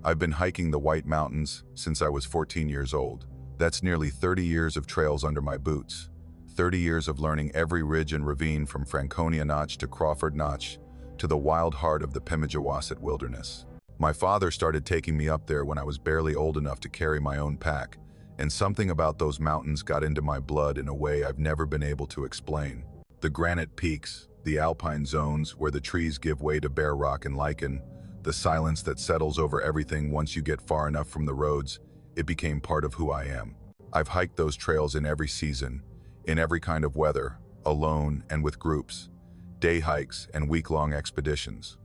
I've been hiking the White Mountains since I was 14 years old. That's nearly 30 years of trails under my boots. 30 years of learning every ridge and ravine from Franconia Notch to Crawford Notch to the wild heart of the Pemigewasset Wilderness. My father started taking me up there when I was barely old enough to carry my own pack, and something about those mountains got into my blood in a way I've never been able to explain. The granite peaks, the alpine zones where the trees give way to bare rock and lichen, the silence that settles over everything once you get far enough from the roads, it became part of who I am. I've hiked those trails in every season, in every kind of weather, alone and with groups, day hikes and week-long expeditions.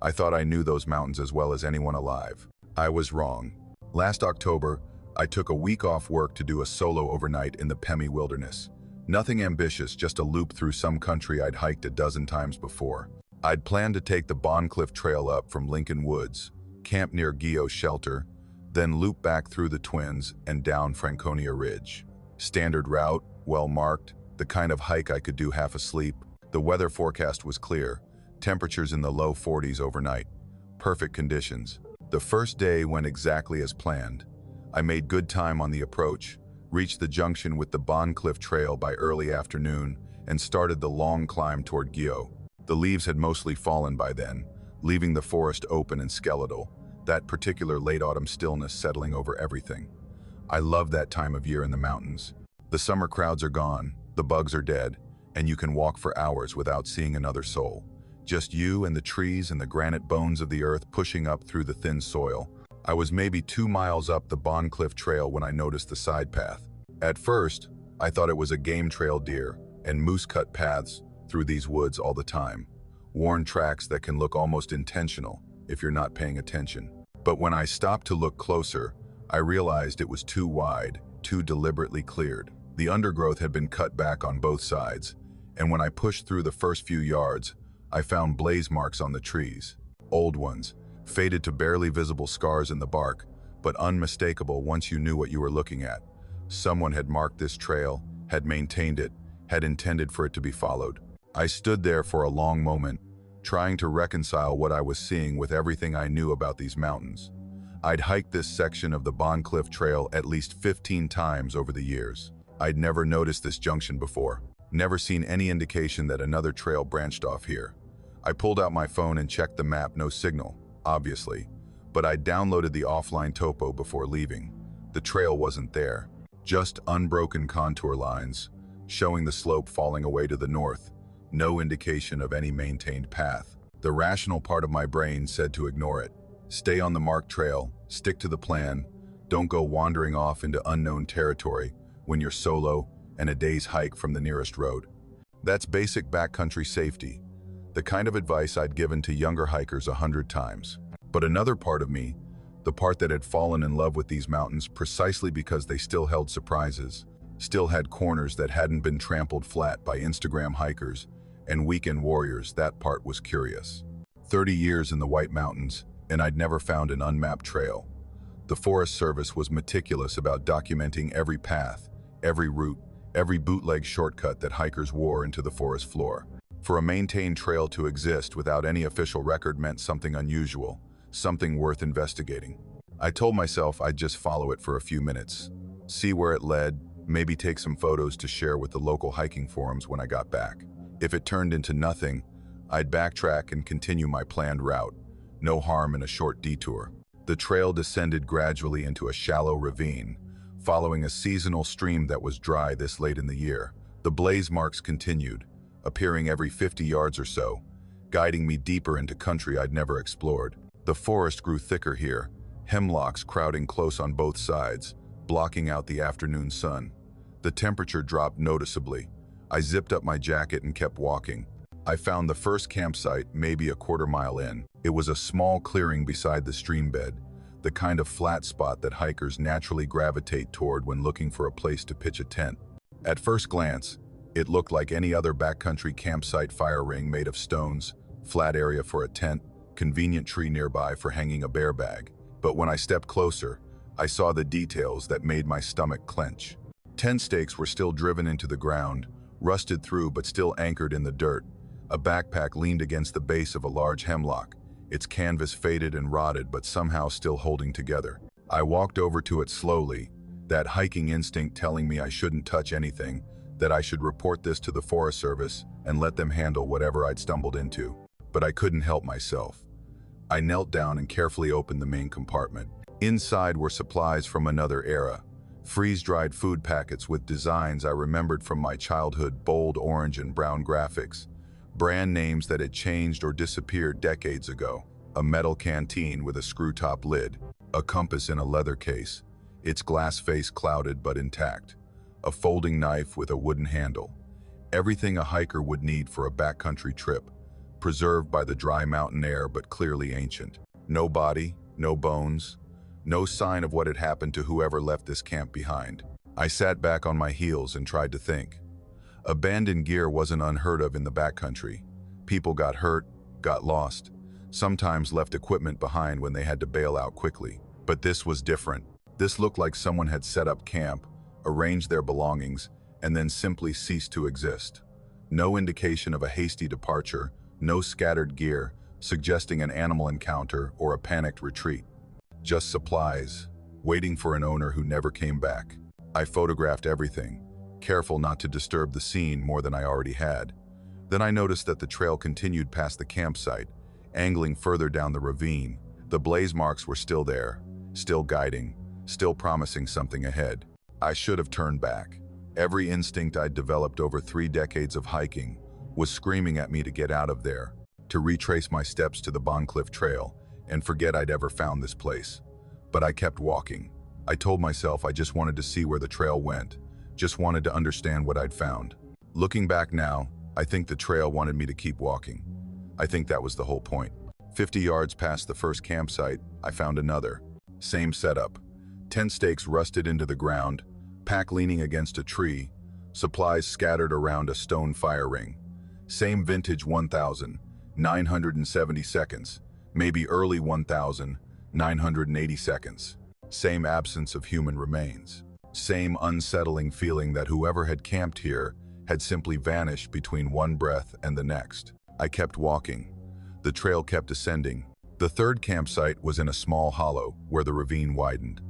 I thought I knew those mountains as well as anyone alive. I was wrong. Last October, I took a week off work to do a solo overnight in the Pemi Wilderness. Nothing ambitious, just a loop through some country I'd hiked a dozen times before. I'd planned to take the Boncliff Trail up from Lincoln Woods, camp near Guyot's shelter, then loop back through the Twins and down Franconia Ridge. Standard route, well marked, the kind of hike I could do half asleep. The weather forecast was clear, temperatures in the low 40s overnight. Perfect conditions. The first day went exactly as planned. I made good time on the approach, reached the junction with the Boncliff Trail by early afternoon, and started the long climb toward Guyot. The leaves had mostly fallen by then, leaving the forest open and skeletal, that particular late autumn stillness settling over everything. I love that time of year in the mountains. The summer crowds are gone, the bugs are dead, and you can walk for hours without seeing another soul. Just you and the trees and the granite bones of the earth pushing up through the thin soil. I was maybe 2 miles up the Boncliff Trail when I noticed the side path. At first, I thought it was a game trail deer and moose cut paths through these woods all the time. Worn tracks that can look almost intentional if you're not paying attention. But when I stopped to look closer, I realized it was too wide, too deliberately cleared. The undergrowth had been cut back on both sides, and when I pushed through the first few yards, I found blaze marks on the trees. Old ones, faded to barely visible scars in the bark, but unmistakable once you knew what you were looking at. Someone had marked this trail, had maintained it, had intended for it to be followed. I stood there for a long moment, trying to reconcile what I was seeing with everything I knew about these mountains. I'd hiked this section of the Boncliff Trail at least 15 times over the years. I'd never noticed this junction before, never seen any indication that another trail branched off here. I pulled out my phone and checked the map, no signal, obviously, but I downloaded the offline topo before leaving. The trail wasn't there, just unbroken contour lines, showing the slope falling away to the north, no indication of any maintained path. The rational part of my brain said to ignore it. Stay on the marked trail, stick to the plan, don't go wandering off into unknown territory when you're solo and a day's hike from the nearest road. That's basic backcountry safety, the kind of advice I'd given to younger hikers 100 times. But another part of me, the part that had fallen in love with these mountains precisely because they still held surprises, still had corners that hadn't been trampled flat by Instagram hikers and weekend warriors, that part was curious. 30 years in the White Mountains, and I'd never found an unmapped trail. The Forest Service was meticulous about documenting every path, every route, every bootleg shortcut that hikers wore into the forest floor. For a maintained trail to exist without any official record meant something unusual, something worth investigating. I told myself I'd just follow it for a few minutes, see where it led, maybe take some photos to share with the local hiking forums when I got back. If it turned into nothing, I'd backtrack and continue my planned route. No harm in a short detour. The trail descended gradually into a shallow ravine, following a seasonal stream that was dry this late in the year. The blaze marks continued, appearing every 50 yards or so, guiding me deeper into country I'd never explored. The forest grew thicker here, hemlocks crowding close on both sides, blocking out the afternoon sun. The temperature dropped noticeably. I zipped up my jacket and kept walking. I found the first campsite maybe a quarter-mile in. It was a small clearing beside the stream bed, the kind of flat spot that hikers naturally gravitate toward when looking for a place to pitch a tent. At first glance, it looked like any other backcountry campsite fire ring made of stones, flat area for a tent, convenient tree nearby for hanging a bear bag. But when I stepped closer, I saw the details that made my stomach clench. Tent stakes were still driven into the ground, rusted through but still anchored in the dirt. A backpack leaned against the base of a large hemlock, its canvas faded and rotted but somehow still holding together. I walked over to it slowly, that hiking instinct telling me I shouldn't touch anything, that I should report this to the Forest Service and let them handle whatever I'd stumbled into. But I couldn't help myself. I knelt down and carefully opened the main compartment. Inside were supplies from another era, freeze-dried food packets with designs I remembered from my childhood, bold orange and brown graphics, brand names that had changed or disappeared decades ago, a metal canteen with a screw-top lid, a compass in a leather case, its glass face clouded but intact, a folding knife with a wooden handle, everything a hiker would need for a backcountry trip, preserved by the dry mountain air but clearly ancient. No body, no bones, no sign of what had happened to whoever left this camp behind. I sat back on my heels and tried to think. Abandoned gear wasn't unheard of in the backcountry. People got hurt, got lost, sometimes left equipment behind when they had to bail out quickly. But this was different. This looked like someone had set up camp, arranged their belongings, and then simply ceased to exist. No indication of a hasty departure, no scattered gear, suggesting an animal encounter or a panicked retreat. Just supplies, waiting for an owner who never came back. I photographed everything, careful not to disturb the scene more than I already had. Then I noticed that the trail continued past the campsite, angling further down the ravine. The blaze marks were still there, still guiding, still promising something ahead. I should have turned back. Every instinct I'd developed over 3 decades of hiking was screaming at me to get out of there, to retrace my steps to the Boncliff Trail and forget I'd ever found this place. But I kept walking. I told myself I just wanted to see where the trail went, just wanted to understand what I'd found. Looking back now, I think the trail wanted me to keep walking. I think that was the whole point. 50 yards past the first campsite, I found another. Same setup. Tent stakes rusted into the ground, pack leaning against a tree, supplies scattered around a stone fire ring. Same vintage 1,970 seconds, maybe early 1,980 seconds. Same absence of human remains. Same unsettling feeling that whoever had camped here had simply vanished between one breath and the next. I kept walking. The trail kept ascending. The third campsite was in a small hollow where the ravine widened.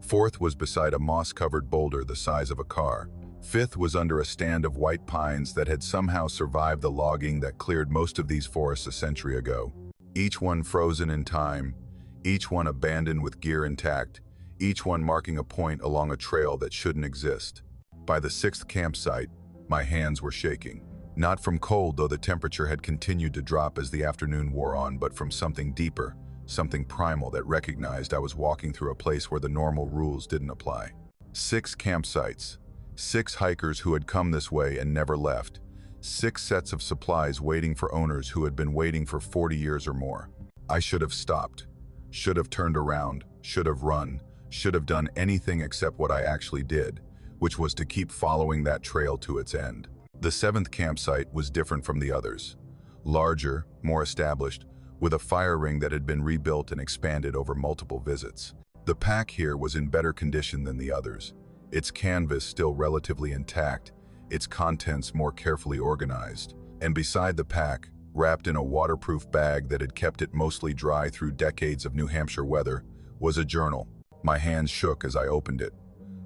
Fourth was beside a moss-covered boulder the size of a car. Fifth was under a stand of white pines that had somehow survived the logging that cleared most of these forests a century ago. Each one frozen in time, each one abandoned with gear intact, each one marking a point along a trail that shouldn't exist. By the sixth campsite, my hands were shaking. Not from cold, though the temperature had continued to drop as the afternoon wore on, but from something deeper, something primal that recognized I was walking through a place where the normal rules didn't apply. 6 campsites, 6 hikers who had come this way and never left, 6 sets of supplies waiting for owners who had been waiting for 40 years or more. I should have stopped, should have turned around, should have run, should have done anything except what I actually did, which was to keep following that trail to its end. The 7th campsite was different from the others. Larger, more established, with a fire ring that had been rebuilt and expanded over multiple visits. The pack here was in better condition than the others, its canvas still relatively intact, its contents more carefully organized. And beside the pack, wrapped in a waterproof bag that had kept it mostly dry through decades of New Hampshire weather, was a journal. My hands shook as I opened it.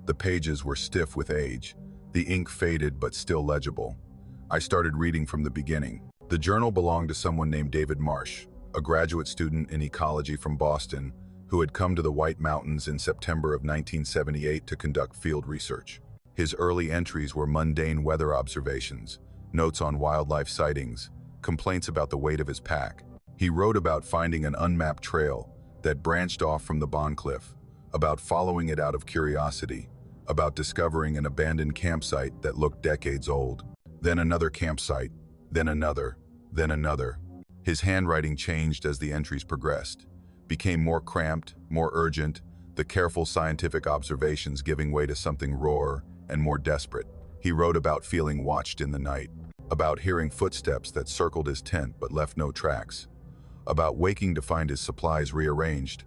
The pages were stiff with age, the ink faded but still legible. I started reading from the beginning. The journal belonged to someone named David Marsh, a graduate student in ecology from Boston who had come to the White Mountains in September of 1978 to conduct field research. His early entries were mundane weather observations, notes on wildlife sightings, complaints about the weight of his pack. He wrote about finding an unmapped trail that branched off from the Boncliff, about following it out of curiosity, about discovering an abandoned campsite that looked decades old. Then another campsite, then another, then another. His handwriting changed as the entries progressed, became more cramped, more urgent, the careful scientific observations giving way to something rawer and more desperate. He wrote about feeling watched in the night, about hearing footsteps that circled his tent but left no tracks, about waking to find his supplies rearranged,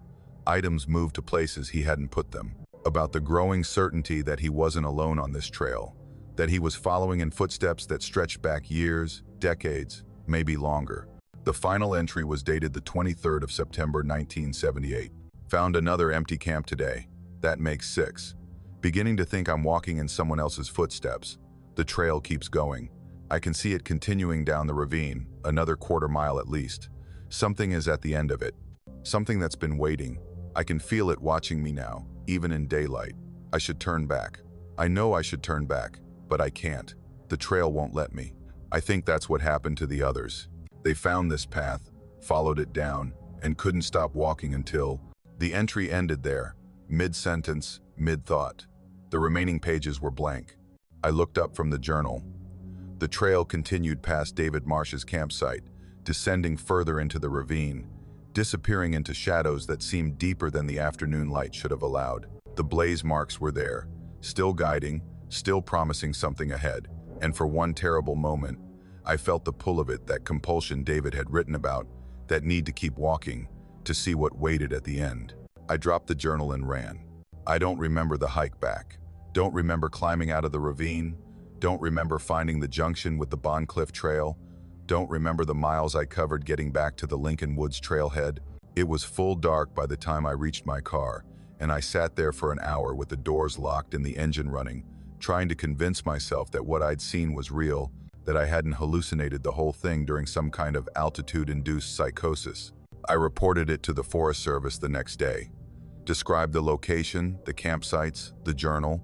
items moved to places he hadn't put them, about the growing certainty that he wasn't alone on this trail, that he was following in footsteps that stretched back years, decades, maybe longer. The final entry was dated the 23rd of September 1978. Found another empty camp today. That makes 6. Beginning to think I'm walking in someone else's footsteps. The trail keeps going. I can see it continuing down the ravine, another quarter mile at least. Something is at the end of it. Something that's been waiting. I can feel it watching me now, even in daylight. I should turn back. I know I should turn back, but I can't. The trail won't let me. I think that's what happened to the others. They found this path, followed it down, and couldn't stop walking until the entry ended there, mid-sentence, mid-thought. The remaining pages were blank. I looked up from the journal. The trail continued past David Marsh's campsite, descending further into the ravine, disappearing into shadows that seemed deeper than the afternoon light should have allowed. The blaze marks were there, still guiding, still promising something ahead. And for one terrible moment, I felt the pull of it, that compulsion David had written about, that need to keep walking, to see what waited at the end. I dropped the journal and ran. I don't remember the hike back. Don't remember climbing out of the ravine. Don't remember finding the junction with the Bond Cliff Trail. Don't remember the miles I covered getting back to the Lincoln Woods trailhead. It was full dark by the time I reached my car, and I sat there for an hour with the doors locked and the engine running, trying to convince myself that what I'd seen was real, that I hadn't hallucinated the whole thing during some kind of altitude-induced psychosis. I reported it to the Forest Service the next day. Described the location, the campsites, the journal.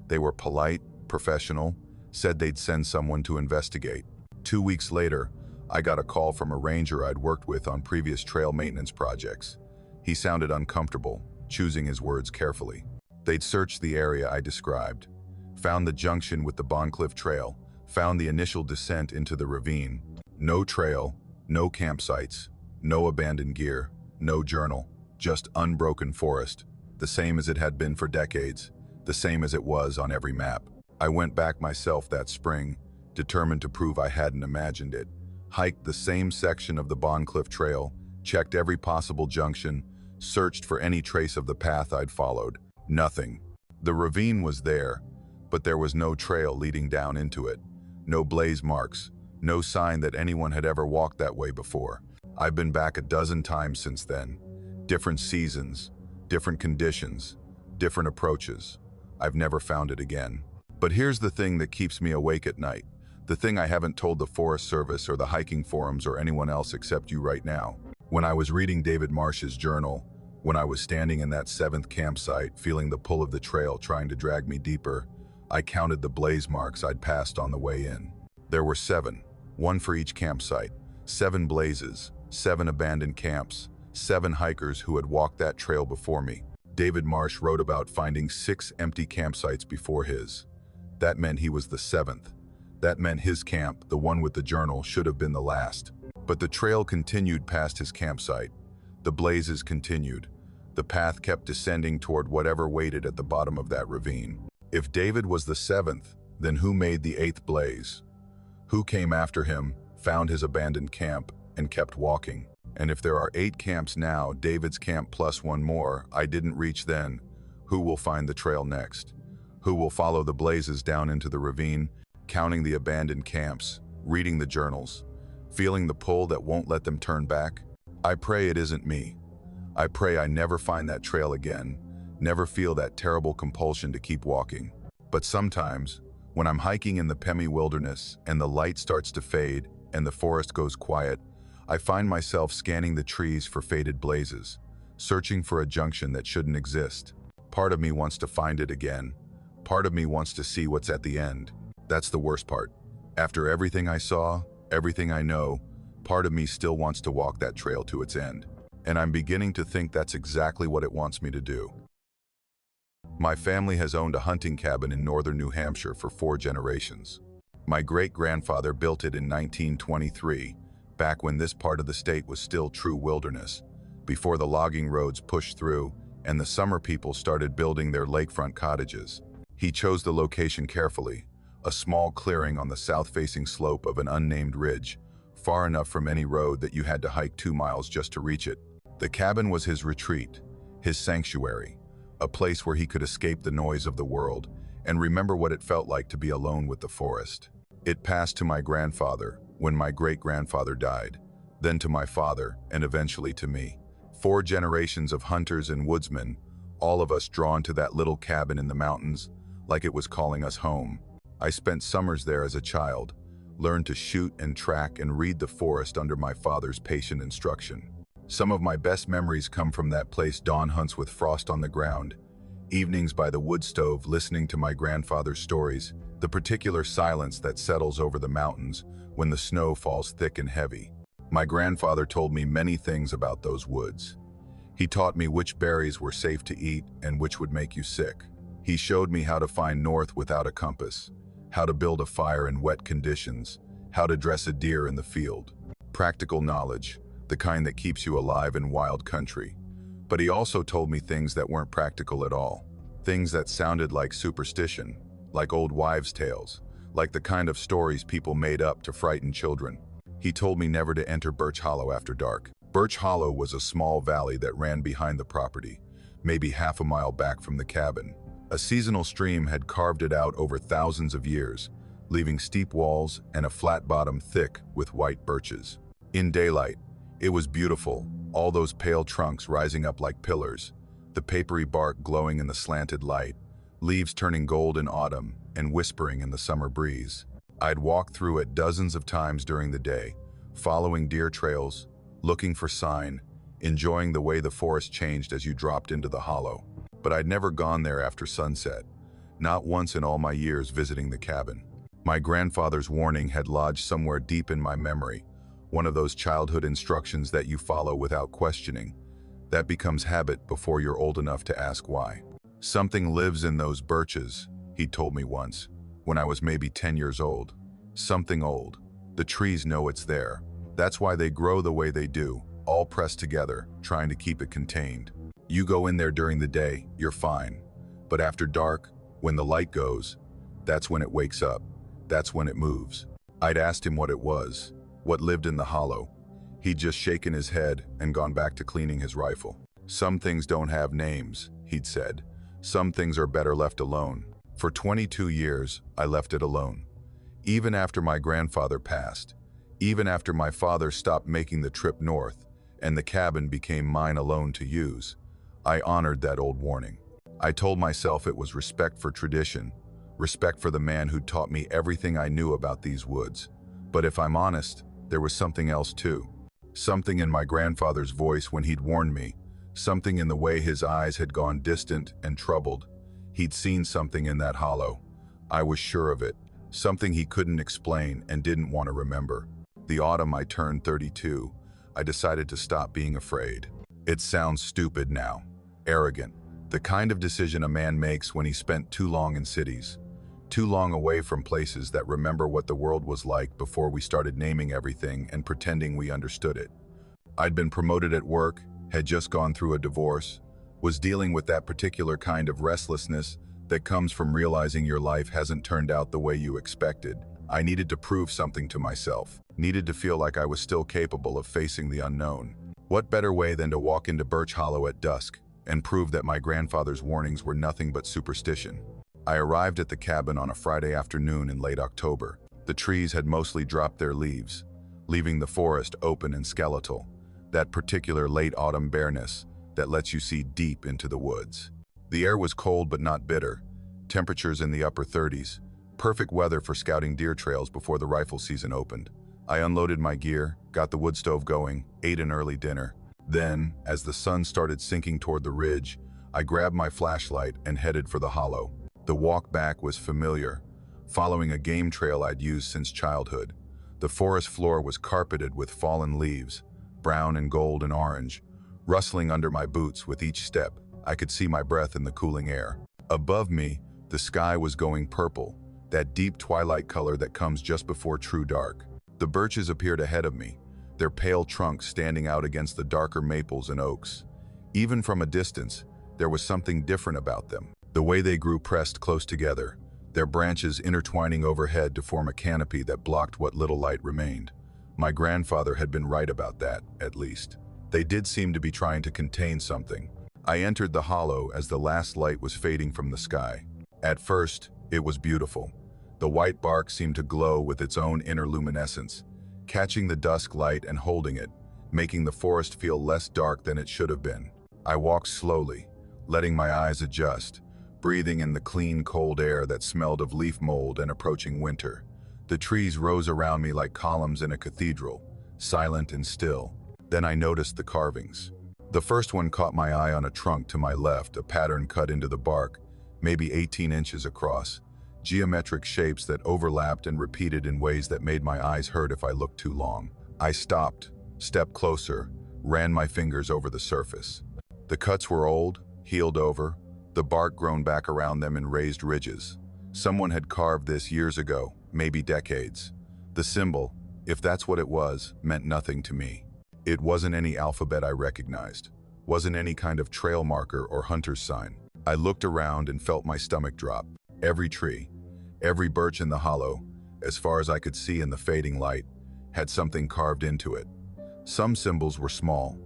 They were polite, professional, said they'd send someone to investigate. 2 weeks later, I got a call from a ranger I'd worked with on previous trail maintenance projects. He sounded uncomfortable, choosing his words carefully. They'd searched the area I described, found the junction with the Bond Cliff Trail, found the initial descent into the ravine. No trail, no campsites, no abandoned gear, no journal, just unbroken forest, the same as it had been for decades, the same as it was on every map. I went back myself that spring, determined to prove I hadn't imagined it, hiked the same section of the Bond Cliff Trail, checked every possible junction, searched for any trace of the path I'd followed. Nothing. The ravine was there, but there was no trail leading down into it. No blaze marks, no sign that anyone had ever walked that way before. I've been back a dozen times since then. Different seasons, different conditions, different approaches. I've never found it again. But here's the thing that keeps me awake at night. The thing I haven't told the Forest Service or the hiking forums or anyone else except you right now. When I was reading David Marsh's journal, when I was standing in that 7th campsite, feeling the pull of the trail trying to drag me deeper, I counted the blaze marks I'd passed on the way in. There were 7, one for each campsite, 7 blazes, 7 abandoned camps, 7 hikers who had walked that trail before me. David Marsh wrote about finding 6 empty campsites before his. That meant he was the 7th. That meant his camp, the one with the journal, should have been the last. But the trail continued past his campsite. The blazes continued. The path kept descending toward whatever waited at the bottom of that ravine. If David was the 7th, then who made the 8th blaze? Who came after him, found his abandoned camp, and kept walking? And if there are 8 camps now, David's camp plus 1 more, I didn't reach then, who will find the trail next? Who will follow the blazes down into the ravine, counting the abandoned camps, reading the journals, feeling the pull that won't let them turn back? I pray it isn't me. I pray I never find that trail again, never feel that terrible compulsion to keep walking. But sometimes, when I'm hiking in the Pemi wilderness and the light starts to fade and the forest goes quiet, I find myself scanning the trees for faded blazes, searching for a junction that shouldn't exist. Part of me wants to find it again. Part of me wants to see what's at the end. That's the worst part. After everything I saw, everything I know, part of me still wants to walk that trail to its end. And I'm beginning to think that's exactly what it wants me to do. My family has owned a hunting cabin in northern New Hampshire for 4 generations. My great-grandfather built it in 1923, back when this part of the state was still true wilderness, before the logging roads pushed through and the summer people started building their lakefront cottages. He chose the location carefully, a small clearing on the south-facing slope of an unnamed ridge, far enough from any road that you had to hike 2 miles just to reach it. The cabin was his retreat, his sanctuary, a place where he could escape the noise of the world and remember what it felt like to be alone with the forest. It passed to my grandfather when my great-grandfather died. then to my father, and eventually to me. 4 generations of hunters and woodsmen, all of us drawn to that little cabin in the mountains, like it was calling us home. I spent summers there as a child, learned to shoot and track and read the forest under my father's patient instruction. Some of my best memories come from that place: dawn hunts with frost on the ground, evenings by the wood stove listening to my grandfather's stories, the particular silence that settles over the mountains when the snow falls thick and heavy. My grandfather told me many things about those woods. He taught me which berries were safe to eat and which would make you sick. He showed me how to find north without a compass, how to build a fire in wet conditions, how to dress a deer in the field. Practical knowledge, the kind that keeps you alive in wild country. But he also told me things that weren't practical at all. Things that sounded like superstition, like old wives' tales, like the kind of stories people made up to frighten children. He told me never to enter Birch Hollow after dark. Birch Hollow was a small valley that ran behind the property, maybe half a mile back from the cabin. A seasonal stream had carved it out over thousands of years, leaving steep walls and a flat bottom thick with white birches. In daylight, it was beautiful, all those pale trunks rising up like pillars, the papery bark glowing in the slanted light, leaves turning gold in autumn and whispering in the summer breeze. I'd walk through it dozens of times during the day, following deer trails, looking for sign, enjoying the way the forest changed as you dropped into the hollow. But I'd never gone there after sunset, not once in all my years visiting the cabin. My grandfather's warning had lodged somewhere deep in my memory, one of those childhood instructions that you follow without questioning, that becomes habit before you're old enough to ask why. Something lives in those birches, he told me once, when I was maybe 10 years old. Something old. The trees know it's there. That's why they grow the way they do, all pressed together, trying to keep it contained. You go in there during the day, you're fine. But after dark, when the light goes, that's when it wakes up. That's when it moves. I'd asked him what it was, what lived in the hollow. He'd just shaken his head and gone back to cleaning his rifle. Some things don't have names, he'd said. Some things are better left alone. For 22 years, I left it alone. Even after my grandfather passed, even after my father stopped making the trip north, and the cabin became mine alone to use, I honored that old warning. I told myself it was respect for tradition, respect for the man who taught me everything I knew about these woods. But if I'm honest, there was something else too. Something in my grandfather's voice when he'd warned me, something in the way his eyes had gone distant and troubled. He'd seen something in that hollow. I was sure of it, something he couldn't explain and didn't want to remember. The autumn I turned 32, I decided to stop being afraid. It sounds stupid now, arrogant, the kind of decision a man makes when he spent too long in cities, too long away from places that remember what the world was like before we started naming everything and pretending we understood it. I'd been promoted at work, had just gone through a divorce, was dealing with that particular kind of restlessness that comes from realizing your life hasn't turned out the way you expected. I needed to prove something to myself, needed to feel like I was still capable of facing the unknown. What better way than to walk into Birch Hollow at dusk and prove that my grandfather's warnings were nothing but superstition? I arrived at the cabin on a Friday afternoon in late October. The trees had mostly dropped their leaves, leaving the forest open and skeletal, that particular late autumn bareness that lets you see deep into the woods. The air was cold but not bitter, temperatures in the upper 30s, perfect weather for scouting deer trails before the rifle season opened. I unloaded my gear, got the wood stove going, ate an early dinner. Then, as the sun started sinking toward the ridge, I grabbed my flashlight and headed for the hollow. The walk back was familiar, following a game trail I'd used since childhood. The forest floor was carpeted with fallen leaves, brown and gold and orange, rustling under my boots with each step. I could see my breath in the cooling air. Above me, the sky was going purple, that deep twilight color that comes just before true dark. The birches appeared ahead of me, their pale trunks standing out against the darker maples and oaks. Even from a distance, there was something different about them. The way they grew pressed close together, their branches intertwining overhead to form a canopy that blocked what little light remained. My grandfather had been right about that, at least. They did seem to be trying to contain something. I entered the hollow as the last light was fading from the sky. At first, it was beautiful. The white bark seemed to glow with its own inner luminescence, catching the dusk light and holding it, making the forest feel less dark than it should have been. I walked slowly, letting my eyes adjust, breathing in the clean, cold air that smelled of leaf mold and approaching winter. The trees rose around me like columns in a cathedral, silent and still. Then I noticed the carvings. The first one caught my eye on a trunk to my left, a pattern cut into the bark, maybe 18 inches across, geometric shapes that overlapped and repeated in ways that made my eyes hurt if I looked too long. I stopped, stepped closer, ran my fingers over the surface. The cuts were old, healed over, the bark grown back around them in raised ridges. Someone had carved this years ago, maybe decades. The symbol, if that's what it was, meant nothing to me. It wasn't any alphabet I recognized, wasn't any kind of trail marker or hunter's sign. I looked around and felt my stomach drop. Every tree, every birch in the hollow, as far as I could see in the fading light, had something carved into it. Some symbols were small,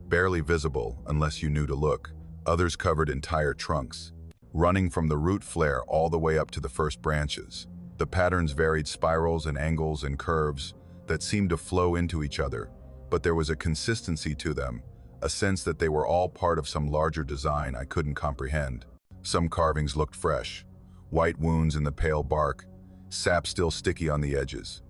barely visible unless you knew to look. Others covered entire trunks, running from the root flare all the way up to the first branches. The patterns varied spirals and angles and curves that seemed to flow into each other, but there was a consistency to them, a sense that they were all part of some larger design I couldn't comprehend. Some carvings looked fresh, white wounds in the pale bark, sap still sticky on the edges.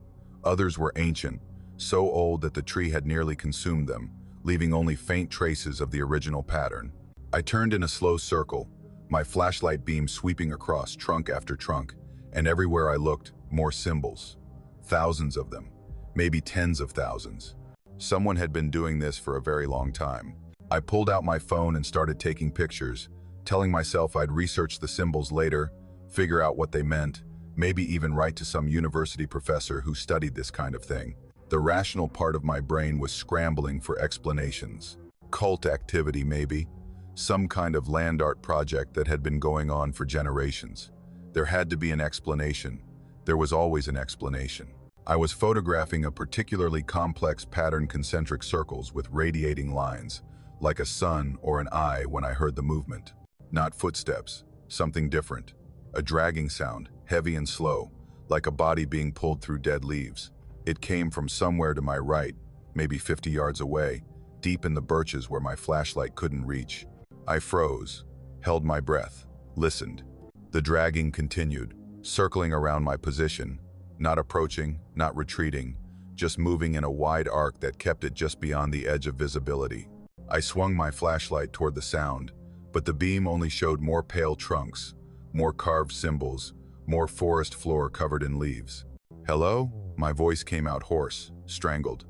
Others were ancient, so old that the tree had nearly consumed them, leaving only faint traces of the original pattern. I turned in a slow circle, my flashlight beam sweeping across trunk after trunk, and everywhere I looked, more symbols. Thousands of them, maybe tens of thousands. Someone had been doing this for a very long time. I pulled out my phone and started taking pictures, telling myself I'd research the symbols later, figure out what they meant, maybe even write to some university professor who studied this kind of thing. The rational part of my brain was scrambling for explanations. Cult activity, maybe. Some kind of land art project that had been going on for generations. There had to be an explanation. There was always an explanation. I was photographing a particularly complex pattern, concentric circles with radiating lines, like a sun or an eye, when I heard the movement. Not footsteps, something different. A dragging sound, heavy and slow, like a body being pulled through dead leaves. It came from somewhere to my right, maybe 50 yards away, deep in the birches where my flashlight couldn't reach. I froze, held my breath, listened. The dragging continued, circling around my position, not approaching, not retreating, just moving in a wide arc that kept it just beyond the edge of visibility. I swung my flashlight toward the sound, but the beam only showed more pale trunks, more carved symbols, more forest floor covered in leaves. "Hello?" My voice came out hoarse, strangled.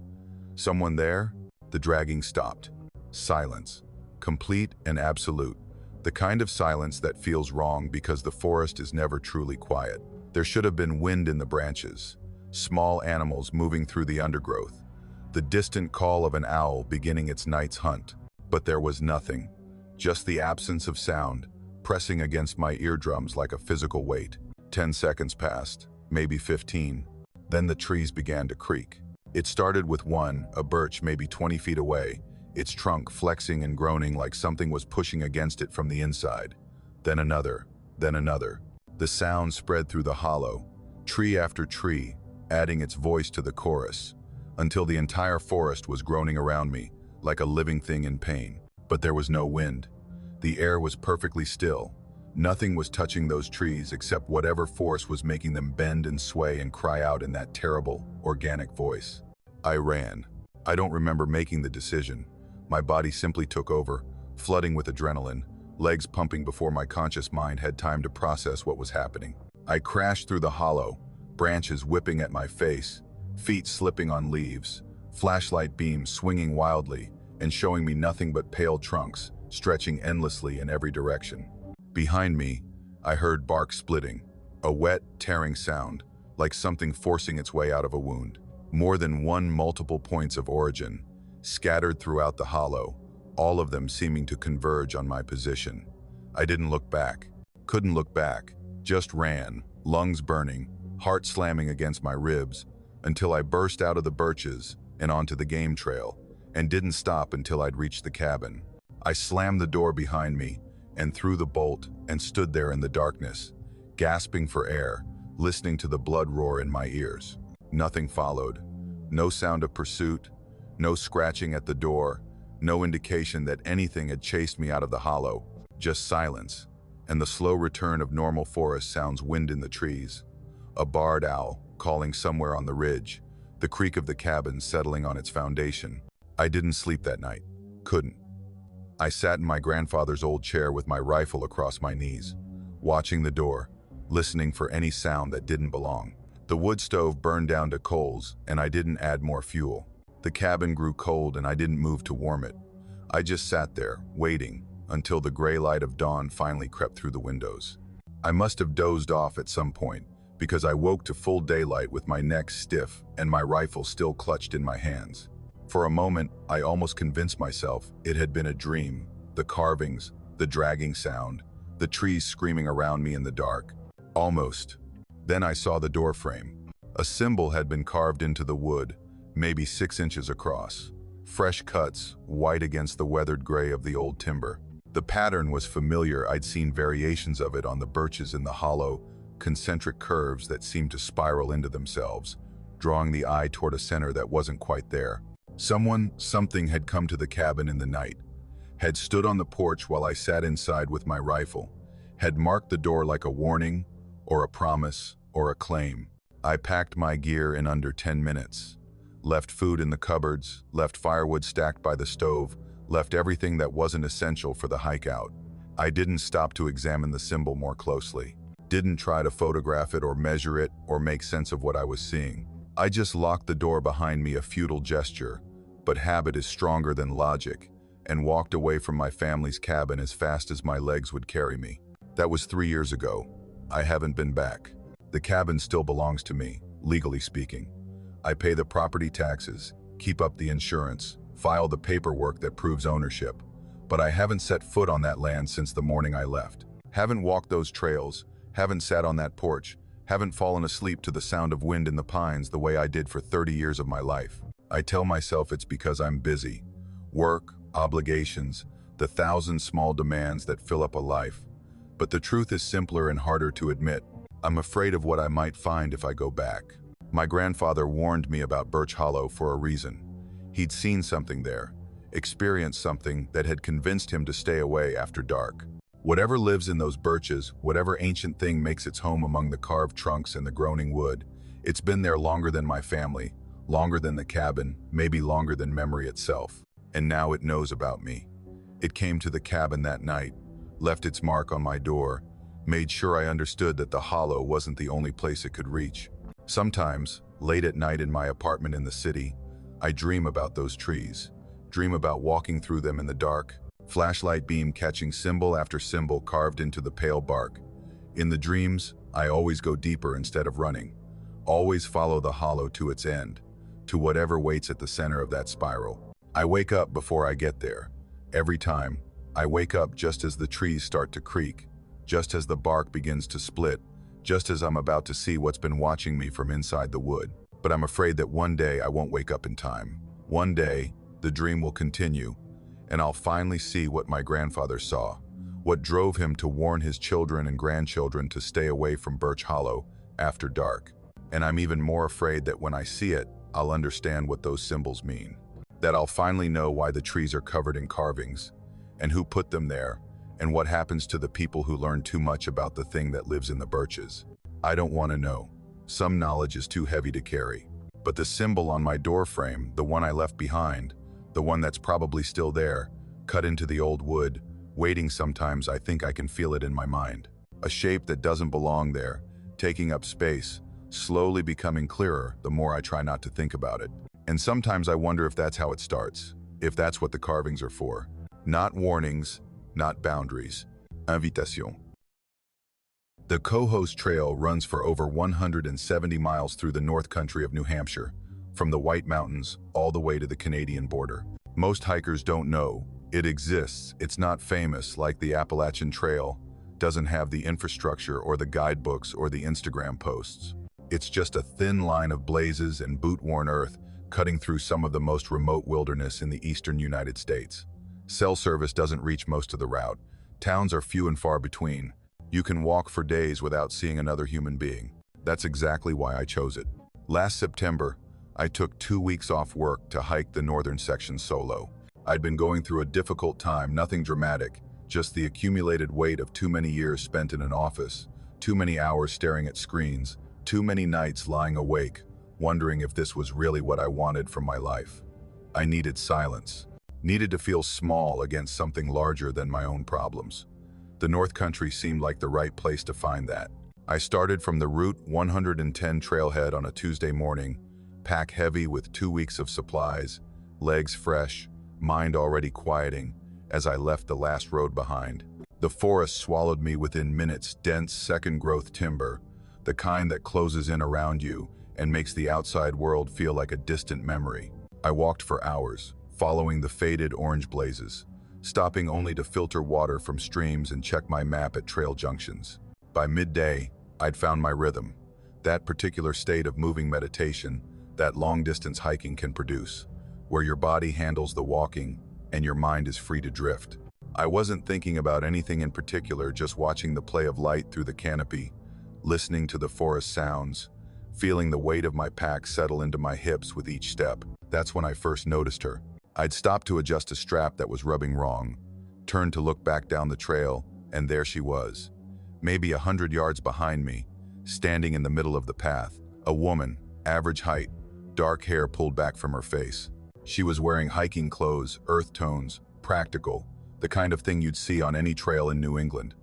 "Someone there?" The dragging stopped. Silence. Complete and absolute. The kind of silence that feels wrong because the forest is never truly quiet. There should have been wind in the branches, small animals moving through the undergrowth, the distant call of an owl beginning its night's hunt. But there was nothing, just the absence of sound, pressing against my eardrums like a physical weight. 10 seconds passed, maybe 15. Then the trees began to creak. It started with one, a birch maybe 20 feet away, its trunk flexing and groaning like something was pushing against it from the inside. Then another, then another. The sound spread through the hollow, tree after tree, adding its voice to the chorus, until the entire forest was groaning around me, like a living thing in pain. But there was no wind. The air was perfectly still. Nothing was touching those trees except whatever force was making them bend and sway and cry out in that terrible, organic voice. I ran. I don't remember making the decision. My body simply took over, flooding with adrenaline, legs pumping before my conscious mind had time to process what was happening. I crashed through the hollow, branches whipping at my face, feet slipping on leaves, flashlight beams swinging wildly and showing me nothing but pale trunks, stretching endlessly in every direction. Behind me, I heard bark splitting, a wet, tearing sound, like something forcing its way out of a wound. More than one, multiple points of origin, scattered throughout the hollow, all of them seeming to converge on my position. I didn't look back, couldn't look back, just ran, lungs burning, heart slamming against my ribs, until I burst out of the birches and onto the game trail, and didn't stop until I'd reached the cabin. I slammed the door behind me and threw the bolt and stood there in the darkness, gasping for air, listening to the blood roar in my ears. Nothing followed. No sound of pursuit, no scratching at the door, no indication that anything had chased me out of the hollow. Just silence, and the slow return of normal forest sounds, wind in the trees, a barred owl calling somewhere on the ridge, the creak of the cabin settling on its foundation. I didn't sleep that night. Couldn't. I sat in my grandfather's old chair with my rifle across my knees, watching the door, listening for any sound that didn't belong. The wood stove burned down to coals, and I didn't add more fuel. The cabin grew cold, and I didn't move to warm it. I just sat there, waiting, until the gray light of dawn finally crept through the windows. I must have dozed off at some point, because I woke to full daylight with my neck stiff and my rifle still clutched in my hands. For a moment, I almost convinced myself it had been a dream. The carvings, the dragging sound, the trees screaming around me in the dark. Almost. Then I saw the door frame. A symbol had been carved into the wood, maybe 6 inches across. Fresh cuts, white against the weathered gray of the old timber. The pattern was familiar. I'd seen variations of it on the birches in the hollow, concentric curves that seemed to spiral into themselves, drawing the eye toward a center that wasn't quite there. Something had come to the cabin in the night, had stood on the porch while I sat inside with my rifle, had marked the door like a warning, or a promise, or a claim. I packed my gear in under 10 minutes, left food in the cupboards, left firewood stacked by the stove, left everything that wasn't essential for the hike out. I didn't stop to examine the symbol more closely, didn't try to photograph it or measure it or make sense of what I was seeing. I just locked the door behind me, a futile gesture, but habit is stronger than logic, and walked away from my family's cabin as fast as my legs would carry me. That was 3 years ago. I haven't been back. The cabin still belongs to me, legally speaking. I pay the property taxes, keep up the insurance, file the paperwork that proves ownership, but I haven't set foot on that land since the morning I left. Haven't walked those trails, haven't sat on that porch, haven't fallen asleep to the sound of wind in the pines the way I did for 30 years of my life. I tell myself it's because I'm busy. Work, obligations, the 1,000 small demands that fill up a life. But the truth is simpler and harder to admit. I'm afraid of what I might find if I go back. My grandfather warned me about Birch Hollow for a reason. He'd seen something there, experienced something that had convinced him to stay away after dark. Whatever lives in those birches, whatever ancient thing makes its home among the carved trunks and the groaning wood, it's been there longer than my family, longer than the cabin, maybe longer than memory itself. And now it knows about me. It came to the cabin that night, left its mark on my door, made sure I understood that the hollow wasn't the only place it could reach. Sometimes, late at night in my apartment in the city, I dream about those trees, dream about walking through them in the dark, flashlight beam catching symbol after symbol carved into the pale bark. In the dreams, I always go deeper instead of running, always follow the hollow to its end, to whatever waits at the center of that spiral. I wake up before I get there. Every time, I wake up just as the trees start to creak, just as the bark begins to split, just as I'm about to see what's been watching me from inside the wood. But I'm afraid that one day I won't wake up in time. One day, the dream will continue, and I'll finally see what my grandfather saw, what drove him to warn his children and grandchildren to stay away from Birch Hollow after dark. And I'm even more afraid that when I see it, I'll understand what those symbols mean. That I'll finally know why the trees are covered in carvings, and who put them there, and what happens to the people who learn too much about the thing that lives in the birches. I don't want to know. Some knowledge is too heavy to carry. But the symbol on my door frame, the one I left behind, the one that's probably still there, cut into the old wood, waiting sometimes, I think I can feel it in my mind. A shape that doesn't belong there, taking up space, slowly becoming clearer the more I try not to think about it. And sometimes I wonder if that's how it starts, if that's what the carvings are for. Not warnings, not boundaries. Invitation. The Cohoes Trail runs for over 170 miles through the North Country of New Hampshire, from the White Mountains all the way to the Canadian border. Most hikers don't know it exists. It's not famous like the Appalachian Trail, doesn't have the infrastructure or the guidebooks or the Instagram posts. It's just a thin line of blazes and boot-worn earth cutting through some of the most remote wilderness in the eastern United States. Cell service doesn't reach most of the route. Towns are few and far between. You can walk for days without seeing another human being. That's exactly why I chose it. Last September, I took 2 weeks off work to hike the northern section solo. I'd been going through a difficult time, nothing dramatic, just the accumulated weight of too many years spent in an office, too many hours staring at screens, too many nights lying awake, wondering if this was really what I wanted from my life. I needed silence, needed to feel small against something larger than my own problems. The North Country seemed like the right place to find that. I started from the Route 110 trailhead on a Tuesday morning, pack heavy with 2 weeks of supplies, legs fresh, mind already quieting as I left the last road behind. The forest swallowed me within minutes, dense second-growth timber, the kind that closes in around you and makes the outside world feel like a distant memory. I walked for hours, following the faded orange blazes, stopping only to filter water from streams and check my map at trail junctions. By midday, I'd found my rhythm, that particular state of moving meditation that long-distance hiking can produce, where your body handles the walking and your mind is free to drift. I wasn't thinking about anything in particular, just watching the play of light through the canopy, listening to the forest sounds, feeling the weight of my pack settle into my hips with each step. That's when I first noticed her. I'd stopped to adjust a strap that was rubbing wrong, turned to look back down the trail, and there she was, maybe 100 yards behind me, standing in the middle of the path. A woman, average height, dark hair pulled back from her face. She was wearing hiking clothes, earth tones, practical, the kind of thing you'd see on any trail in New England.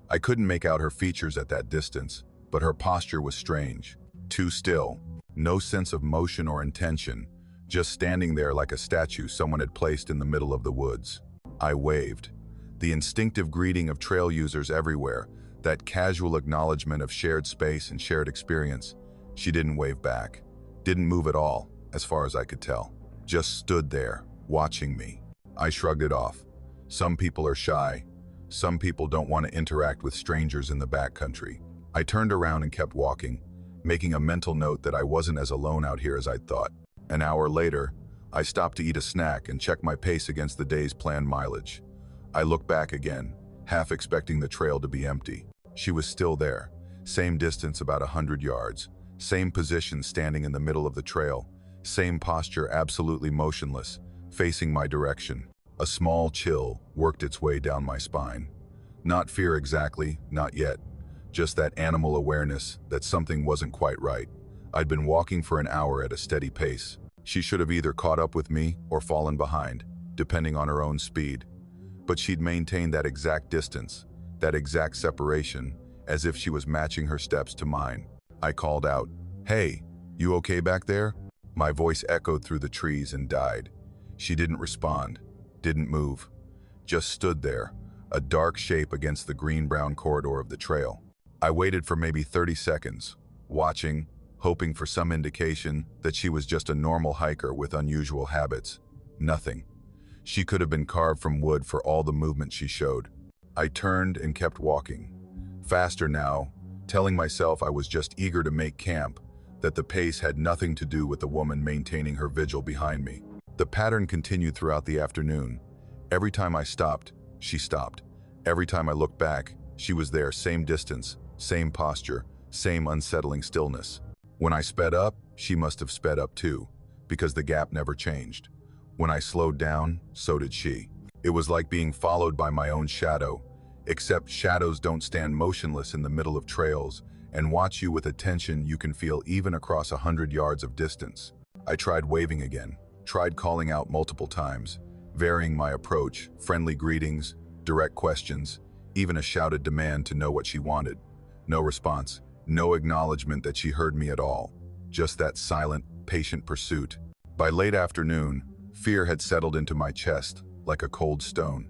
I couldn't make out her features at that distance, but her posture was strange. Too still, no sense of motion or intention, just standing there like a statue someone had placed in the middle of the woods. I waved. The instinctive greeting of trail users everywhere, that casual acknowledgement of shared space and shared experience. She didn't wave back, didn't move at all, as far as I could tell. Just stood there, watching me. I shrugged it off. Some people are shy. Some people don't want to interact with strangers in the backcountry. I turned around and kept walking, making a mental note that I wasn't as alone out here as I'd thought. An hour later, I stopped to eat a snack and check my pace against the day's planned mileage. I looked back again, half expecting the trail to be empty. She was still there, same distance, about 100 yards, same position, standing in the middle of the trail, same posture, absolutely motionless, facing my direction. A small chill worked its way down my spine. Not fear exactly, not yet. Just that animal awareness that something wasn't quite right. I'd been walking for an hour at a steady pace. She should have either caught up with me or fallen behind, depending on her own speed. But she'd maintained that exact distance, that exact separation, as if she was matching her steps to mine. I called out, "Hey, you okay back there?" My voice echoed through the trees and died. She didn't respond, didn't move, just stood there, a dark shape against the green-brown corridor of the trail. I waited for maybe 30 seconds, watching, hoping for some indication that she was just a normal hiker with unusual habits. Nothing. She could have been carved from wood for all the movement she showed. I turned and kept walking, faster now, telling myself I was just eager to make camp, that the pace had nothing to do with the woman maintaining her vigil behind me. The pattern continued throughout the afternoon. Every time I stopped, she stopped. Every time I looked back, she was there, same distance, same posture, same unsettling stillness. When I sped up, she must have sped up too, because the gap never changed. When I slowed down, so did she. It was like being followed by my own shadow, except shadows don't stand motionless in the middle of trails and watch you with attention you can feel even across 100 yards of distance. I tried waving again, tried calling out multiple times, varying my approach, friendly greetings, direct questions, even a shouted demand to know what she wanted. No response, no acknowledgement that she heard me at all, just that silent, patient pursuit. By late afternoon, fear had settled into my chest like a cold stone.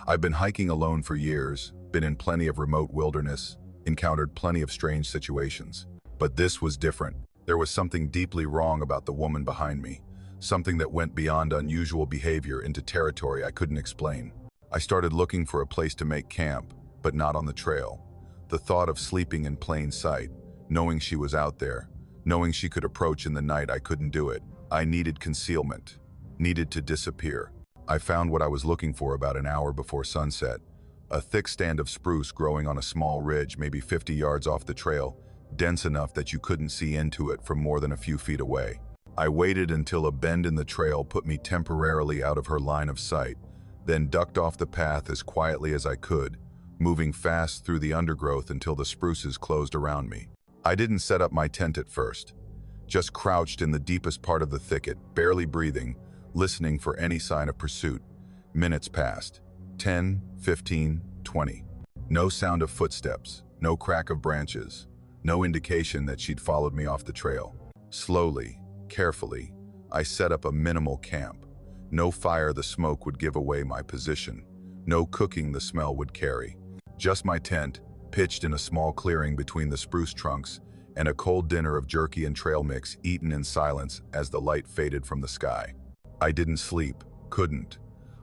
I've been hiking alone for years, been in plenty of remote wilderness, encountered plenty of strange situations. But this was different. There was something deeply wrong about the woman behind me, something that went beyond unusual behavior into territory I couldn't explain. I started looking for a place to make camp, but not on the trail. The thought of sleeping in plain sight, knowing she was out there, knowing she could approach in the night, I couldn't do it. I needed concealment, needed to disappear. I found what I was looking for about an hour before sunset. A thick stand of spruce growing on a small ridge, maybe 50 yards off the trail, dense enough that you couldn't see into it from more than a few feet away. I waited until a bend in the trail put me temporarily out of her line of sight, then ducked off the path as quietly as I could, moving fast through the undergrowth until the spruces closed around me. I didn't set up my tent at first, just crouched in the deepest part of the thicket, barely breathing, listening for any sign of pursuit. Minutes passed. 10, 15, 20. No sound of footsteps, no crack of branches, no indication that she'd followed me off the trail. Slowly, carefully, I set up a minimal camp. No fire the smoke would give away my position. No cooking the smell would carry. Just my tent, pitched in a small clearing between the spruce trunks, and a cold dinner of jerky and trail mix eaten in silence as the light faded from the sky. I didn't sleep, couldn't.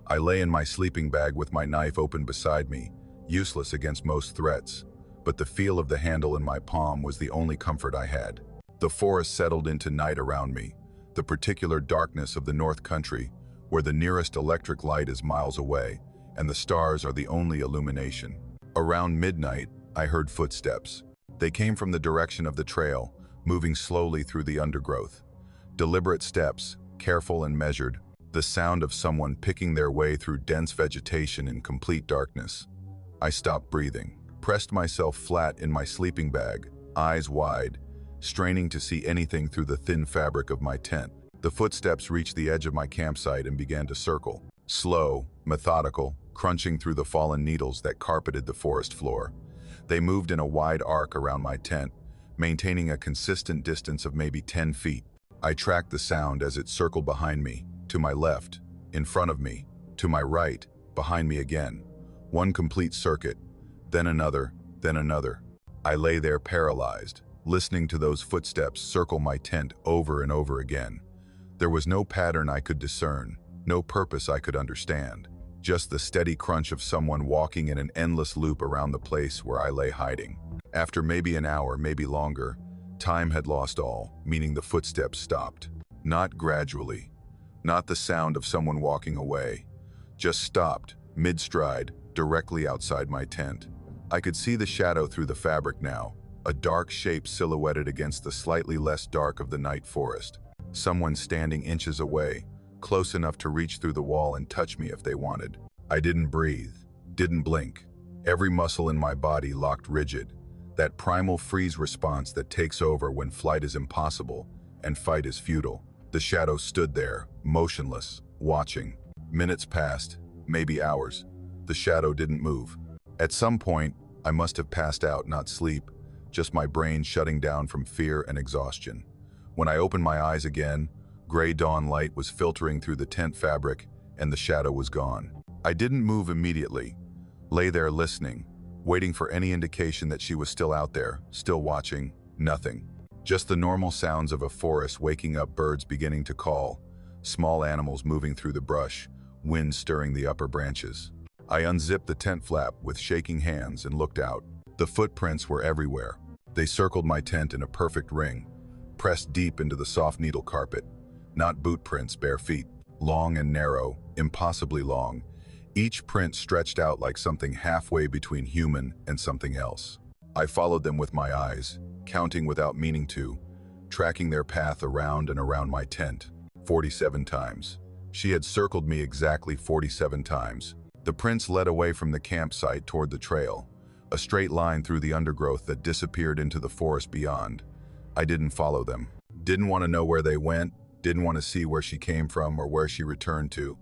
I lay in my sleeping bag with my knife open beside me, useless against most threats, but the feel of the handle in my palm was the only comfort I had. The forest settled into night around me, the particular darkness of the North Country, where the nearest electric light is miles away, and the stars are the only illumination. Around midnight, I heard footsteps. They came from the direction of the trail, moving slowly through the undergrowth. Deliberate steps, careful and measured, the sound of someone picking their way through dense vegetation in complete darkness. I stopped breathing, pressed myself flat in my sleeping bag, eyes wide, straining to see anything through the thin fabric of my tent. The footsteps reached the edge of my campsite and began to circle. Slow, methodical, crunching through the fallen needles that carpeted the forest floor. They moved in a wide arc around my tent, maintaining a consistent distance of maybe 10 feet. I tracked the sound as it circled behind me, to my left, in front of me, to my right, behind me again. One complete circuit, then another, then another. I lay there paralyzed, listening to those footsteps circle my tent over and over again. There was no pattern I could discern, no purpose I could understand, just the steady crunch of someone walking in an endless loop around the place where I lay hiding. After maybe an hour, maybe longer, time had lost all, meaning the footsteps stopped. Not gradually, not the sound of someone walking away, just stopped, mid-stride, directly outside my tent. I could see the shadow through the fabric now, a dark shape silhouetted against the slightly less dark of the night forest. Someone standing inches away, close enough to reach through the wall and touch me if they wanted. I didn't breathe, didn't blink. Every muscle in my body locked rigid, that primal freeze response that takes over when flight is impossible and fight is futile. The shadow stood there, motionless, watching. Minutes passed, maybe hours. The shadow didn't move. At some point, I must have passed out, not sleep, just my brain shutting down from fear and exhaustion. When I opened my eyes again, gray dawn light was filtering through the tent fabric, and the shadow was gone. I didn't move immediately, lay there listening, waiting for any indication that she was still out there, still watching. Nothing. Just the normal sounds of a forest waking up, birds beginning to call, small animals moving through the brush, wind stirring the upper branches. I unzipped the tent flap with shaking hands and looked out. The footprints were everywhere. They circled my tent in a perfect ring, pressed deep into the soft needle carpet. Not boot prints, bare feet. Long and narrow, impossibly long. Each print stretched out like something halfway between human and something else. I followed them with my eyes, counting without meaning to, tracking their path around and around my tent. 47 times. She had circled me exactly 47 times. The prints led away from the campsite toward the trail, a straight line through the undergrowth that disappeared into the forest beyond. I didn't follow them. Didn't want to know where they went, didn't want to see where she came from or where she returned to.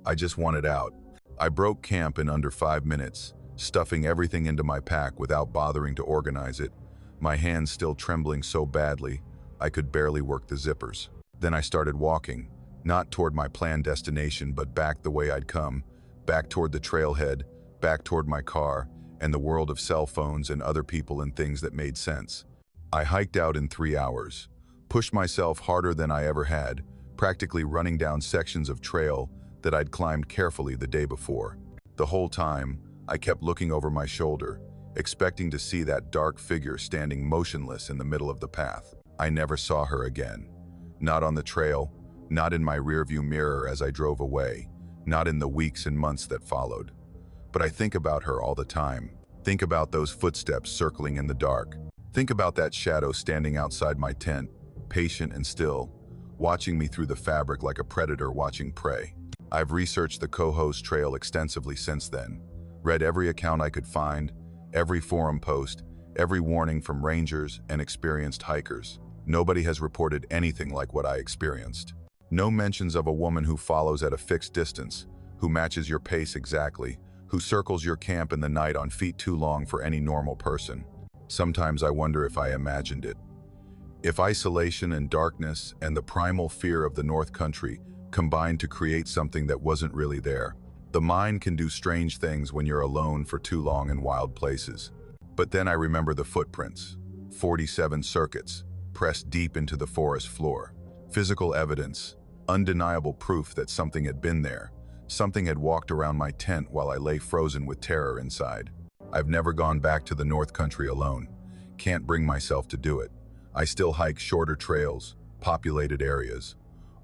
I just wanted out. I broke camp in under 5 minutes, stuffing everything into my pack without bothering to organize it, my hands still trembling so badly I could barely work the zippers. Then I started walking, not toward my planned destination, but back the way I'd come, back toward the trailhead, back toward my car, and the world of cell phones and other people and things that made sense. I hiked out in 3 hours, pushed myself harder than I ever had, practically running down sections of trail that I'd climbed carefully the day before. The whole time, I kept looking over my shoulder, expecting to see that dark figure standing motionless in the middle of the path. I never saw her again. Not on the trail, not in my rearview mirror as I drove away, not in the weeks and months that followed. But I think about her all the time. Think about those footsteps circling in the dark. Think about that shadow standing outside my tent, patient and still, watching me through the fabric like a predator watching prey. I've researched the Cohoes Trail extensively since then, read every account I could find, every forum post, every warning from rangers and experienced hikers. Nobody has reported anything like what I experienced. No mentions of a woman who follows at a fixed distance, who matches your pace exactly, who circles your camp in the night on feet too long for any normal person. Sometimes I wonder if I imagined it. If isolation and darkness and the primal fear of the North Country combined to create something that wasn't really there. The mind can do strange things when you're alone for too long in wild places. But then I remember the footprints, 47 circuits, pressed deep into the forest floor. Physical evidence, undeniable proof that something had been there. Something had walked around my tent while I lay frozen with terror inside. I've never gone back to the North Country alone. Can't bring myself to do it. I still hike shorter trails, populated areas,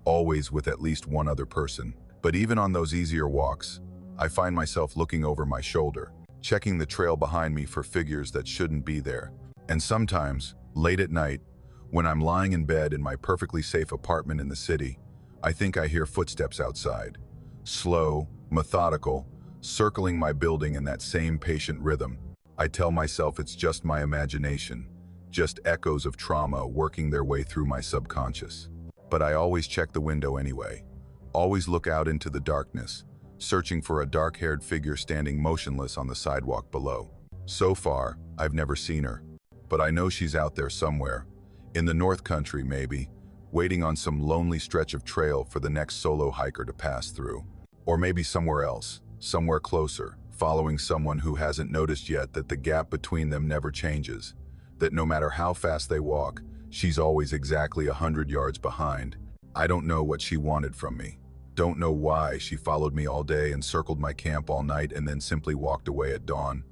always with at least one other person. But even on those easier walks, I find myself looking over my shoulder, checking the trail behind me for figures that shouldn't be there. And sometimes, late at night, when I'm lying in bed in my perfectly safe apartment in the city, I think I hear footsteps outside. Slow, methodical, circling my building in that same patient rhythm. I tell myself it's just my imagination, just echoes of trauma working their way through my subconscious. But I always check the window anyway. Always look out into the darkness, searching for a dark-haired figure standing motionless on the sidewalk below. So far, I've never seen her, but I know she's out there somewhere, in the North Country maybe, waiting on some lonely stretch of trail for the next solo hiker to pass through. Or maybe somewhere else, somewhere closer, following someone who hasn't noticed yet that the gap between them never changes, that no matter how fast they walk, she's always exactly 100 yards behind. I don't know what she wanted from me. Don't know why she followed me all day and circled my camp all night and then simply walked away at dawn.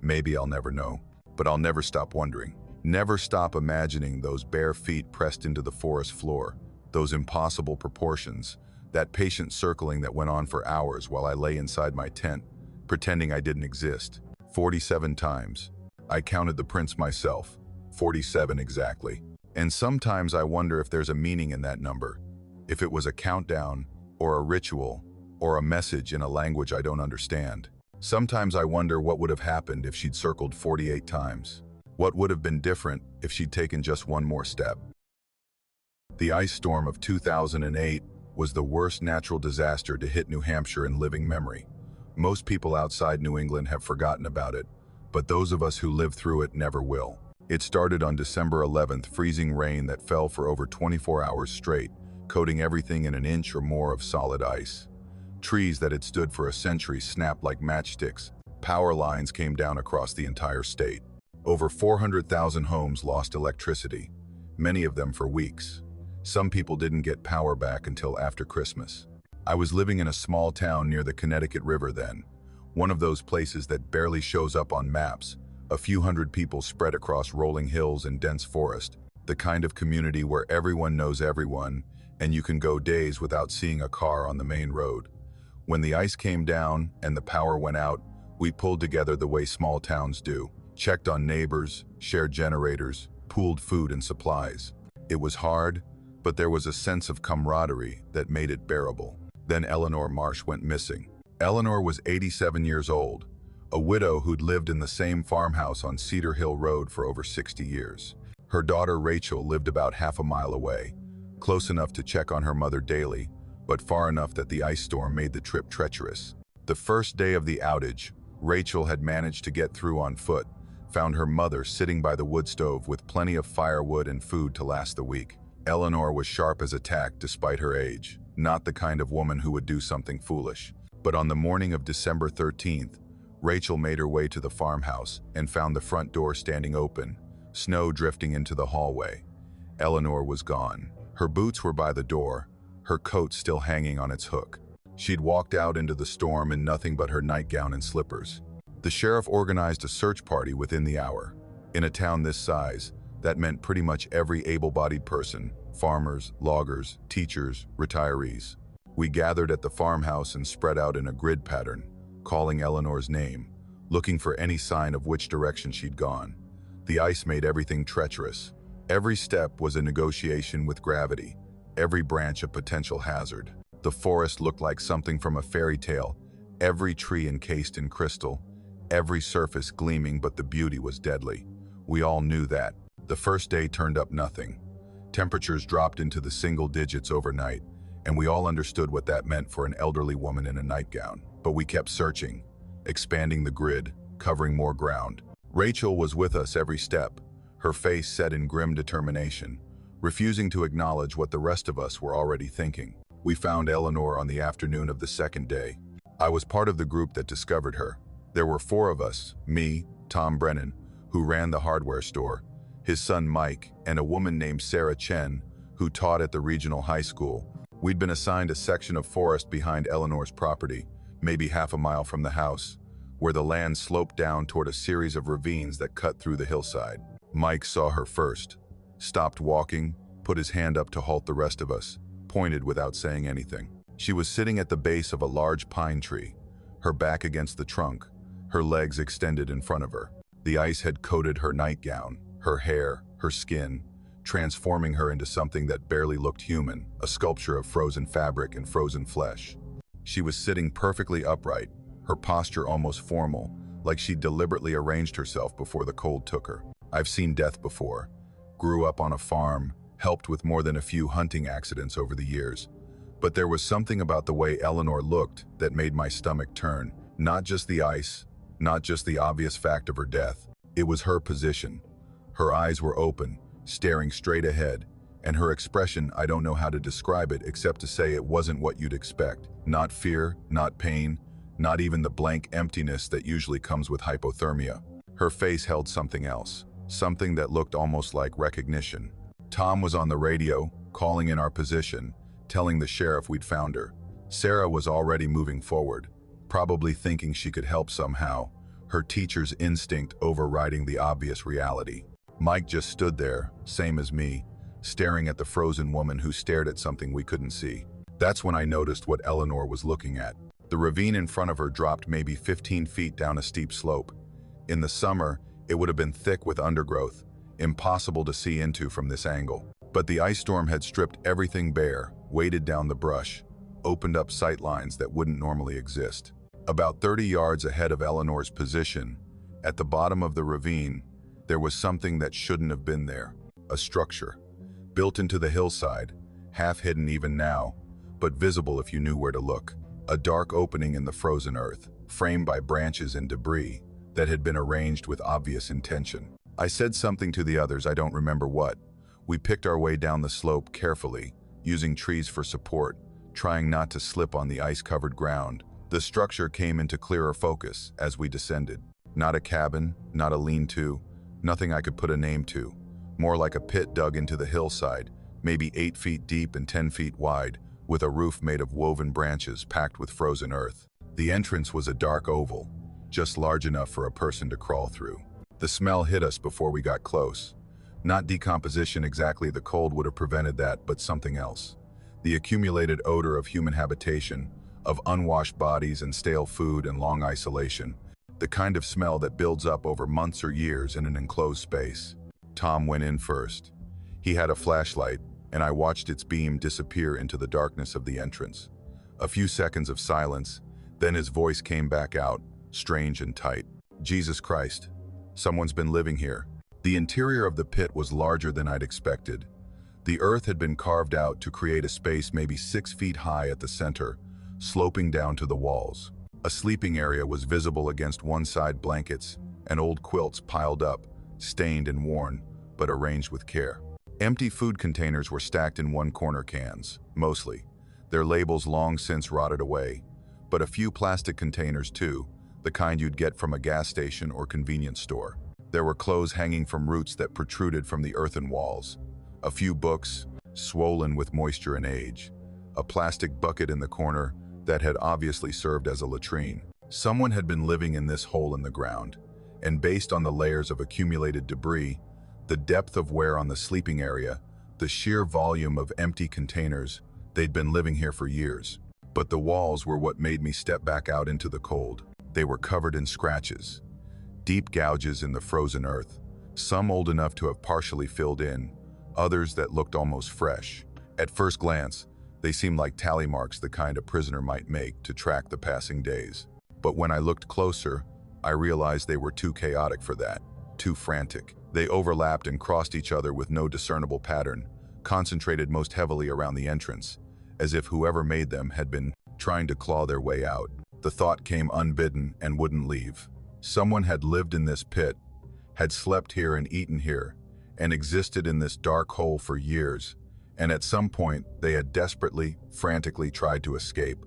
Maybe I'll never know, but I'll never stop wondering. Never stop imagining those bare feet pressed into the forest floor, those impossible proportions, that patient circling that went on for hours while I lay inside my tent, pretending I didn't exist. 47 times. I counted the prints myself. 47 exactly. And sometimes I wonder if there's a meaning in that number, if it was a countdown, or a ritual, or a message in a language I don't understand. Sometimes I wonder what would have happened if she'd circled 48 times. What would have been different if she'd taken just one more step? The ice storm of 2008 was the worst natural disaster to hit New Hampshire in living memory. Most people outside New England have forgotten about it, but those of us who lived through it never will. It started on December 11th, freezing rain that fell for over 24 hours straight, coating everything in an inch or more of solid ice. Trees that had stood for a century snapped like matchsticks. Power lines came down across the entire state. Over 400,000 homes lost electricity, many of them for weeks. Some people didn't get power back until after Christmas. I was living in a small town near the Connecticut River then, one of those places that barely shows up on maps, a few hundred people spread across rolling hills and dense forest, the kind of community where everyone knows everyone, and you can go days without seeing a car on the main road. When the ice came down and the power went out, we pulled together the way small towns do, checked on neighbors, shared generators, pooled food and supplies. It was hard, but there was a sense of camaraderie that made it bearable. Then Eleanor Marsh went missing. Eleanor was 87 years old, a widow who'd lived in the same farmhouse on Cedar Hill Road for over 60 years. Her daughter Rachel lived about half a mile away, close enough to check on her mother daily, but far enough that the ice storm made the trip treacherous. The first day of the outage, Rachel had managed to get through on foot, found her mother sitting by the wood stove with plenty of firewood and food to last the week. Eleanor was sharp as a tack despite her age, not the kind of woman who would do something foolish. But on the morning of December 13th, Rachel made her way to the farmhouse and found the front door standing open, snow drifting into the hallway. Eleanor was gone. Her boots were by the door, her coat still hanging on its hook. She'd walked out into the storm in nothing but her nightgown and slippers. The sheriff organized a search party within the hour. In a town this size, that meant pretty much every able-bodied person, farmers, loggers, teachers, retirees. We gathered at the farmhouse and spread out in a grid pattern, calling Eleanor's name, looking for any sign of which direction she'd gone. The ice made everything treacherous. Every step was a negotiation with gravity. every branch a potential hazard. The forest looked like something from a fairy tale, every tree encased in crystal, every surface gleaming, but the beauty was deadly. We all knew that. The first day turned up nothing. Temperatures dropped into the single digits overnight, and we all understood what that meant for an elderly woman in a nightgown. But we kept searching, expanding the grid, covering more ground. Rachel was with us every step, her face set in grim determination, refusing to acknowledge what the rest of us were already thinking. We found Eleanor on the afternoon of the second day. I was part of the group that discovered her. There were 4 of us, me, Tom Brennan, who ran the hardware store, his son Mike, and a woman named Sarah Chen, who taught at the regional high school. We'd been assigned a section of forest behind Eleanor's property, maybe half a mile from the house, where the land sloped down toward a series of ravines that cut through the hillside. Mike saw her first, stopped walking, put his hand up to halt the rest of us, pointed without saying anything. She was sitting at the base of a large pine tree, her back against the trunk, her legs extended in front of her. The ice had coated her nightgown, her hair, her skin, transforming her into something that barely looked human, a sculpture of frozen fabric and frozen flesh. She was sitting perfectly upright, her posture almost formal, like she'd deliberately arranged herself before the cold took her. I've seen death before, grew up on a farm, helped with more than a few hunting accidents over the years. But there was something about the way Eleanor looked that made my stomach turn. Not just the ice, not just the obvious fact of her death. It was her position. Her eyes were open, staring straight ahead, and her expression, I don't know how to describe it except to say it wasn't what you'd expect. Not fear, not pain, not even the blank emptiness that usually comes with hypothermia. Her face held something else, something that looked almost like recognition. Tom was on the radio, calling in our position, telling the sheriff we'd found her. Sarah was already moving forward, probably thinking she could help somehow, her teacher's instinct overriding the obvious reality. Mike just stood there, same as me, staring at the frozen woman who stared at something we couldn't see. That's when I noticed what Eleanor was looking at. The ravine in front of her dropped maybe 15 feet down a steep slope. In the summer, it would have been thick with undergrowth, impossible to see into from this angle. But the ice storm had stripped everything bare, weighted down the brush, opened up sight lines that wouldn't normally exist. About 30 yards ahead of Eleanor's position, at the bottom of the ravine, there was something that shouldn't have been there. A structure, built into the hillside, half hidden even now, but visible if you knew where to look. A dark opening in the frozen earth, framed by branches and debris that had been arranged with obvious intention. I said something to the others, I don't remember what. We picked our way down the slope carefully, using trees for support, trying not to slip on the ice-covered ground. The structure came into clearer focus as we descended. Not a cabin, not a lean-to, nothing I could put a name to. More like a pit dug into the hillside, maybe 8 feet deep and 10 feet wide, with a roof made of woven branches packed with frozen earth. The entrance was a dark oval, just large enough for a person to crawl through. The smell hit us before we got close. Not decomposition exactly, the cold would have prevented that, but something else. The accumulated odor of human habitation, of unwashed bodies and stale food and long isolation. The kind of smell that builds up over months or years in an enclosed space. Tom went in first. He had a flashlight, and I watched its beam disappear into the darkness of the entrance. A few seconds of silence, then his voice came back out, strange and tight. Jesus Christ, someone's been living here. The interior of the pit was larger than I'd expected. The earth had been carved out to create a space maybe 6 feet high at the center, sloping down to the walls. A sleeping area was visible against one side, blankets and old quilts piled up, stained and worn, but arranged with care. Empty food containers were stacked in one corner, cans, mostly, their labels long since rotted away, but a few plastic containers too, the kind you'd get from a gas station or convenience store. There were clothes hanging from roots that protruded from the earthen walls, a few books, swollen with moisture and age, a plastic bucket in the corner that had obviously served as a latrine. Someone had been living in this hole in the ground, and based on the layers of accumulated debris, the depth of wear on the sleeping area, the sheer volume of empty containers, they'd been living here for years. But the walls were what made me step back out into the cold. They were covered in scratches, deep gouges in the frozen earth, some old enough to have partially filled in, others that looked almost fresh. At first glance, they seemed like tally marks the kind a prisoner might make to track the passing days. But when I looked closer, I realized they were too chaotic for that, too frantic. They overlapped and crossed each other with no discernible pattern, concentrated most heavily around the entrance, as if whoever made them had been trying to claw their way out. The thought came unbidden and wouldn't leave. Someone had lived in this pit, had slept here and eaten here, and existed in this dark hole for years, and at some point they had desperately, frantically tried to escape.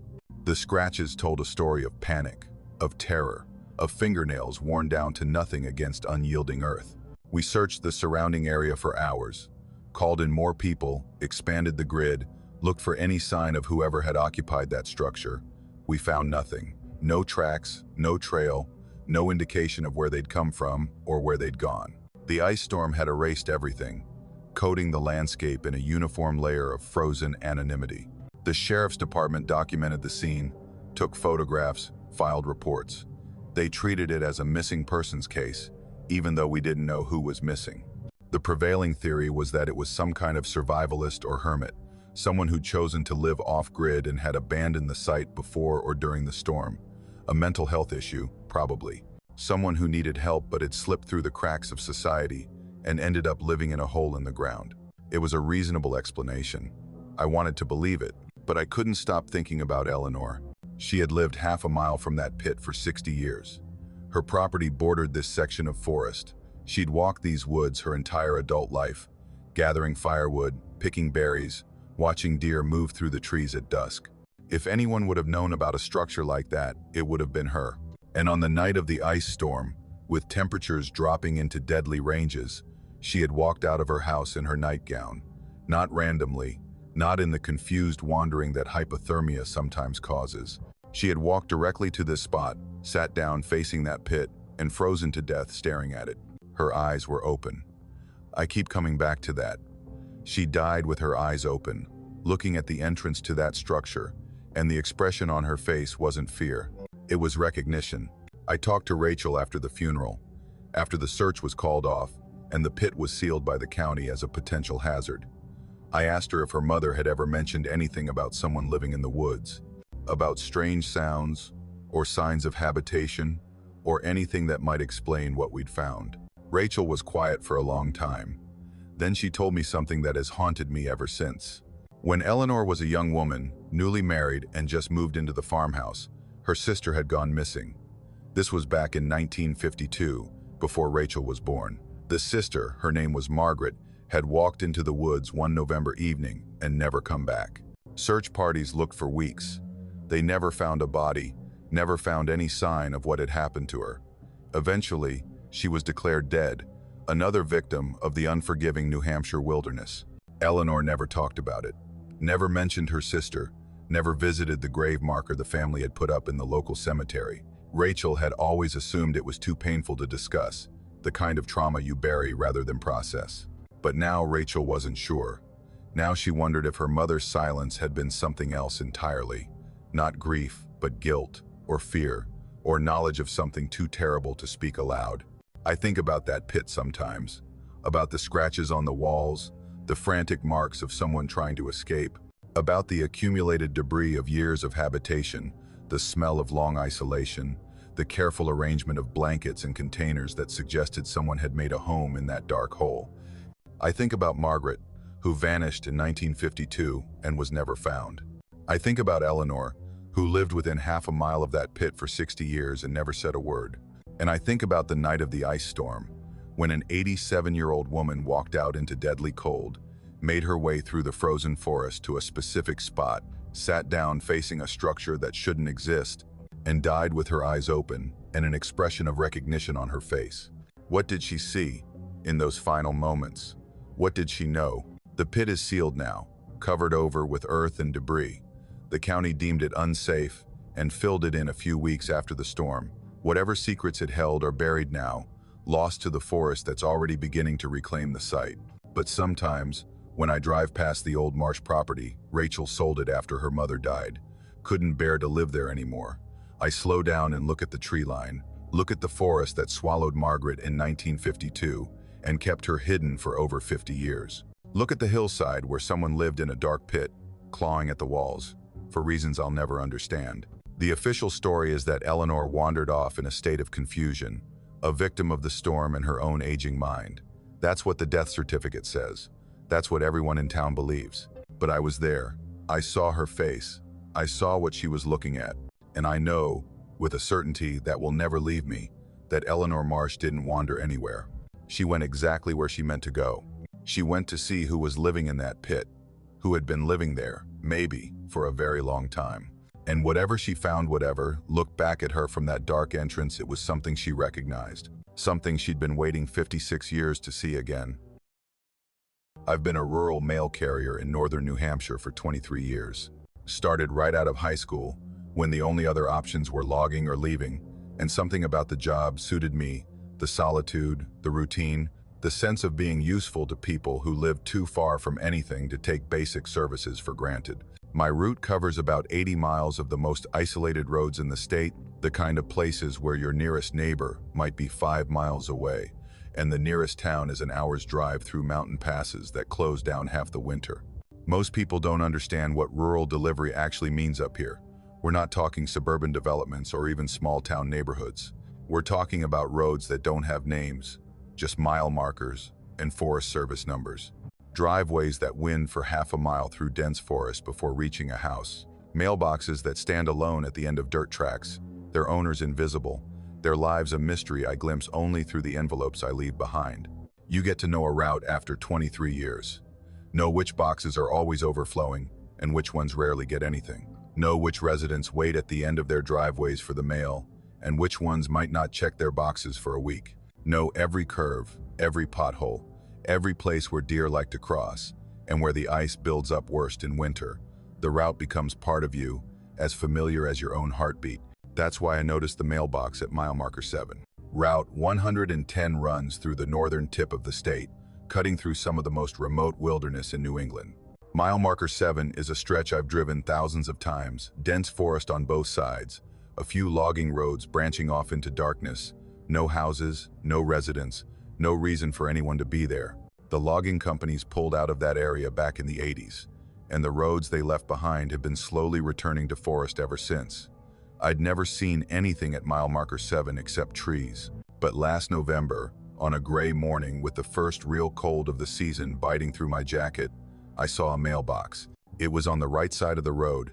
The scratches told a story of panic, of terror, of fingernails worn down to nothing against unyielding earth. We searched the surrounding area for hours, called in more people, expanded the grid, looked for any sign of whoever had occupied that structure. We found nothing. No tracks, no trail, no indication of where they'd come from or where they'd gone. The ice storm had erased everything, coating the landscape in a uniform layer of frozen anonymity. The sheriff's department documented the scene, took photographs, filed reports. They treated it as a missing persons case, even though we didn't know who was missing. The prevailing theory was that it was some kind of survivalist or hermit, someone who'd chosen to live off-grid and had abandoned the site before or during the storm. A mental health issue, probably. Someone who needed help but had slipped through the cracks of society and ended up living in a hole in the ground. It was a reasonable explanation. I wanted to believe it, but I couldn't stop thinking about Eleanor. She had lived half a mile from that pit for 60 years. Her property bordered this section of forest. She'd walked these woods her entire adult life, gathering firewood, picking berries, watching deer move through the trees at dusk. If anyone would have known about a structure like that, it would have been her. And on the night of the ice storm, with temperatures dropping into deadly ranges, she had walked out of her house in her nightgown, not randomly, not in the confused wandering that hypothermia sometimes causes. She had walked directly to this spot, sat down facing that pit, and frozen to death staring at it. Her eyes were open. I keep coming back to that. She died with her eyes open, looking at the entrance to that structure, and the expression on her face wasn't fear. It was recognition. I talked to Rachel after the funeral, after the search was called off, and the pit was sealed by the county as a potential hazard. I asked her if her mother had ever mentioned anything about someone living in the woods, about strange sounds, or signs of habitation, or anything that might explain what we'd found. Rachel was quiet for a long time. Then she told me something that has haunted me ever since. When Eleanor was a young woman, newly married and just moved into the farmhouse, her sister had gone missing. This was back in 1952, before Rachel was born. The sister, her name was Margaret, had walked into the woods one November evening and never come back. Search parties looked for weeks. They never found a body, never found any sign of what had happened to her. Eventually, she was declared dead, another victim of the unforgiving New Hampshire wilderness. Eleanor never talked about it, never mentioned her sister, never visited the grave marker the family had put up in the local cemetery. Rachel had always assumed it was too painful to discuss, the kind of trauma you bury rather than process. But now Rachel wasn't sure. Now she wondered if her mother's silence had been something else entirely, not grief, but guilt, or fear, or knowledge of something too terrible to speak aloud. I think about that pit sometimes, about the scratches on the walls, the frantic marks of someone trying to escape, about the accumulated debris of years of habitation, the smell of long isolation, the careful arrangement of blankets and containers that suggested someone had made a home in that dark hole. I think about Margaret, who vanished in 1952 and was never found. I think about Eleanor, who lived within half a mile of that pit for 60 years and never said a word. And I think about the night of the ice storm, when an 87-year-old woman walked out into deadly cold, made her way through the frozen forest to a specific spot, sat down facing a structure that shouldn't exist, and died with her eyes open and an expression of recognition on her face. What did she see in those final moments? What did she know? The pit is sealed now, covered over with earth and debris. The county deemed it unsafe and filled it in a few weeks after the storm. Whatever secrets it held are buried now, lost to the forest that's already beginning to reclaim the site. But sometimes, when I drive past the old marsh property, Rachel sold it after her mother died. Couldn't bear to live there anymore. I slow down and look at the tree line, look at the forest that swallowed Margaret in 1952 and kept her hidden for over 50 years. Look at the hillside where someone lived in a dark pit, clawing at the walls, for reasons I'll never understand. The official story is that Eleanor wandered off in a state of confusion, a victim of the storm and her own aging mind. That's what the death certificate says. That's what everyone in town believes. But I was there. I saw her face. I saw what she was looking at. And I know, with a certainty that will never leave me, that Eleanor Marsh didn't wander anywhere. She went exactly where she meant to go. She went to see who was living in that pit, who had been living there, maybe, for a very long time. And whatever she found, looked back at her from that dark entrance, it was something she recognized. Something she'd been waiting 56 years to see again. I've been a rural mail carrier in northern New Hampshire for 23 years. Started right out of high school, when the only other options were logging or leaving, and something about the job suited me, the solitude, the routine, the sense of being useful to people who lived too far from anything to take basic services for granted. My route covers about 80 miles of the most isolated roads in the state, the kind of places where your nearest neighbor might be 5 miles away, and the nearest town is an hour's drive through mountain passes that close down half the winter. Most people don't understand what rural delivery actually means up here. We're not talking suburban developments or even small-town neighborhoods. We're talking about roads that don't have names, just mile markers and Forest Service numbers. Driveways that wind for half a mile through dense forest before reaching a house. Mailboxes that stand alone at the end of dirt tracks, their owners invisible, their lives a mystery I glimpse only through the envelopes I leave behind. You get to know a route after 23 years. Know which boxes are always overflowing and which ones rarely get anything. Know which residents wait at the end of their driveways for the mail and which ones might not check their boxes for a week. Know every curve, every pothole, every place where deer like to cross, and where the ice builds up worst in winter. The route becomes part of you, as familiar as your own heartbeat. That's why I noticed the mailbox at mile marker 7. Route 110 runs through the northern tip of the state, cutting through some of the most remote wilderness in New England. Mile marker 7 is a stretch I've driven thousands of times, dense forest on both sides, a few logging roads branching off into darkness, no houses, no residents, no reason for anyone to be there. The logging companies pulled out of that area back in the 80s, and the roads they left behind have been slowly returning to forest ever since. I'd never seen anything at mile marker 7 except trees. But last November, on a gray morning with the first real cold of the season biting through my jacket, I saw a mailbox. It was on the right side of the road,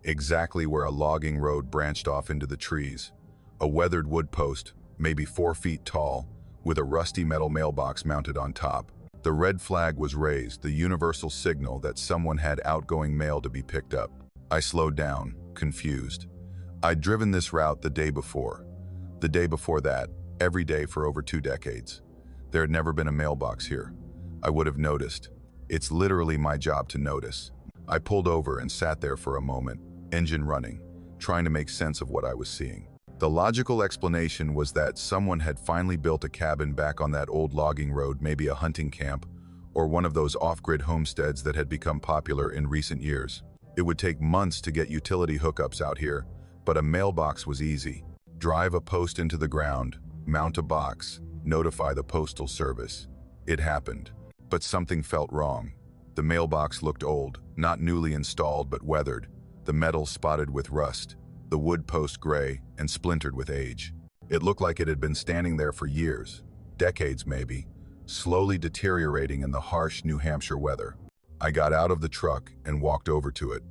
exactly where a logging road branched off into the trees. A weathered wood post, maybe 4 feet tall, with a rusty metal mailbox mounted on top. The red flag was raised, the universal signal that someone had outgoing mail to be picked up. I slowed down, confused. I'd driven this route the day before that, every day for over 2 decades. There had never been a mailbox here. I would have noticed. It's literally my job to notice. I pulled over and sat there for a moment, engine running, trying to make sense of what I was seeing. The logical explanation was that someone had finally built a cabin back on that old logging road, maybe a hunting camp, or one of those off-grid homesteads that had become popular in recent years. It would take months to get utility hookups out here, but a mailbox was easy. Drive a post into the ground, mount a box, notify the postal service. It happened. But something felt wrong. The mailbox looked old, not newly installed but weathered, the metal spotted with rust, the wood post gray and splintered with age. It looked like it had been standing there for years, decades maybe, slowly deteriorating in the harsh New Hampshire weather. I got out of the truck and walked over to it.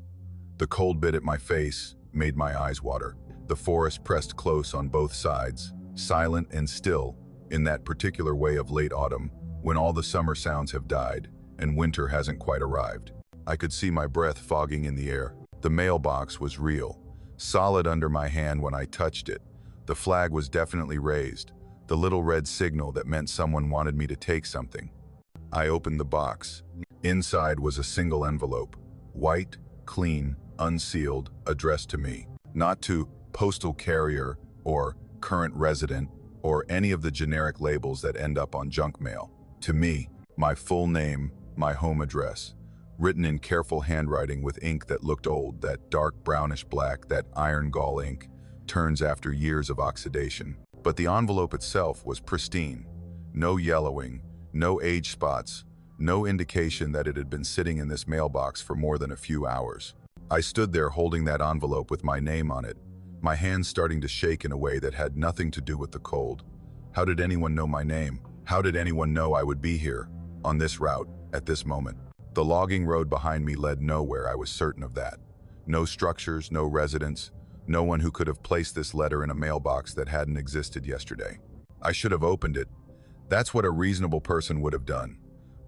The cold bit at my face made my eyes water. The forest pressed close on both sides, silent and still, in that particular way of late autumn, when all the summer sounds have died and winter hasn't quite arrived. I could see my breath fogging in the air. The mailbox was real, solid under my hand when I touched it. The flag was definitely raised, the little red signal that meant someone wanted me to take something. I opened the box. Inside was a single envelope, white, clean, unsealed, addressed to me. Not to postal carrier or current resident or any of the generic labels that end up on junk mail. To me, my full name, my home address, written in careful handwriting with ink that looked old, that dark brownish black, that iron gall ink, turns after years of oxidation. But the envelope itself was pristine. No yellowing, no age spots, No indication that it had been sitting in this mailbox for more than a few hours. I stood there holding that envelope with my name on it, my hands starting to shake in a way that had nothing to do with the cold. How did anyone know my name? How did anyone know I would be here, on this route, at this moment? The logging road behind me led nowhere, I was certain of that. No structures, no residents, no one who could have placed this letter in a mailbox that hadn't existed yesterday. I should have opened it. That's what a reasonable person would have done.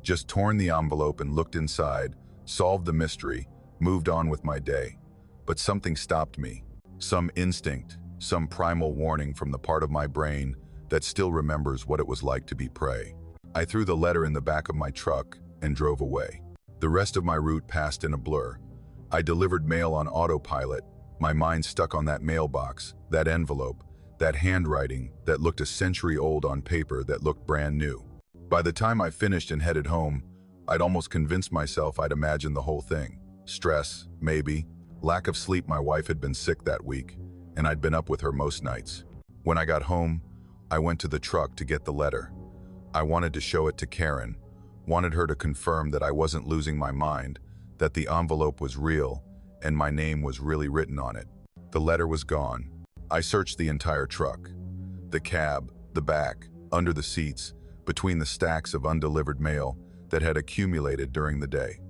Just torn the envelope and looked inside, solved the mystery, moved on with my day. But something stopped me. Some instinct, some primal warning from the part of my brain that still remembers what it was like to be prey. I threw the letter in the back of my truck and drove away. The rest of my route passed in a blur. I delivered mail on autopilot, my mind stuck on that mailbox, that envelope, that handwriting that looked a century old on paper that looked brand new. By the time I finished and headed home, I'd almost convinced myself I'd imagined the whole thing. Stress, maybe. Lack of sleep, my wife had been sick that week, and I'd been up with her most nights. When I got home, I went to the truck to get the letter. I wanted to show it to Karen, wanted her to confirm that I wasn't losing my mind, that the envelope was real, and my name was really written on it. The letter was gone. I searched the entire truck. The cab, the back, under the seats, between the stacks of undelivered mail that had accumulated during the day.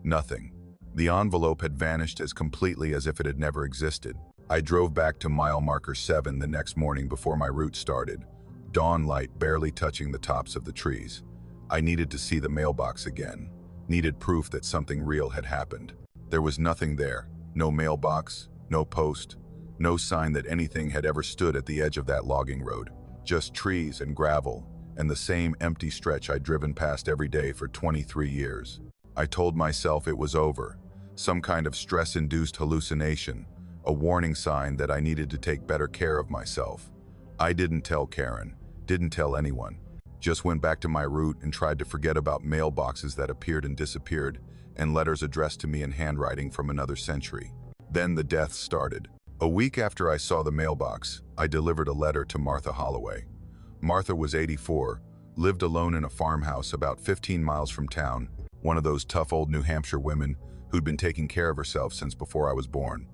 Nothing. The envelope had vanished as completely as if it had never existed. I drove back to mile marker 7 the next morning before my route started, dawn light barely touching the tops of the trees. I needed to see the mailbox again, needed proof that something real had happened. There was nothing there, no mailbox, no post, no sign that anything had ever stood at the edge of that logging road. Just trees and gravel, and the same empty stretch I'd driven past every day for 23 years. I told myself it was over, some kind of stress-induced hallucination, a warning sign that I needed to take better care of myself. I didn't tell Karen, didn't tell anyone, just went back to my route and tried to forget about mailboxes that appeared and disappeared, and letters addressed to me in handwriting from another century. Then the deaths started. A week after I saw the mailbox, I delivered a letter to Martha Holloway. Martha was 84, lived alone in a farmhouse about 15 miles from town, one of those tough old New Hampshire women who'd been taking care of herself since before I was born.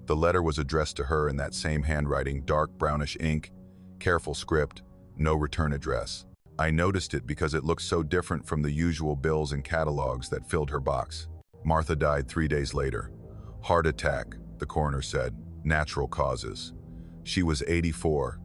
The letter was addressed to her in that same handwriting, dark brownish ink, careful script, no return address. I noticed it because it looked so different from the usual bills and catalogs that filled her box. Martha died 3 days later. Heart attack, the coroner said, natural causes. She was 84.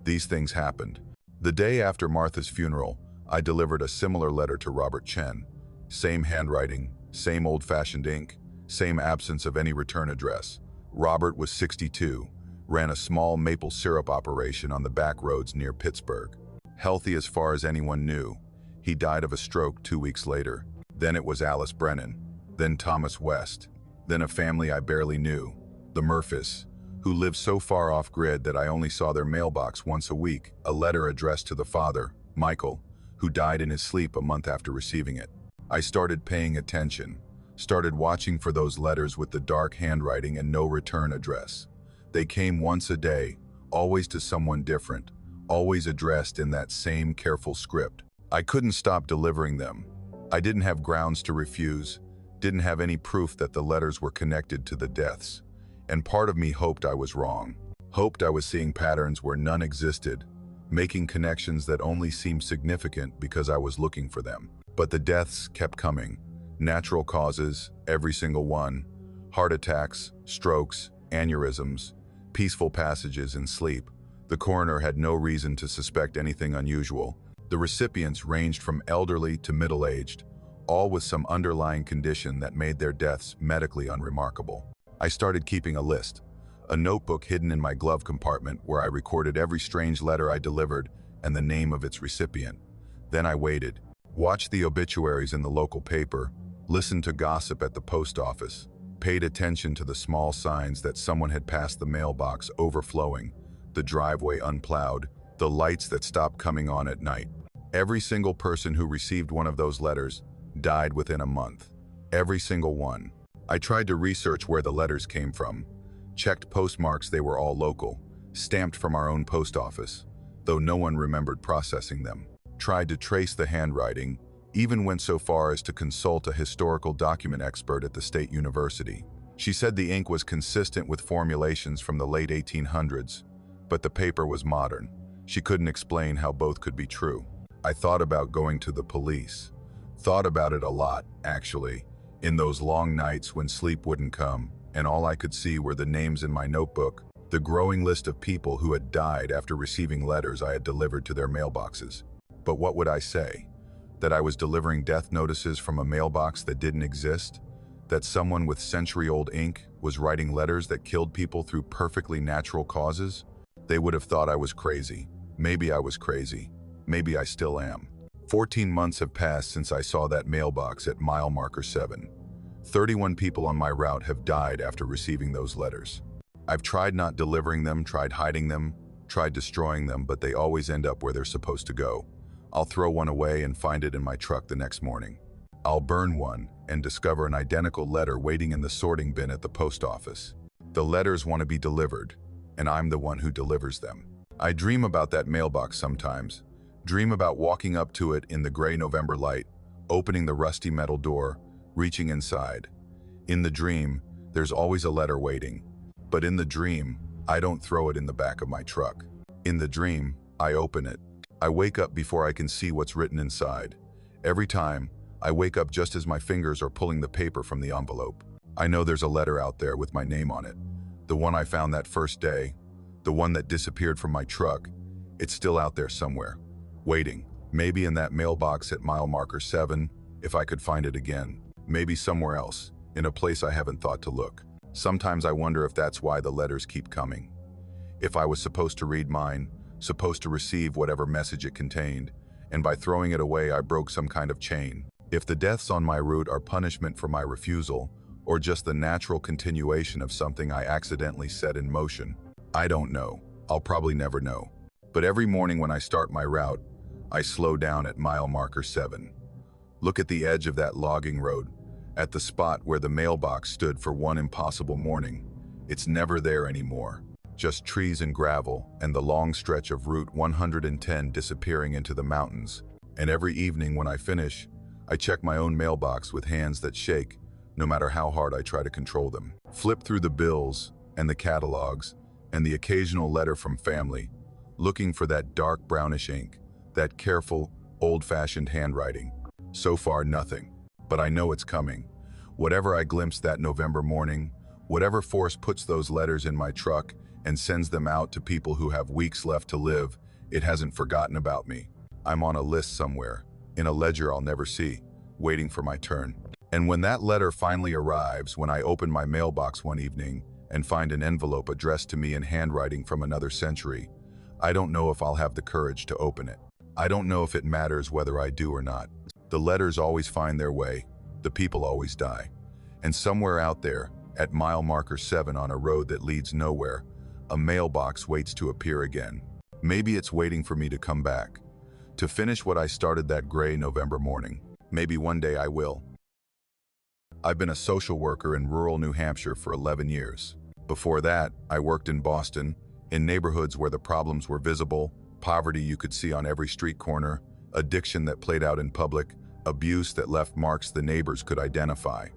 These things happened. The day after Martha's funeral, I delivered a similar letter to Robert Chen. Same handwriting, same old-fashioned ink, same absence of any return address. Robert was 62, ran a small maple syrup operation on the back roads near Pittsburgh. Healthy as far as anyone knew. He died of a stroke 2 weeks later. Then it was Alice Brennan, then Thomas West, then a family I barely knew, the Murphys, who lived so far off-grid that I only saw their mailbox once a week, a letter addressed to the father, Michael, who died in his sleep a month after receiving it. I started paying attention, started watching for those letters with the dark handwriting and no return address. They came once a day, always to someone different, always addressed in that same careful script. I couldn't stop delivering them. I didn't have grounds to refuse, didn't have any proof that the letters were connected to the deaths. And part of me hoped I was wrong, hoped I was seeing patterns where none existed, making connections that only seemed significant because I was looking for them. But the deaths kept coming. Natural causes, every single one. Heart attacks, strokes, aneurysms, peaceful passages in sleep. The coroner had no reason to suspect anything unusual. The recipients ranged from elderly to middle-aged, all with some underlying condition that made their deaths medically unremarkable. I started keeping a list, a notebook hidden in my glove compartment where I recorded every strange letter I delivered and the name of its recipient. Then I waited, watched the obituaries in the local paper, listened to gossip at the post office, paid attention to the small signs that someone had passed the mailbox overflowing, the driveway unplowed, the lights that stopped coming on at night. Every single person who received one of those letters died within a month. Every single one. I tried to research where the letters came from, checked postmarks, they were all local, stamped from our own post office, though no one remembered processing them. Tried to trace the handwriting, Even went so far as to consult a historical document expert at the state university. She said the ink was consistent with formulations from the late 1800s, but the paper was modern. She couldn't explain how both could be true. I thought about going to the police. Thought about it a lot, actually, in those long nights when sleep wouldn't come, and all I could see were the names in my notebook, the growing list of people who had died after receiving letters I had delivered to their mailboxes. But what would I say? That I was delivering death notices from a mailbox that didn't exist? That someone with century-old ink was writing letters that killed people through perfectly natural causes? They would have thought I was crazy. Maybe I was crazy. Maybe I still am. 14 months have passed since I saw that mailbox at mile marker 7. 31 people on my route have died after receiving those letters. I've tried not delivering them, tried hiding them, tried destroying them, but they always end up where they're supposed to go. I'll throw one away and find it in my truck the next morning. I'll burn one and discover an identical letter waiting in the sorting bin at the post office. The letters want to be delivered, and I'm the one who delivers them. I dream about that mailbox sometimes. Dream about walking up to it in the gray November light, opening the rusty metal door, reaching inside. In the dream, there's always a letter waiting. But in the dream, I don't throw it in the back of my truck. In the dream, I open it. I wake up before I can see what's written inside. Every time, I wake up just as my fingers are pulling the paper from the envelope. I know there's a letter out there with my name on it. The one I found that first day, the one that disappeared from my truck. It's still out there somewhere, waiting. Maybe in that mailbox at mile marker 7, if I could find it again. Maybe somewhere else, in a place I haven't thought to look. Sometimes I wonder if that's why the letters keep coming. If I was supposed to read mine, supposed to receive whatever message it contained, and by throwing it away I broke some kind of chain. If the deaths on my route are punishment for my refusal, or just the natural continuation of something I accidentally set in motion, I don't know. I'll probably never know. But every morning when I start my route, I slow down at mile marker 7. Look at the edge of that logging road, at the spot where the mailbox stood for one impossible morning. It's never there anymore. Just trees and gravel, and the long stretch of Route 110 disappearing into the mountains. And every evening when I finish, I check my own mailbox with hands that shake, no matter how hard I try to control them. Flip through the bills and the catalogs and the occasional letter from family, looking for that dark brownish ink, that careful, old-fashioned handwriting. So far, nothing. But I know it's coming. Whatever I glimpse that November morning, whatever force puts those letters in my truck and sends them out to people who have weeks left to live, it hasn't forgotten about me. I'm on a list somewhere, in a ledger I'll never see, waiting for my turn. And when that letter finally arrives, when I open my mailbox one evening and find an envelope addressed to me in handwriting from another century, I don't know if I'll have the courage to open it. I don't know if it matters whether I do or not. The letters always find their way, the people always die. And somewhere out there, at mile marker 7 on a road that leads nowhere, a mailbox waits to appear again. Maybe it's waiting for me to come back, to finish what I started that gray November morning. Maybe one day I will. I've been a social worker in rural New Hampshire for 11 years. Before that, I worked in Boston, in neighborhoods where the problems were visible, poverty you could see on every street corner, addiction that played out in public, abuse that left marks the neighbors could identify.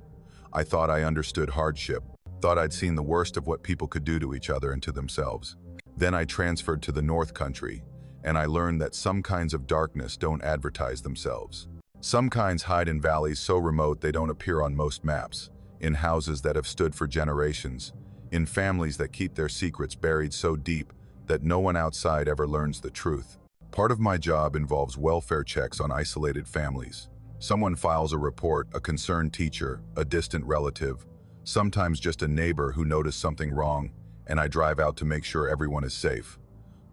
I thought I understood hardship, thought I'd seen the worst of what people could do to each other and to themselves. Then I transferred to the North Country, and I learned that some kinds of darkness don't advertise themselves. Some kinds hide in valleys so remote they don't appear on most maps, in houses that have stood for generations, in families that keep their secrets buried so deep that no one outside ever learns the truth. Part of my job involves welfare checks on isolated families. Someone files a report, a concerned teacher, a distant relative, sometimes just a neighbor who noticed something wrong, and I drive out to make sure everyone is safe.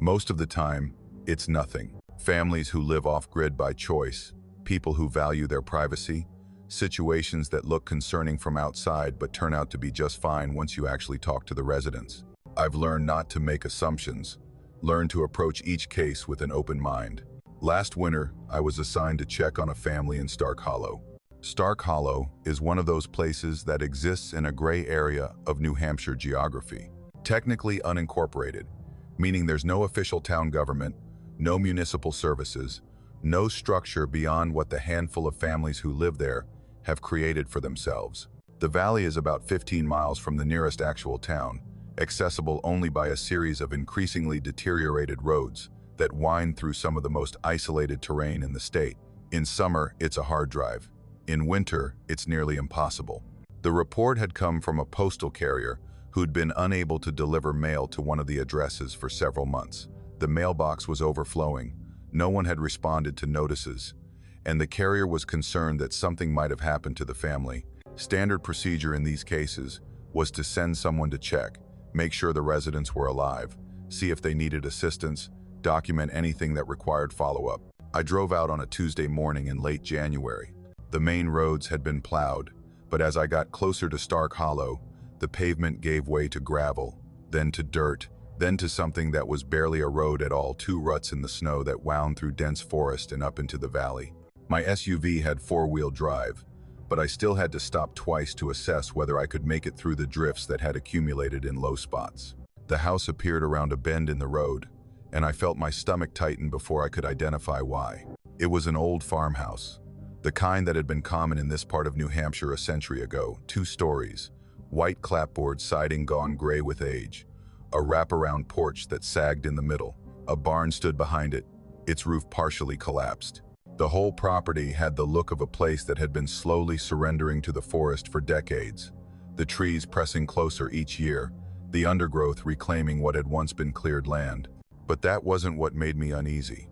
Most of the time, it's nothing. Families who live off-grid by choice, people who value their privacy, situations that look concerning from outside but turn out to be just fine once you actually talk to the residents. I've learned not to make assumptions, learned to approach each case with an open mind. Last winter, I was assigned to check on a family in Stark Hollow. Stark Hollow is one of those places that exists in a gray area of New Hampshire geography. Technically unincorporated, meaning there's no official town government, no municipal services, No structure beyond what the handful of families who live there have created for themselves. The valley is about 15 miles from the nearest actual town, accessible only by a series of increasingly deteriorated roads that wind through some of the most isolated terrain in the state. In summer, it's a hard drive. In winter, it's nearly impossible. The report had come from a postal carrier who'd been unable to deliver mail to one of the addresses for several months. The mailbox was overflowing. No one had responded to notices, and the carrier was concerned that something might have happened to the family. Standard procedure in these cases was to send someone to check, make sure the residents were alive, see if they needed assistance, document anything that required follow-up. I drove out on a Tuesday morning in late January. The main roads had been plowed, but as I got closer to Stark Hollow, the pavement gave way to gravel, then to dirt, then to something that was barely a road at all, 2 ruts in the snow that wound through dense forest and up into the valley. My SUV had 4-wheel drive, but I still had to stop twice to assess whether I could make it through the drifts that had accumulated in low spots. The house appeared around a bend in the road, and I felt my stomach tighten before I could identify why. It was an old farmhouse, the kind that had been common in this part of New Hampshire a century ago. 2 stories, white clapboard siding gone gray with age, a wraparound porch that sagged in the middle. A barn stood behind it, its roof partially collapsed. The whole property had the look of a place that had been slowly surrendering to the forest for decades, the trees pressing closer each year, the undergrowth reclaiming what had once been cleared land. But that wasn't what made me uneasy.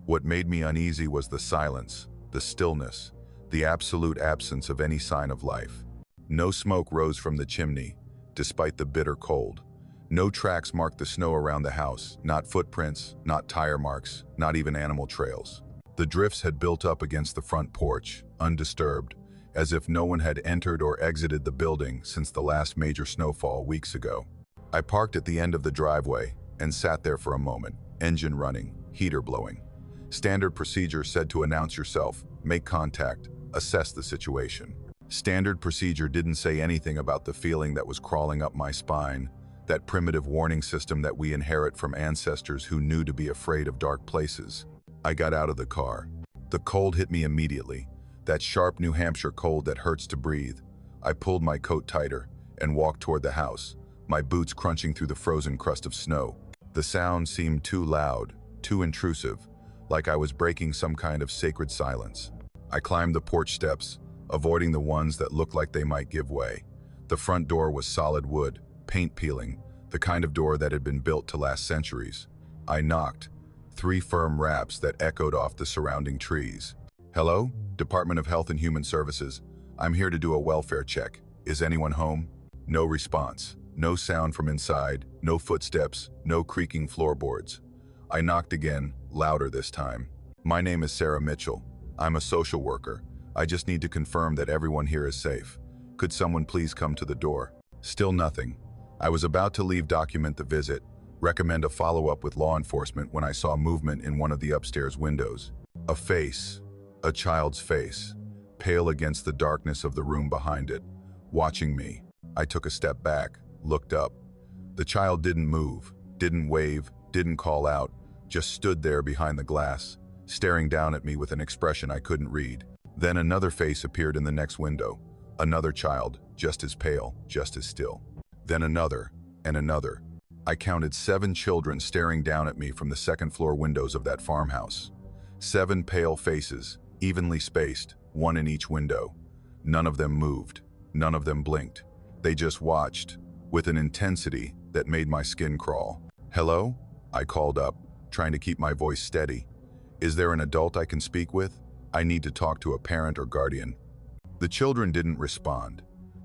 What made me uneasy was the silence, the stillness, the absolute absence of any sign of life. No smoke rose from the chimney, despite the bitter cold. No tracks marked the snow around the house, not footprints, not tire marks, not even animal trails. The drifts had built up against the front porch, undisturbed, as if no one had entered or exited the building since the last major snowfall weeks ago. I parked at the end of the driveway and sat there for a moment, engine running, heater blowing. Standard procedure said to announce yourself, make contact, assess the situation. Standard procedure didn't say anything about the feeling that was crawling up my spine, that primitive warning system that we inherit from ancestors who knew to be afraid of dark places. I got out of the car. The cold hit me immediately, that sharp New Hampshire cold that hurts to breathe. I pulled my coat tighter and walked toward the house, my boots crunching through the frozen crust of snow. The sound seemed too loud, too intrusive, like I was breaking some kind of sacred silence. I climbed the porch steps, avoiding the ones that looked like they might give way. The front door was solid wood, paint peeling, the kind of door that had been built to last centuries. I knocked, 3 firm raps that echoed off the surrounding trees. Hello? Department of Health and Human Services. I'm here to do a welfare check. Is anyone home? No response. No sound from inside, no footsteps, no creaking floorboards. I knocked again, louder this time. My name is Sarah Mitchell. I'm a social worker. I just need to confirm that everyone here is safe. Could someone please come to the door? Still nothing. I was about to leave document the visit, recommend a follow-up with law enforcement when I saw movement in one of the upstairs windows. A face, a child's face, pale against the darkness of the room behind it, watching me. I took a step back, looked up. The child didn't move, didn't wave, didn't call out, just stood there behind the glass, staring down at me with an expression I couldn't read. Then another face appeared in the next window, another child, just as pale, just as still. Then another, and another. I counted 7 children staring down at me from the second-floor windows of that farmhouse. 7 pale faces, evenly spaced, 1 in each window. None of them moved. None of them blinked. They just watched, with an intensity that made my skin crawl. Hello? I called up, trying to keep my voice steady. Is there an adult I can speak with? I need to talk to a parent or guardian. The children didn't respond,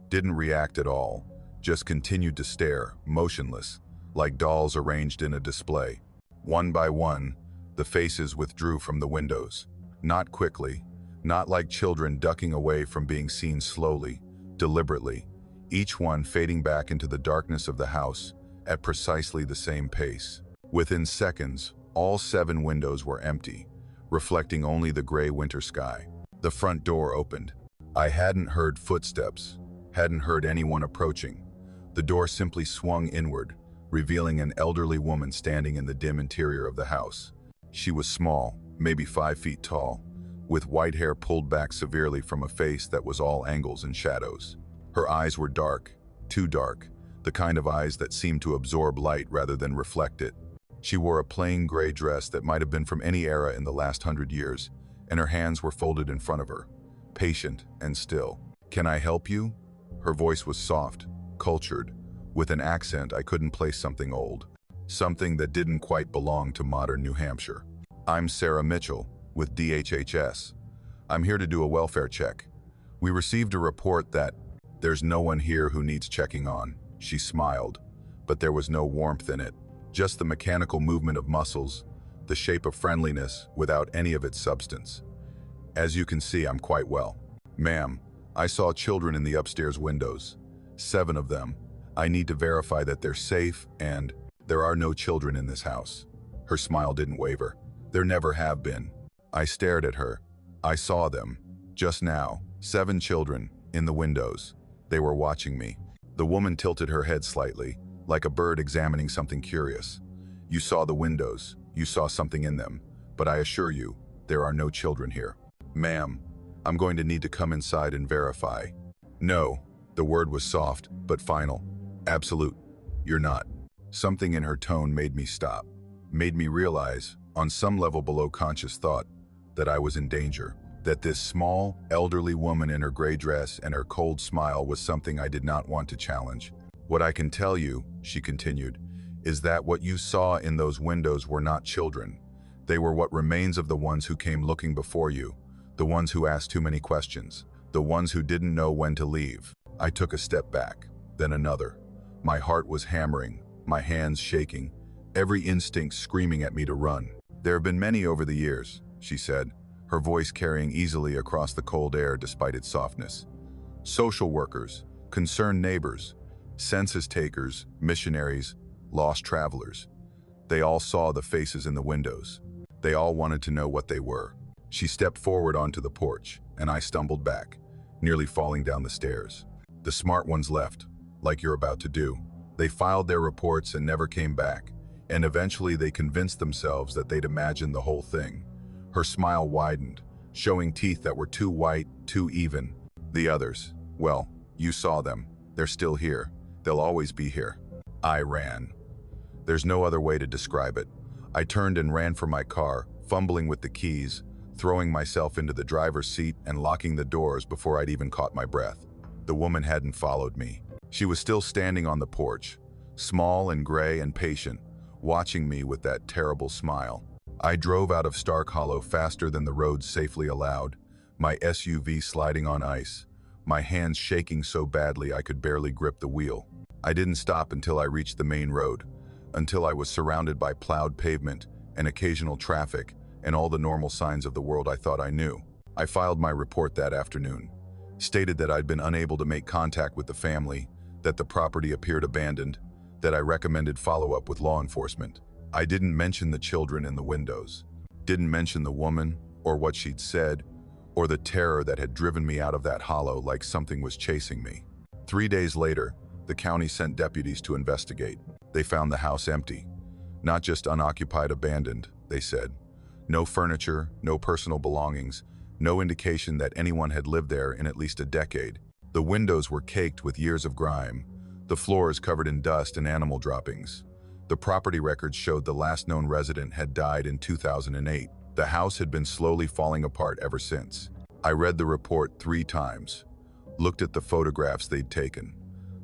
didn't react at all, just continued to stare, motionless, like dolls arranged in a display. One by one, the faces withdrew from the windows. Not quickly, not like children ducking away from being seen slowly, deliberately, each one fading back into the darkness of the house at precisely the same pace. Within seconds, all 7 windows were empty, reflecting only the gray winter sky. The front door opened. I hadn't heard footsteps, hadn't heard anyone approaching. The door simply swung inward, revealing an elderly woman standing in the dim interior of the house. She was small, maybe 5 feet tall, with white hair pulled back severely from a face that was all angles and shadows. Her eyes were dark, too dark, the kind of eyes that seemed to absorb light rather than reflect it. She wore a plain gray dress that might have been from any era in the last 100 years, and her hands were folded in front of her, patient and still. "Can I help you?" Her voice was soft, cultured, with an accent I couldn't place something old, something that didn't quite belong to modern New Hampshire. "I'm Sarah Mitchell, with DHHS. I'm here to do a welfare check. We received a report that there's no one here who needs checking on." She smiled, but there was no warmth in it, just the mechanical movement of muscles, the shape of friendliness without any of its substance. "As you can see, I'm quite well. Ma'am, I saw children in the upstairs windows. 7 of them. I need to verify that they're safe, and there are no children in this house." Her smile didn't waver. "There never have been." I stared at her. I saw them. Just now, 7 children, in the windows. They were watching me. The woman tilted her head slightly, like a bird examining something curious. "You saw the windows. You saw something in them. But I assure you, there are no children here." "Ma'am, I'm going to need to come inside and verify." "No." The word was soft, but final. "Absolute. You're not." Something in her tone made me stop, made me realize, on some level below conscious thought, that I was in danger, that this small, elderly woman in her gray dress and her cold smile was something I did not want to challenge. "What I can tell you," she continued, "is that what you saw in those windows were not children. They were what remains of the ones who came looking before you, the ones who asked too many questions, the ones who didn't know when to leave." I took a step back, then another. My heart was hammering, my hands shaking, every instinct screaming at me to run. "There have been many over the years," she said, her voice carrying easily across the cold air despite its softness. "Social workers, concerned neighbors, census takers, missionaries, lost travelers. They all saw the faces in the windows. They all wanted to know what they were." She stepped forward onto the porch, and I stumbled back, nearly falling down the stairs. "The smart ones left, like you're about to do. They filed their reports and never came back, and eventually they convinced themselves that they'd imagined the whole thing." Her smile widened, showing teeth that were too white, too even. "The others, well, you saw them. They're still here. They'll always be here." I ran. There's no other way to describe it. I turned and ran for my car, fumbling with the keys, throwing myself into the driver's seat and locking the doors before I'd even caught my breath. The woman hadn't followed me. She was still standing on the porch, small and gray and patient, watching me with that terrible smile. I drove out of Stark Hollow faster than the roads safely allowed, my SUV sliding on ice, my hands shaking so badly I could barely grip the wheel. I didn't stop until I reached the main road, until I was surrounded by plowed pavement and occasional traffic and all the normal signs of the world I thought I knew. I filed my report that afternoon, stated that I'd been unable to make contact with the family, that the property appeared abandoned, that I recommended follow-up with law enforcement. I didn't mention the children in the windows, didn't mention the woman, or what she'd said, or the terror that had driven me out of that hollow like something was chasing me. 3 days later, the county sent deputies to investigate. They found the house empty. Not just unoccupied, abandoned, they said. No furniture, no personal belongings, no indication that anyone had lived there in at least a decade. The windows were caked with years of grime, the floors covered in dust and animal droppings. The property records showed the last known resident had died in 2008. The house had been slowly falling apart ever since. I read the report 3 times, looked at the photographs they'd taken.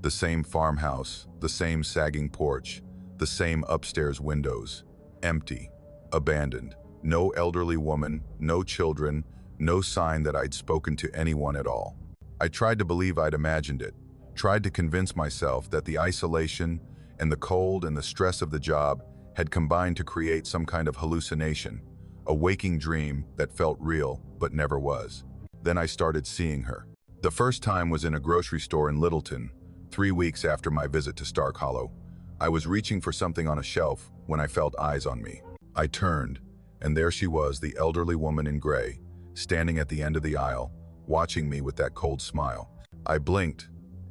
The same farmhouse, the same sagging porch, the same upstairs windows. Empty, abandoned. No elderly woman, no children, no sign that I'd spoken to anyone at all. I tried to believe I'd imagined it, tried to convince myself that the isolation and the cold and the stress of the job had combined to create some kind of hallucination, a waking dream that felt real but never was. Then I started seeing her. The first time was in a grocery store in Littleton, 3 weeks after my visit to Stark Hollow. I was reaching for something on a shelf when I felt eyes on me. I turned, and there she was, the elderly woman in gray, standing at the end of the aisle, watching me with that cold smile. I blinked,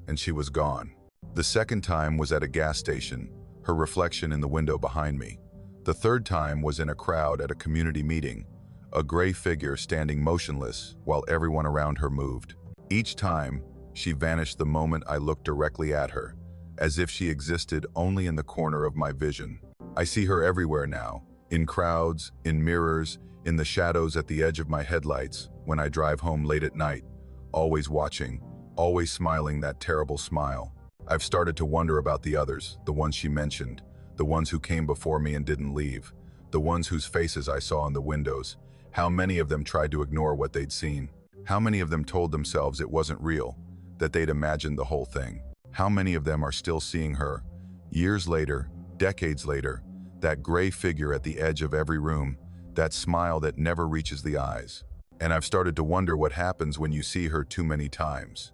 and she was gone. The second time was at a gas station, her reflection in the window behind me. The third time was in a crowd at a community meeting, a gray figure standing motionless while everyone around her moved. Each time, she vanished the moment I looked directly at her, as if she existed only in the corner of my vision. I see her everywhere now, in crowds, in mirrors, in the shadows at the edge of my headlights when I drive home late at night, always watching, always smiling that terrible smile. I've started to wonder about the others, the ones she mentioned, the ones who came before me and didn't leave, the ones whose faces I saw in the windows. How many of them tried to ignore what they'd seen? How many of them told themselves it wasn't real, that they'd imagined the whole thing? How many of them are still seeing her, years later, decades later, that gray figure at the edge of every room, that smile that never reaches the eyes? And I've started to wonder what happens when you see her too many times.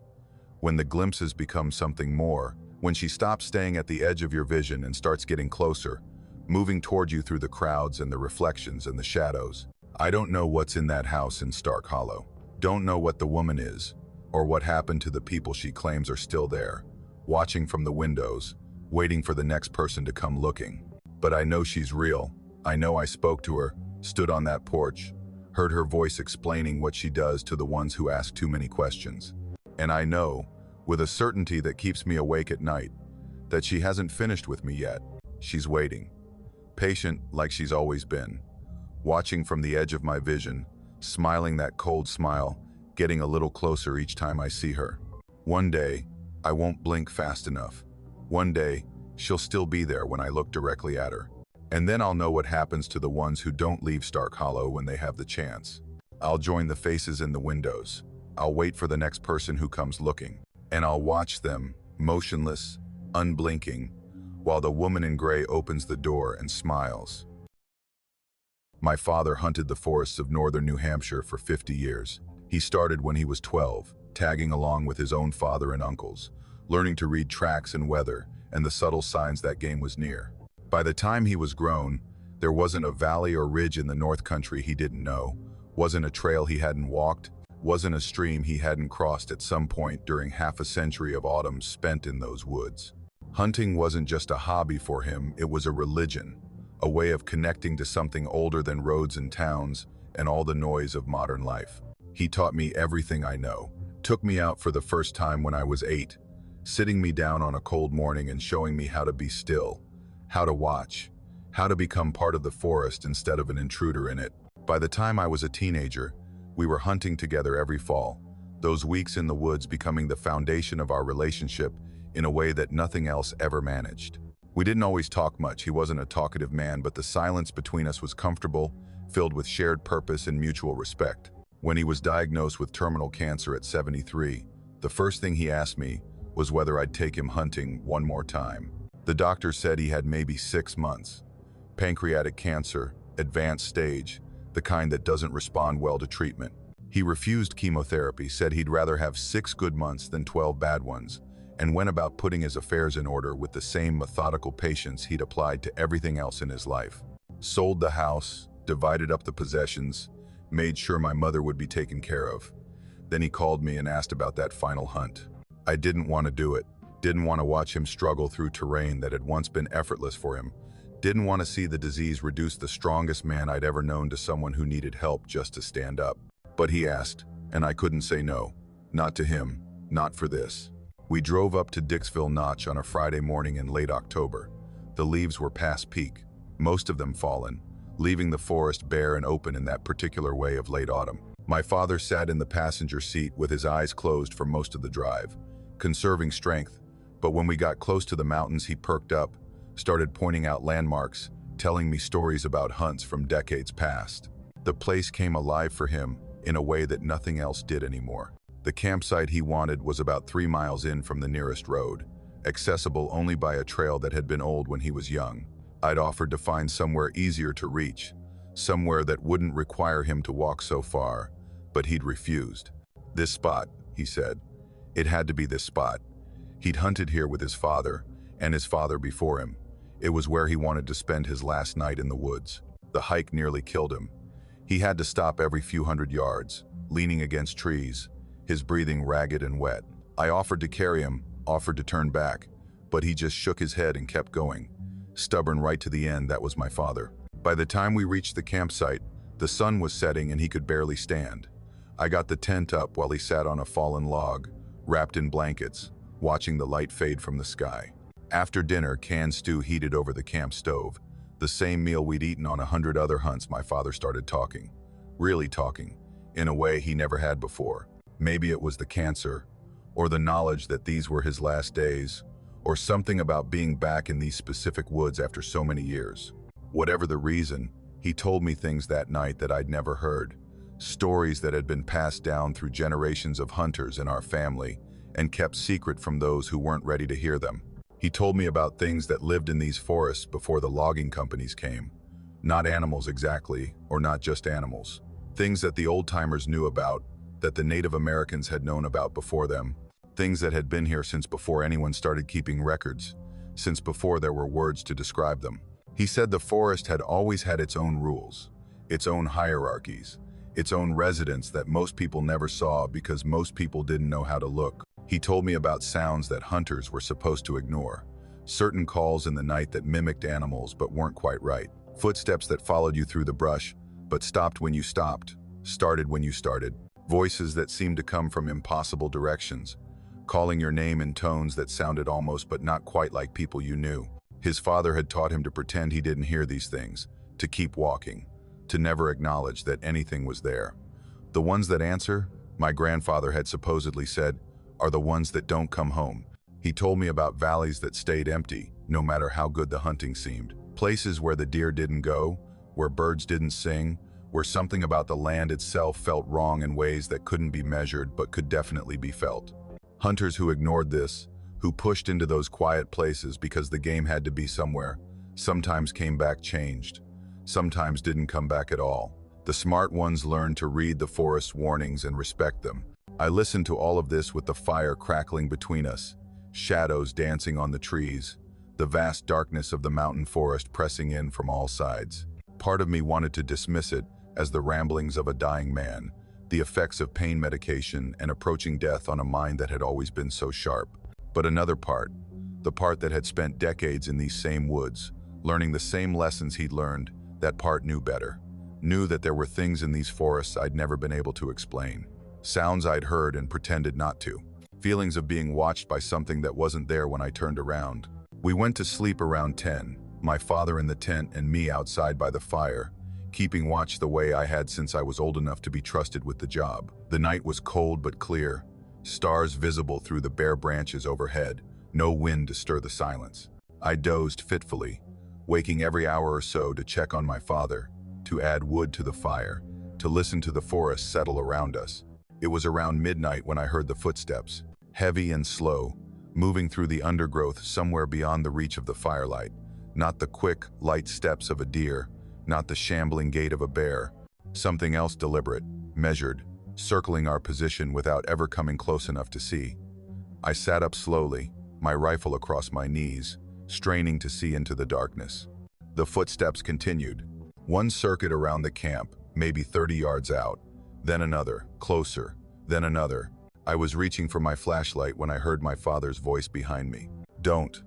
When the glimpses become something more, when she stops staying at the edge of your vision and starts getting closer, moving toward you through the crowds and the reflections and the shadows. I don't know what's in that house in Stark Hollow. Don't know what the woman is, or what happened to the people she claims are still there, watching from the windows, waiting for the next person to come looking. But I know she's real. I know I spoke to her, stood on that porch, heard her voice explaining what she does to the ones who ask too many questions. And I know, with a certainty that keeps me awake at night, that she hasn't finished with me yet. She's waiting, patient like she's always been, watching from the edge of my vision, smiling that cold smile, getting a little closer each time I see her. One day, I won't blink fast enough. One day, she'll still be there when I look directly at her. And then I'll know what happens to the ones who don't leave Stark Hollow when they have the chance. I'll join the faces in the windows. I'll wait for the next person who comes looking. And I'll watch them, motionless, unblinking, while the woman in gray opens the door and smiles. My father hunted the forests of northern New Hampshire for 50 years. He started when he was 12, tagging along with his own father and uncles, learning to read tracks and weather and the subtle signs that game was near. By the time he was grown, there wasn't a valley or ridge in the North Country he didn't know, wasn't a trail he hadn't walked, wasn't a stream he hadn't crossed at some point during half a century of autumns spent in those woods. Hunting wasn't just a hobby for him, it was a religion, a way of connecting to something older than roads and towns and all the noise of modern life. He taught me everything I know, took me out for the first time when I was 8, sitting me down on a cold morning and showing me how to be still, how to watch, how to become part of the forest instead of an intruder in it. By the time I was a teenager, we were hunting together every fall, those weeks in the woods becoming the foundation of our relationship in a way that nothing else ever managed. We didn't always talk much. He wasn't a talkative man, but the silence between us was comfortable, filled with shared purpose and mutual respect. When he was diagnosed with terminal cancer at 73, the first thing he asked me was whether I'd take him hunting one more time. The doctor said he had maybe 6 months. Pancreatic cancer, advanced stage, the kind that doesn't respond well to treatment. He refused chemotherapy, said he'd rather have 6 good months than 12 bad ones, and went about putting his affairs in order with the same methodical patience he'd applied to everything else in his life. Sold the house, divided up the possessions, made sure my mother would be taken care of. Then he called me and asked about that final hunt. I didn't want to do it, didn't want to watch him struggle through terrain that had once been effortless for him, didn't want to see the disease reduce the strongest man I'd ever known to someone who needed help just to stand up. But he asked, and I couldn't say no. Not to him, not for this. We drove up to Dixville Notch on a Friday morning in late October. The leaves were past peak, most of them fallen, leaving the forest bare and open in that particular way of late autumn. My father sat in the passenger seat with his eyes closed for most of the drive, conserving strength, but when we got close to the mountains he perked up, started pointing out landmarks, telling me stories about hunts from decades past. The place came alive for him in a way that nothing else did anymore. The campsite he wanted was about 3 miles in from the nearest road, accessible only by a trail that had been old when he was young. I'd offered to find somewhere easier to reach, somewhere that wouldn't require him to walk so far, but he'd refused. This spot, he said. It had to be this spot. He'd hunted here with his father, and his father before him. It was where he wanted to spend his last night in the woods. The hike nearly killed him. He had to stop every few hundred yards, leaning against trees, his breathing ragged and wet. I offered to carry him, offered to turn back, but he just shook his head and kept going. Stubborn right to the end, that was my father. By the time we reached the campsite, The sun was setting and he could barely stand. I got the tent up while he sat on a fallen log, wrapped in blankets, watching the light fade from the sky. After dinner, canned stew heated over the camp stove. The same meal we'd eaten on 100 other hunts. My father started talking. Really talking, in a way he never had before. Maybe it was the cancer, or the knowledge that these were his last days, or something about being back in these specific woods after so many years. Whatever the reason, he told me things that night that I'd never heard. Stories that had been passed down through generations of hunters in our family and kept secret from those who weren't ready to hear them. He told me about things that lived in these forests before the logging companies came. Not animals exactly, or not just animals. Things that the old-timers knew about, that the Native Americans had known about before them. Things that had been here since before anyone started keeping records, since before there were words to describe them. He said the forest had always had its own rules, its own hierarchies, its own residents that most people never saw because most people didn't know how to look. He told me about sounds that hunters were supposed to ignore, certain calls in the night that mimicked animals but weren't quite right, footsteps that followed you through the brush but stopped when you stopped, started when you started, voices that seemed to come from impossible directions, calling your name in tones that sounded almost but not quite like people you knew. His father had taught him to pretend he didn't hear these things, to keep walking, to never acknowledge that anything was there. The ones that answer, my grandfather had supposedly said, are the ones that don't come home. He told me about valleys that stayed empty, no matter how good the hunting seemed. Places where the deer didn't go, where birds didn't sing, where something about the land itself felt wrong in ways that couldn't be measured but could definitely be felt. Hunters who ignored this, who pushed into those quiet places because the game had to be somewhere, sometimes came back changed, sometimes didn't come back at all. The smart ones learned to read the forest's warnings and respect them. I listened to all of this with the fire crackling between us, shadows dancing on the trees, the vast darkness of the mountain forest pressing in from all sides. Part of me wanted to dismiss it as the ramblings of a dying man, the effects of pain medication and approaching death on a mind that had always been so sharp. But another part, the part that had spent decades in these same woods, learning the same lessons he'd learned, that part knew better. Knew that there were things in these forests I'd never been able to explain. Sounds I'd heard and pretended not to. Feelings of being watched by something that wasn't there when I turned around. We went to sleep around 10, my father in the tent and me outside by the fire, keeping watch the way I had since I was old enough to be trusted with the job. The night was cold but clear, stars visible through the bare branches overhead, no wind to stir the silence. I dozed fitfully, waking every hour or so to check on my father, to add wood to the fire, to listen to the forest settle around us. It was around midnight when I heard the footsteps, heavy and slow, moving through the undergrowth somewhere beyond the reach of the firelight. Not the quick, light steps of a deer, not the shambling gait of a bear. Something else deliberate, measured, circling our position without ever coming close enough to see. I sat up slowly, my rifle across my knees, straining to see into the darkness. The footsteps continued. One circuit around the camp, maybe 30 yards out, then another, closer, then another. I was reaching for my flashlight when I heard my father's voice behind me. "Don't."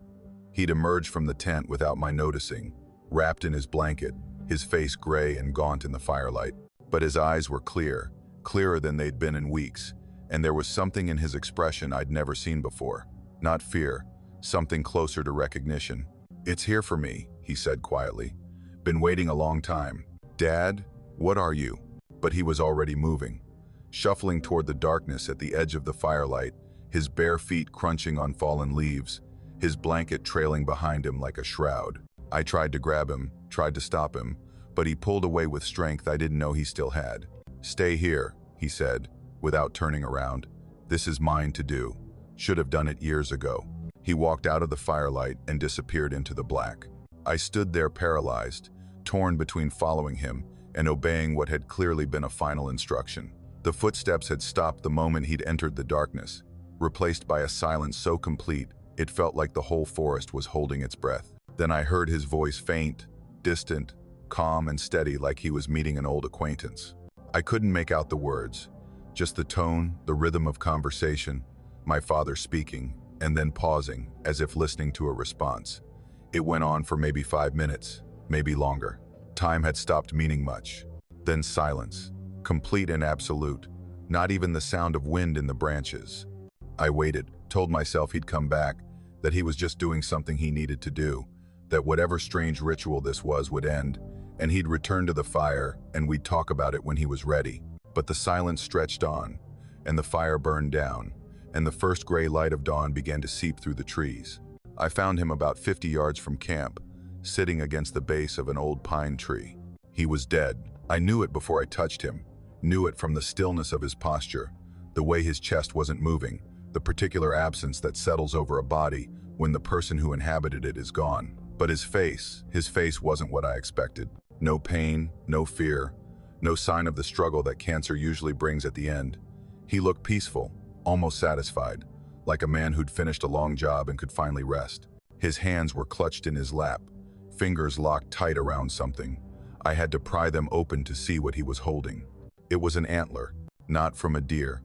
He'd emerged from the tent without my noticing, wrapped in his blanket, his face gray and gaunt in the firelight. But his eyes were clear, clearer than they'd been in weeks, and there was something in his expression I'd never seen before. Not fear, something closer to recognition. "It's here for me," he said quietly. "Been waiting a long time. Dad, what are you?" But he was already moving, shuffling toward the darkness at the edge of the firelight, his bare feet crunching on fallen leaves, his blanket trailing behind him like a shroud. I tried to grab him, tried to stop him, but he pulled away with strength I didn't know he still had. "Stay here," he said, without turning around. "This is mine to do. Should have done it years ago." He walked out of the firelight and disappeared into the black. I stood there paralyzed, torn between following him and obeying what had clearly been a final instruction. The footsteps had stopped the moment he'd entered the darkness, replaced by a silence so complete it felt like the whole forest was holding its breath. Then I heard his voice, faint, distant, calm and steady, like he was meeting an old acquaintance. I couldn't make out the words, just the tone, the rhythm of conversation, my father speaking, and then pausing, as if listening to a response. It went on for maybe 5 minutes, maybe longer. Time had stopped meaning much. Then silence, complete and absolute, not even the sound of wind in the branches. I waited, told myself he'd come back, that he was just doing something he needed to do, that whatever strange ritual this was would end, and he'd return to the fire, and we'd talk about it when he was ready. But the silence stretched on, and the fire burned down, and the first gray light of dawn began to seep through the trees. I found him about 50 yards from camp, sitting against the base of an old pine tree. He was dead. I knew it before I touched him, knew it from the stillness of his posture, the way his chest wasn't moving, the particular absence that settles over a body when the person who inhabited it is gone. But his face wasn't what I expected. No pain, no fear, no sign of the struggle that cancer usually brings at the end. He looked peaceful, almost satisfied, like a man who'd finished a long job and could finally rest. His hands were clutched in his lap, fingers locked tight around something. I had to pry them open to see what he was holding. It was an antler, not from a deer.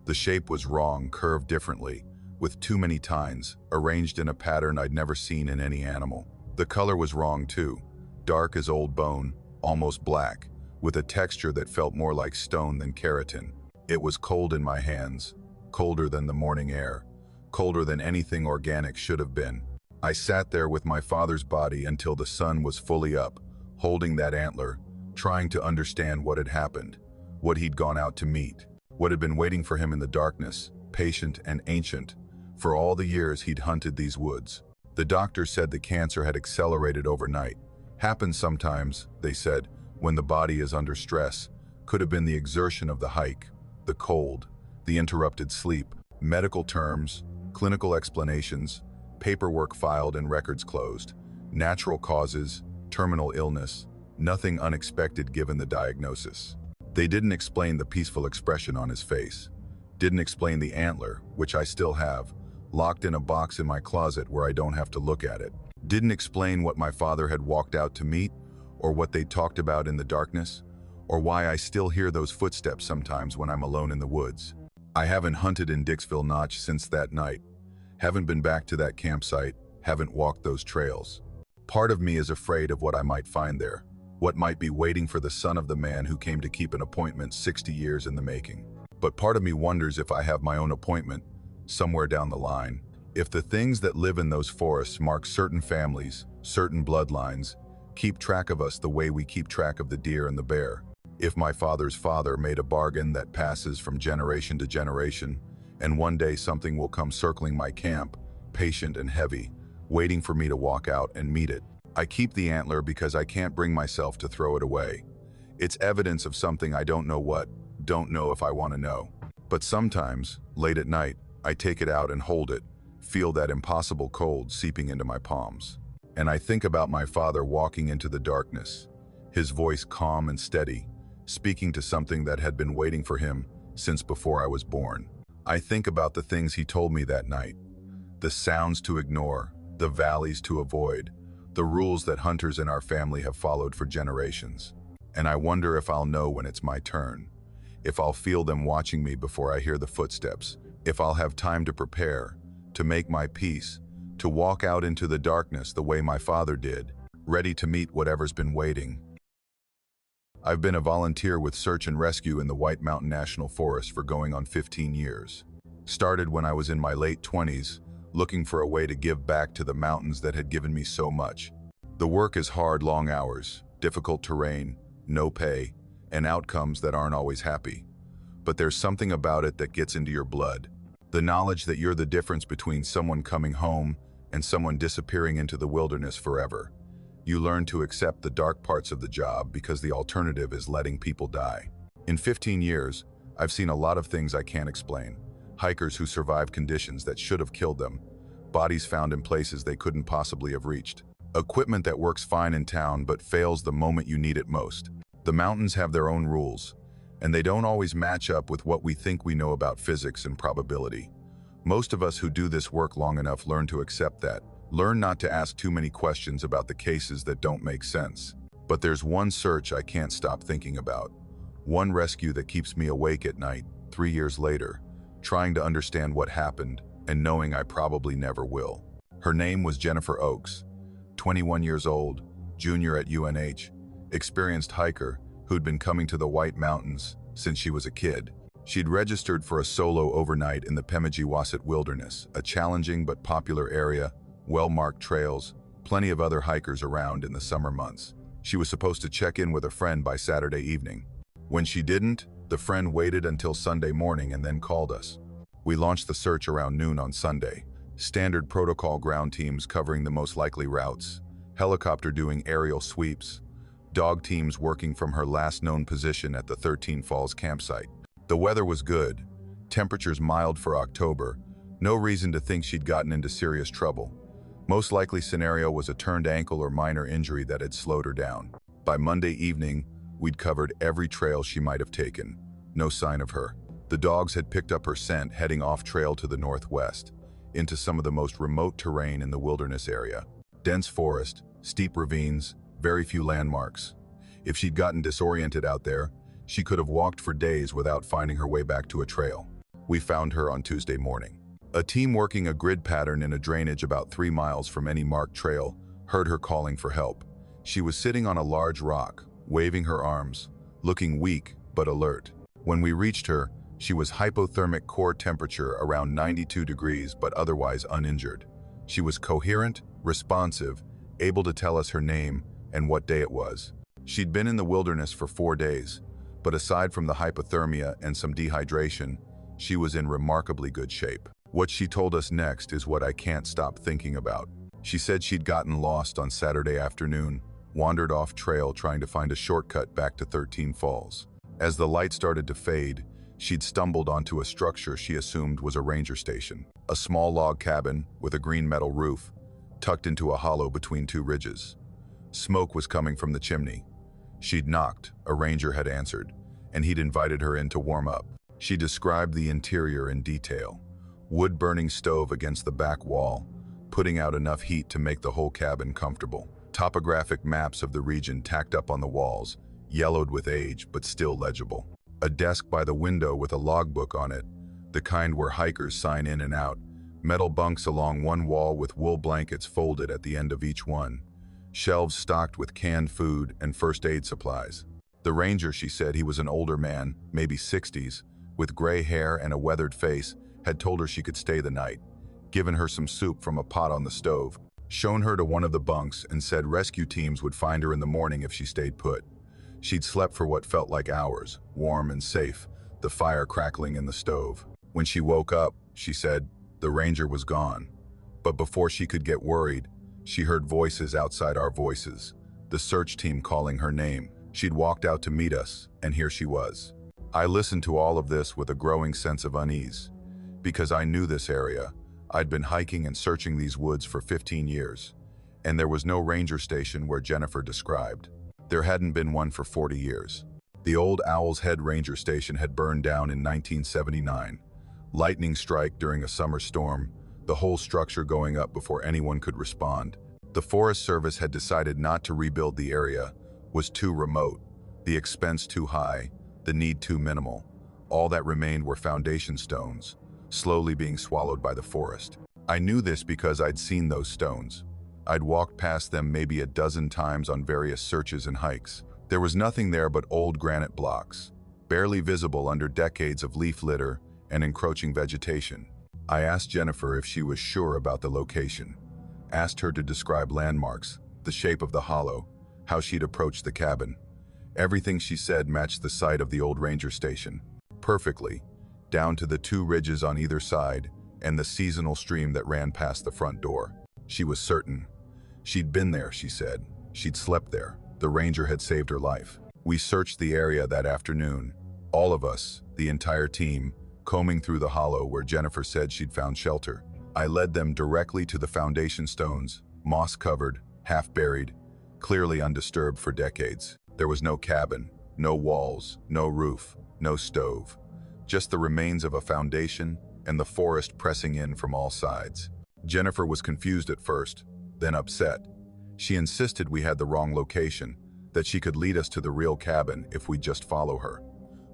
The shape was wrong, curved differently, with too many tines, arranged in a pattern I'd never seen in any animal. The color was wrong too, dark as old bone, almost black, with a texture that felt more like stone than keratin. It was cold in my hands, colder than the morning air, colder than anything organic should have been. I sat there with my father's body until the sun was fully up, holding that antler, trying to understand what had happened, what he'd gone out to meet, what had been waiting for him in the darkness, patient and ancient, for all the years he'd hunted these woods. The doctor said the cancer had accelerated overnight. Happens sometimes, they said, when the body is under stress. Could have been the exertion of the hike, the cold, the interrupted sleep. Medical terms, clinical explanations, paperwork filed and records closed. Natural causes, terminal illness, nothing unexpected given the diagnosis. They didn't explain the peaceful expression on his face. Didn't explain the antler, which I still have, locked in a box in my closet where I don't have to look at it. Didn't explain what my father had walked out to meet, or what they talked about in the darkness, or why I still hear those footsteps sometimes when I'm alone in the woods. I haven't hunted in Dixville Notch since that night. Haven't been back to that campsite, haven't walked those trails. Part of me is afraid of what I might find there, what might be waiting for the son of the man who came to keep an appointment 60 years in the making. But part of me wonders if I have my own appointment, somewhere down the line. If the things that live in those forests mark certain families, certain bloodlines, keep track of us the way we keep track of the deer and the bear. If my father's father made a bargain that passes from generation to generation, and one day something will come circling my camp, patient and heavy, waiting for me to walk out and meet it. I keep the antler because I can't bring myself to throw it away. It's evidence of something I don't know what, don't know if I want to know. But sometimes, late at night, I take it out and hold it, feel that impossible cold seeping into my palms. And I think about my father walking into the darkness, his voice calm and steady, speaking to something that had been waiting for him since before I was born. I think about the things he told me that night, the sounds to ignore, the valleys to avoid, the rules that hunters in our family have followed for generations. And I wonder if I'll know when it's my turn, if I'll feel them watching me before I hear the footsteps, if I'll have time to prepare, to make my peace, to walk out into the darkness the way my father did, ready to meet whatever's been waiting. I've been a volunteer with search and rescue in the White Mountain National Forest for going on 15 years. Started when I was in my late 20s, looking for a way to give back to the mountains that had given me so much. The work is hard, long hours, difficult terrain, no pay, and outcomes that aren't always happy. But there's something about it that gets into your blood. The knowledge that you're the difference between someone coming home and someone disappearing into the wilderness forever. You learn to accept the dark parts of the job because the alternative is letting people die. In 15 years, I've seen a lot of things I can't explain. Hikers who survived conditions that should have killed them, bodies found in places they couldn't possibly have reached, equipment that works fine in town but fails the moment you need it most. The mountains have their own rules, and they don't always match up with what we think we know about physics and probability. Most of us who do this work long enough learn to accept that, learn not to ask too many questions about the cases that don't make sense. But there's one search I can't stop thinking about, one rescue that keeps me awake at night, 3 years later, trying to understand what happened and knowing I probably never will. Her name was Jennifer Oakes, 21 years old, junior at UNH, experienced hiker, who'd been coming to the White Mountains since she was a kid. She'd registered for a solo overnight in the Pemigewasset Wilderness, a challenging but popular area, well-marked trails, plenty of other hikers around in the summer months. She was supposed to check in with a friend by Saturday evening. When she didn't, the friend waited until Sunday morning and then called us. We launched the search around noon on Sunday. Standard protocol ground teams covering the most likely routes, helicopter doing aerial sweeps, dog teams working from her last known position at the 13 Falls campsite. The weather was good, temperatures mild for October, no reason to think she'd gotten into serious trouble. Most likely scenario was a turned ankle or minor injury that had slowed her down. By Monday evening, we'd covered every trail she might have taken. No sign of her. The dogs had picked up her scent heading off trail to the northwest, into some of the most remote terrain in the wilderness area. Dense forest, steep ravines, very few landmarks. If she'd gotten disoriented out there, she could have walked for days without finding her way back to a trail. We found her on Tuesday morning. A team working a grid pattern in a drainage about 3 miles from any marked trail heard her calling for help. She was sitting on a large rock, waving her arms, looking weak but alert. When we reached her, she was hypothermic core temperature around 92 degrees but otherwise uninjured. She was coherent, responsive, able to tell us her name and what day it was. She'd been in the wilderness for 4 days, but aside from the hypothermia and some dehydration, she was in remarkably good shape. What she told us next is what I can't stop thinking about. She said she'd gotten lost on Saturday afternoon, wandered off trail trying to find a shortcut back to 13 Falls. As the light started to fade, she'd stumbled onto a structure she assumed was a ranger station. A small log cabin with a green metal roof, tucked into a hollow between 2 ridges. Smoke was coming from the chimney. She'd knocked, a ranger had answered, and he'd invited her in to warm up. She described the interior in detail. Wood-burning stove against the back wall, putting out enough heat to make the whole cabin comfortable. Topographic maps of the region tacked up on the walls, yellowed with age but still legible. A desk by the window with a logbook on it, the kind where hikers sign in and out. Metal bunks along one wall with wool blankets folded at the end of each one. Shelves stocked with canned food and first aid supplies. The ranger, she said, he was an older man, maybe 60s, with gray hair and a weathered face, had told her she could stay the night, given her some soup from a pot on the stove, shown her to one of the bunks and said rescue teams would find her in the morning if she stayed put. She'd slept for what felt like hours, warm and safe, the fire crackling in the stove. When she woke up, she said, the ranger was gone. But before she could get worried, she heard voices outside our voices, the search team calling her name. She'd walked out to meet us, and here she was. I listened to all of this with a growing sense of unease. Because I knew this area, I'd been hiking and searching these woods for 15 years, and there was no ranger station where Jennifer described. There hadn't been one for 40 years. The old Owl's Head Ranger Station had burned down in 1979. Lightning strike during a summer storm, the whole structure going up before anyone could respond. The Forest Service had decided not to rebuild the area, was too remote, the expense too high, the need too minimal. All that remained were foundation stones, slowly being swallowed by the forest. I knew this because I'd seen those stones. I'd walked past them maybe a dozen times on various searches and hikes. There was nothing there but old granite blocks, barely visible under decades of leaf litter and encroaching vegetation. I asked Jennifer if she was sure about the location, asked her to describe landmarks, the shape of the hollow, how she'd approached the cabin. Everything she said matched the site of the old ranger station, perfectly, down to the 2 ridges on either side and the seasonal stream that ran past the front door. She was certain. She'd been there, she said. She'd slept there. The ranger had saved her life. We searched the area that afternoon, all of us, the entire team, combing through the hollow where Jennifer said she'd found shelter. I led them directly to the foundation stones, moss-covered, half-buried, clearly undisturbed for decades. There was no cabin, no walls, no roof, no stove. Just the remains of a foundation and the forest pressing in from all sides. Jennifer was confused at first, then upset. She insisted we had the wrong location, that she could lead us to the real cabin if we'd just follow her.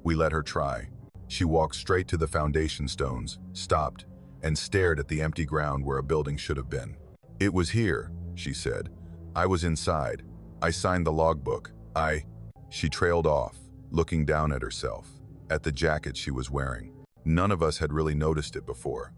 We let her try. She walked straight to the foundation stones, stopped, and stared at the empty ground where a building should have been. It was here, she said. I was inside. I signed the logbook. She trailed off, looking down at herself, at the jacket she was wearing. None of us had really noticed it before.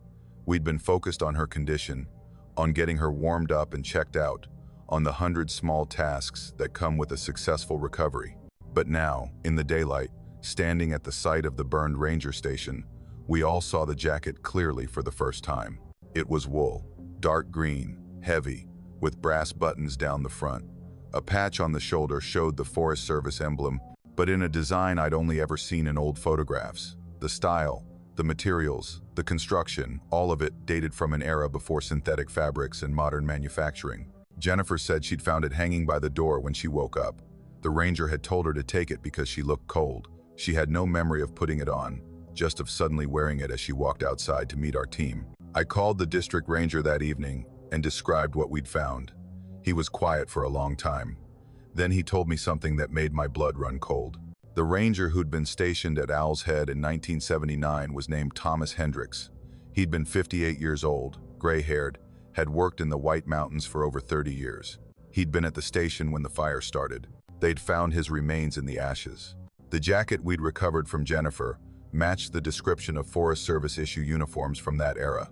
We'd been focused on her condition, on getting her warmed up and checked out, on the 100 small tasks that come with a successful recovery. But now, in the daylight, standing at the site of the burned ranger station, we all saw the jacket clearly for the first time. It was wool, dark green, heavy, with brass buttons down the front. A patch on the shoulder showed the Forest Service emblem, but in a design I'd only ever seen in old photographs. The style, the materials, the construction, all of it dated from an era before synthetic fabrics and modern manufacturing. Jennifer said she'd found it hanging by the door when she woke up. The ranger had told her to take it because she looked cold. She had no memory of putting it on, just of suddenly wearing it as she walked outside to meet our team. I called the district ranger that evening and described what we'd found. He was quiet for a long time. Then he told me something that made my blood run cold. The ranger who'd been stationed at Owl's Head in 1979 was named Thomas Hendricks. He'd been 58 years old, gray-haired, had worked in the White Mountains for over 30 years. He'd been at the station when the fire started. They'd found his remains in the ashes. The jacket we'd recovered from Jennifer matched the description of Forest Service issue uniforms from that era.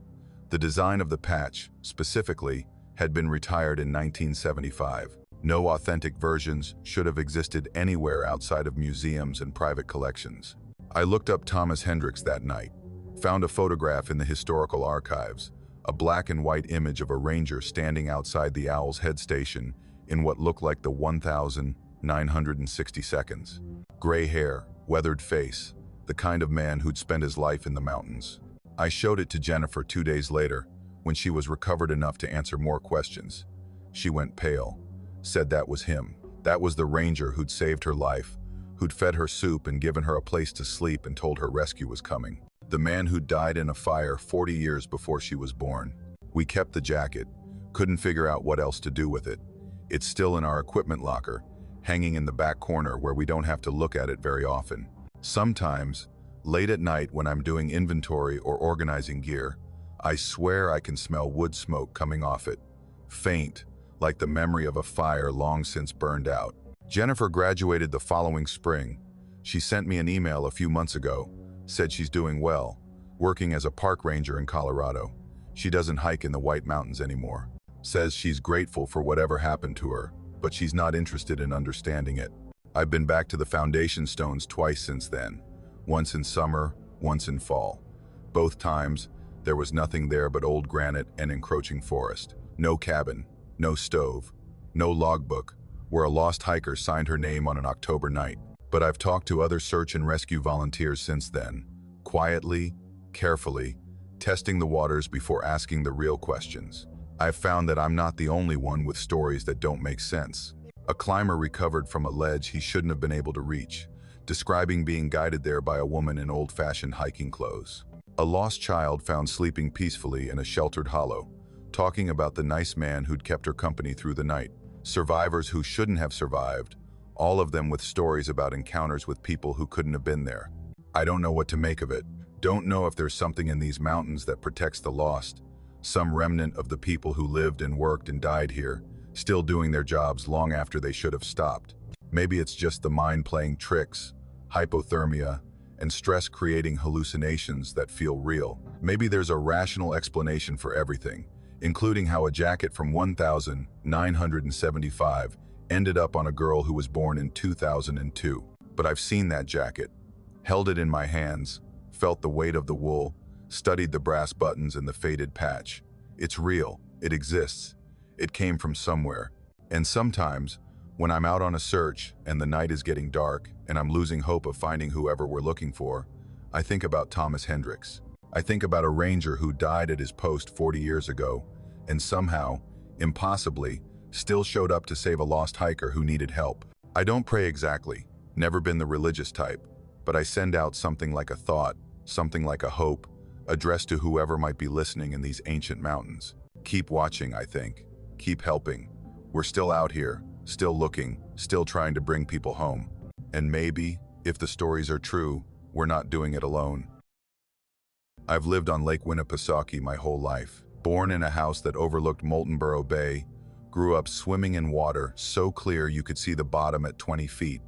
The design of the patch, specifically, had been retired in 1975. No authentic versions should have existed anywhere outside of museums and private collections. I looked up Thomas Hendricks that night, found a photograph in the historical archives, a black and white image of a ranger standing outside the Owl's Head station in what looked like the 1,960 seconds. Gray hair, weathered face, the kind of man who'd spent his life in the mountains. I showed it to Jennifer 2 days later, when she was recovered enough to answer more questions. She went pale, said that was him. That was the ranger who'd saved her life, who'd fed her soup and given her a place to sleep and told her rescue was coming. The man who died in a fire 40 years before she was born. We kept the jacket, couldn't figure out what else to do with it. It's still in our equipment locker, hanging in the back corner where we don't have to look at it very often. Sometimes, late at night when I'm doing inventory or organizing gear, I swear I can smell wood smoke coming off it. Faint, like the memory of a fire long since burned out. Jennifer graduated the following spring. She sent me an email a few months ago, said she's doing well, working as a park ranger in Colorado. She doesn't hike in the White Mountains anymore. Says she's grateful for whatever happened to her, but she's not interested in understanding it. I've been back to the foundation stones twice since then, once in summer, once in fall. Both times, there was nothing there but old granite and encroaching forest. No cabin, no stove, no logbook, where a lost hiker signed her name on an October night. But I've talked to other search and rescue volunteers since then, quietly, carefully, testing the waters before asking the real questions. I've found that I'm not the only one with stories that don't make sense. A climber recovered from a ledge he shouldn't have been able to reach, describing being guided there by a woman in old-fashioned hiking clothes. A lost child found sleeping peacefully in a sheltered hollow, talking about the nice man who'd kept her company through the night. Survivors who shouldn't have survived, all of them with stories about encounters with people who couldn't have been there. I don't know what to make of it. Don't know if there's something in these mountains that protects the lost, some remnant of the people who lived and worked and died here, still doing their jobs long after they should have stopped. Maybe it's just the mind playing tricks, hypothermia, and stress creating hallucinations that feel real. Maybe there's a rational explanation for everything, including how a jacket from 1975 ended up on a girl who was born in 2002. But I've seen that jacket, held it in my hands, felt the weight of the wool, studied the brass buttons and the faded patch. It's real, it exists, it came from somewhere. And sometimes, when I'm out on a search and the night is getting dark and I'm losing hope of finding whoever we're looking for, I think about Thomas Hendricks. I think about a ranger who died at his post 40 years ago and somehow, impossibly, still showed up to save a lost hiker who needed help. I don't pray exactly, never been the religious type, but I send out something like a thought, something like a hope, addressed to whoever might be listening in these ancient mountains. Keep watching, I think. Keep helping. We're still out here, still looking, still trying to bring people home. And maybe, if the stories are true, we're not doing it alone. I've lived on Lake Winnipesaukee my whole life. Born in a house that overlooked Moltenboro Bay, grew up swimming in water so clear you could see the bottom at 20 feet,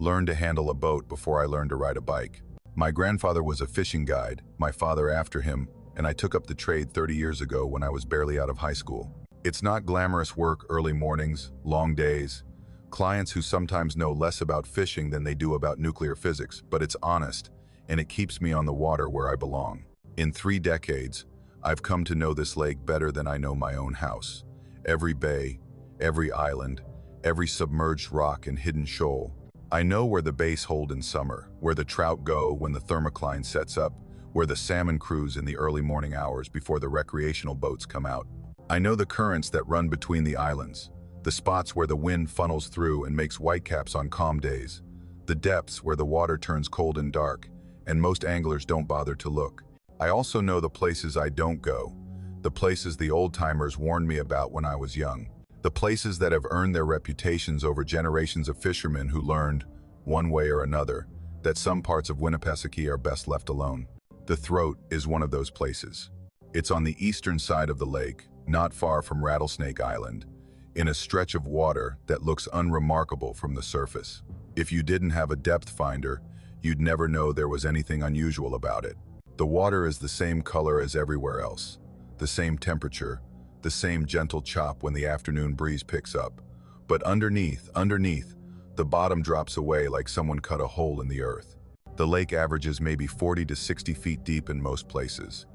Learned to handle a boat before I learned to ride a bike. My grandfather was a fishing guide, my father after him, and I took up the trade 30 years ago when I was barely out of high school. It's not glamorous work, early mornings, long days, clients who sometimes know less about fishing than they do about nuclear physics, but it's honest, and it keeps me on the water where I belong. In 3 decades, I've come to know this lake better than I know my own house. Every bay, every island, every submerged rock and hidden shoal. I know where the bass hold in summer, where the trout go when the thermocline sets up, where the salmon cruise in the early morning hours before the recreational boats come out. I know the currents that run between the islands, the spots where the wind funnels through and makes whitecaps on calm days, the depths where the water turns cold and dark, and most anglers don't bother to look. I also know the places I don't go, the places the old-timers warned me about when I was young, the places that have earned their reputations over generations of fishermen who learned, one way or another, that some parts of Winnipesaukee are best left alone. The Throat is one of those places. It's on the eastern side of the lake, not far from Rattlesnake Island, in a stretch of water that looks unremarkable from the surface. If you didn't have a depth finder, you'd never know there was anything unusual about it. The water is the same color as everywhere else, the same temperature, the same gentle chop when the afternoon breeze picks up. But underneath, the bottom drops away like someone cut a hole in the earth. The lake averages maybe 40 to 60 feet deep in most places.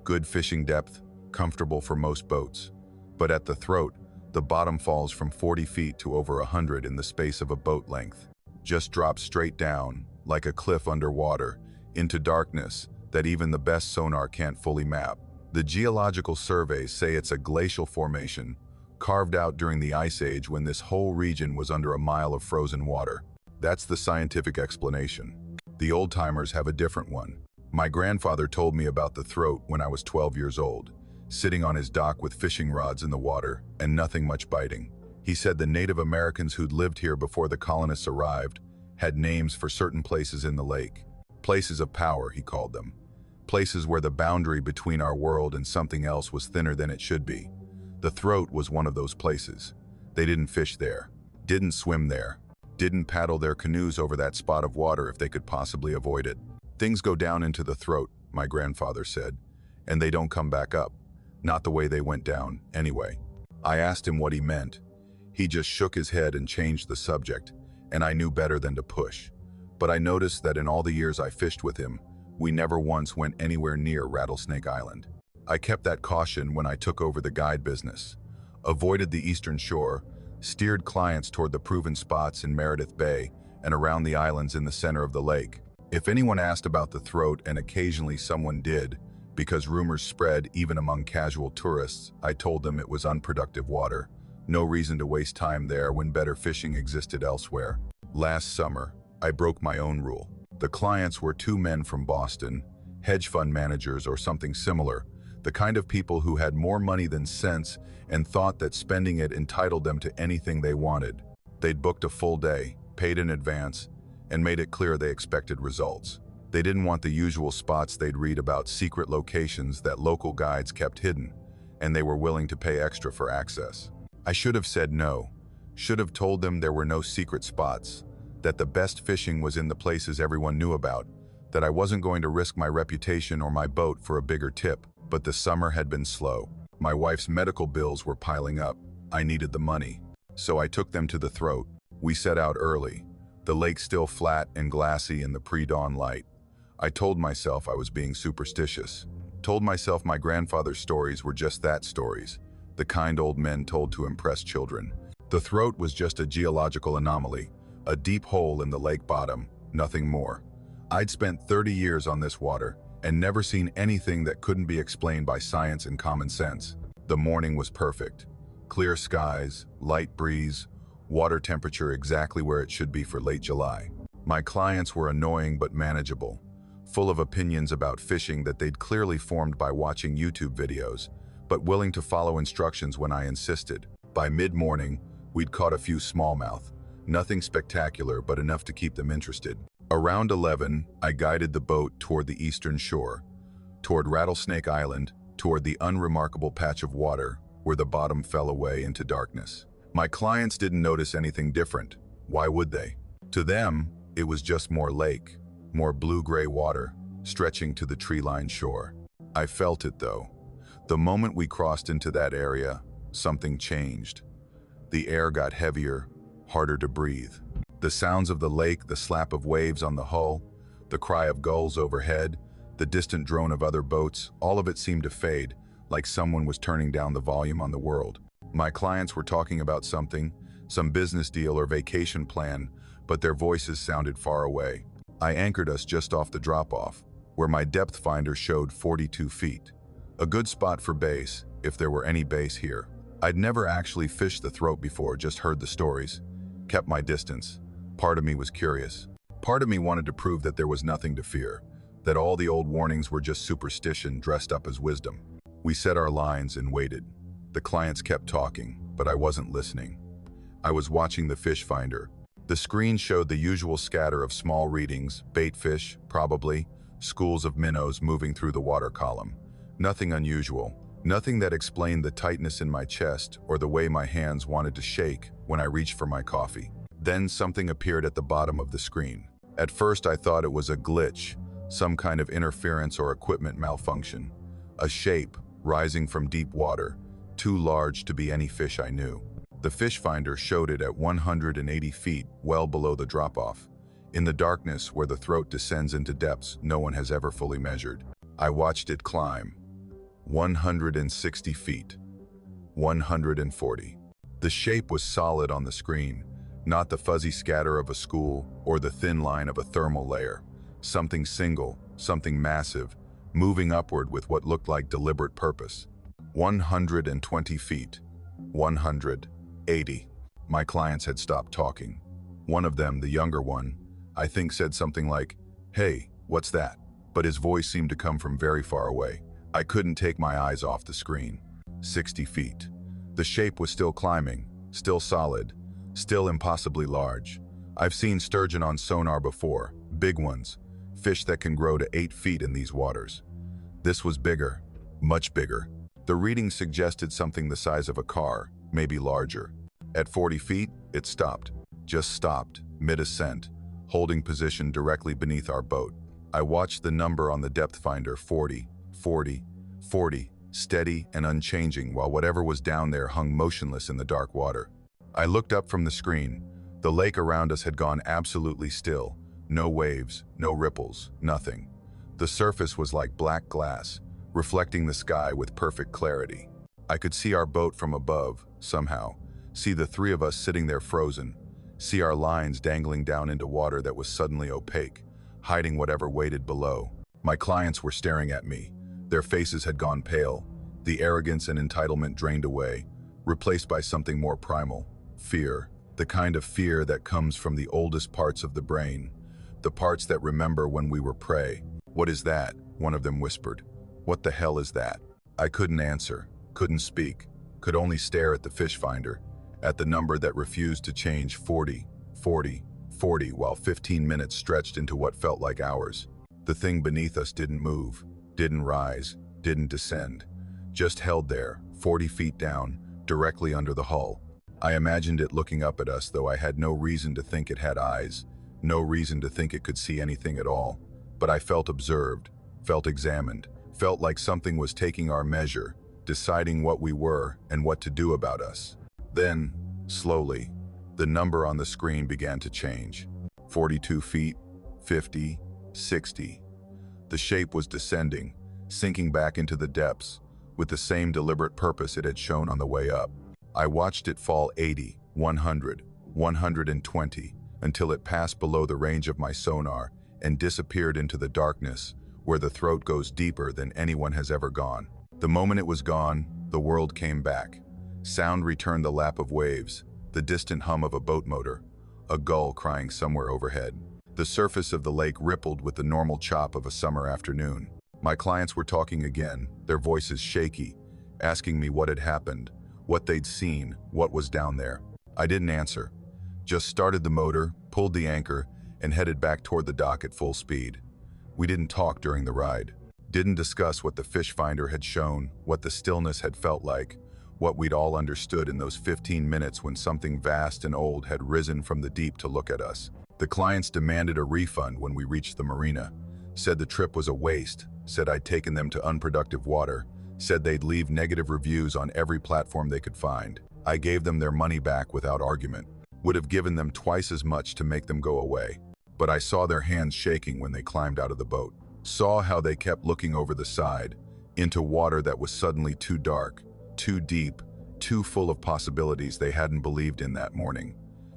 Good fishing depth, comfortable for most boats. But at the Throat, the bottom falls from 40 feet to over 100 in the space of a boat length. Just drops straight down, like a cliff underwater, into darkness that even the best sonar can't fully map. The geological surveys say it's a glacial formation, carved out during the Ice Age when this whole region was under a mile of frozen water. That's the scientific explanation. The old-timers have a different one. My grandfather told me about the Throat when I was 12 years old, sitting on his dock with fishing rods in the water and nothing much biting. He said the Native Americans who'd lived here before the colonists arrived had names for certain places in the lake. Places of power, he called them. Places where the boundary between our world and something else was thinner than it should be. The Throat was one of those places. They didn't fish there, didn't swim there, didn't paddle their canoes over that spot of water if they could possibly avoid it. Things go down into the Throat, my grandfather said, and they don't come back up. Not the way they went down, anyway. I asked him what he meant. He just shook his head and changed the subject, and I knew better than to push. But I noticed that in all the years I fished with him, we never once went anywhere near Rattlesnake Island. I kept that caution when I took over the guide business, avoided the eastern shore, steered clients toward the proven spots in Meredith Bay and around the islands in the center of the lake. If anyone asked about the Throat, and occasionally someone did, because rumors spread even among casual tourists, I told them it was unproductive water. No reason to waste time there when better fishing existed elsewhere. Last summer, I broke my own rule. The clients were 2 men from Boston, hedge fund managers or something similar, the kind of people who had more money than sense and thought that spending it entitled them to anything they wanted. They'd booked a full day, paid in advance, and made it clear they expected results. They didn't want the usual spots they'd read about, secret locations that local guides kept hidden, and they were willing to pay extra for access. I should have said no, should have told them there were no secret spots, that the best fishing was in the places everyone knew about, that I wasn't going to risk my reputation or my boat for a bigger tip. But the summer had been slow. My wife's medical bills were piling up. I needed the money. So I took them to the Throat. We set out early, the lake still flat and glassy in the pre-dawn light. I told myself I was being superstitious. Told myself my grandfather's stories were just that, stories, the kind old men told to impress children. The Throat was just a geological anomaly, a deep hole in the lake bottom, nothing more. I'd spent 30 years on this water and never seen anything that couldn't be explained by science and common sense. The morning was perfect. Clear skies, light breeze, water temperature exactly where it should be for late July. My clients were annoying but manageable, full of opinions about fishing that they'd clearly formed by watching YouTube videos, but willing to follow instructions when I insisted. By mid-morning, we'd caught a few smallmouth, nothing spectacular but enough to keep them interested. Around 11, I guided the boat toward the eastern shore, toward Rattlesnake Island, toward the unremarkable patch of water where the bottom fell away into darkness. My clients didn't notice anything different. Why would they? To them, It was just more lake, more blue-gray water, stretching to the tree-lined shore. I felt it though. The moment we crossed into that area, something changed. The air got heavier, harder to breathe. The sounds of the lake, the slap of waves on the hull, the cry of gulls overhead, the distant drone of other boats, all of it seemed to fade, like someone was turning down the volume on the world. My clients were talking about something, some business deal or vacation plan, but their voices sounded far away. I anchored us just off the drop-off, where my depth finder showed 42 feet. A good spot for bass, if there were any bass here. I'd never actually fished the throat before, just heard the stories. Kept my distance. Part of me was curious. Part of me wanted to prove that there was nothing to fear, that all the old warnings were just superstition dressed up as wisdom. We set our lines and waited. The clients kept talking, but I wasn't listening. I was watching the fish finder. The screen showed the usual scatter of small readings, bait fish, probably, schools of minnows moving through the water column. Nothing unusual, nothing that explained the tightness in my chest or the way my hands wanted to shake when I reached for my coffee. Then something appeared at the bottom of the screen. At first I thought it was a glitch, some kind of interference or equipment malfunction. A shape, rising from deep water, too large to be any fish I knew. The fish finder showed it at 180 feet, well below the drop-off. In the darkness where the throat descends into depths no one has ever fully measured. I watched it climb. 160 feet. 140. The shape was solid on the screen, not the fuzzy scatter of a school or the thin line of a thermal layer. Something single, something massive, moving upward with what looked like deliberate purpose. 120 feet. 180. My clients had stopped talking. One of them, the younger one, I think said something like, "Hey, what's that?" But his voice seemed to come from very far away. I couldn't take my eyes off the screen. 60 feet. The shape was still climbing, still solid, still impossibly large. I've seen sturgeon on sonar before, big ones, fish that can grow to 8 feet in these waters. This was bigger, much bigger. The reading suggested something the size of a car, maybe larger. At 40 feet, it stopped. Just stopped, mid-ascent, holding position directly beneath our boat. I watched the number on the depth finder, 40, 40, 40, steady and unchanging while whatever was down there hung motionless in the dark water. I looked up from the screen. The lake around us had gone absolutely still. No waves, no ripples, nothing. The surface was like black glass, reflecting the sky with perfect clarity. I could see our boat from above, somehow, see the three of us sitting there frozen, see our lines dangling down into water that was suddenly opaque, hiding whatever waited below. My clients were staring at me. Their faces had gone pale, the arrogance and entitlement drained away, replaced by something more primal, fear, the kind of fear that comes from the oldest parts of the brain, the parts that remember when we were prey. "What is that?" one of them whispered. "What the hell is that?" I couldn't answer, couldn't speak, could only stare at the fish finder, at the number that refused to change, 40, 40, 40, while 15 minutes stretched into what felt like hours. The thing beneath us didn't move, didn't rise, didn't descend, just held there, 40 feet down, directly under the hull. I imagined it looking up at us, though I had no reason to think it had eyes, no reason to think it could see anything at all. But I felt observed, felt examined, felt like something was taking our measure, deciding what we were and what to do about us. Then, slowly, the number on the screen began to change. 42 feet, 50, 60. The shape was descending, sinking back into the depths, with the same deliberate purpose it had shown on the way up. I watched it fall 80, 100, 120, until it passed below the range of my sonar and disappeared into the darkness, where the throat goes deeper than anyone has ever gone. The moment it was gone, the world came back. Sound returned, the lap of waves, the distant hum of a boat motor, a gull crying somewhere overhead. The surface of the lake rippled with the normal chop of a summer afternoon. My clients were talking again, their voices shaky, asking me what had happened, what they'd seen, what was down there. I didn't answer, just started the motor, pulled the anchor, and headed back toward the dock at full speed. We didn't talk during the ride, didn't discuss what the fish finder had shown, what the stillness had felt like, what we'd all understood in those 15 minutes when something vast and old had risen from the deep to look at us. The clients demanded a refund when we reached the marina, said the trip was a waste, said I'd taken them to unproductive water, said they'd leave negative reviews on every platform they could find. I gave them their money back without argument, would have given them twice as much to make them go away. But I saw their hands shaking when they climbed out of the boat, saw how they kept looking over the side, into water that was suddenly too dark, too deep, too full of possibilities they hadn't believed in that morning.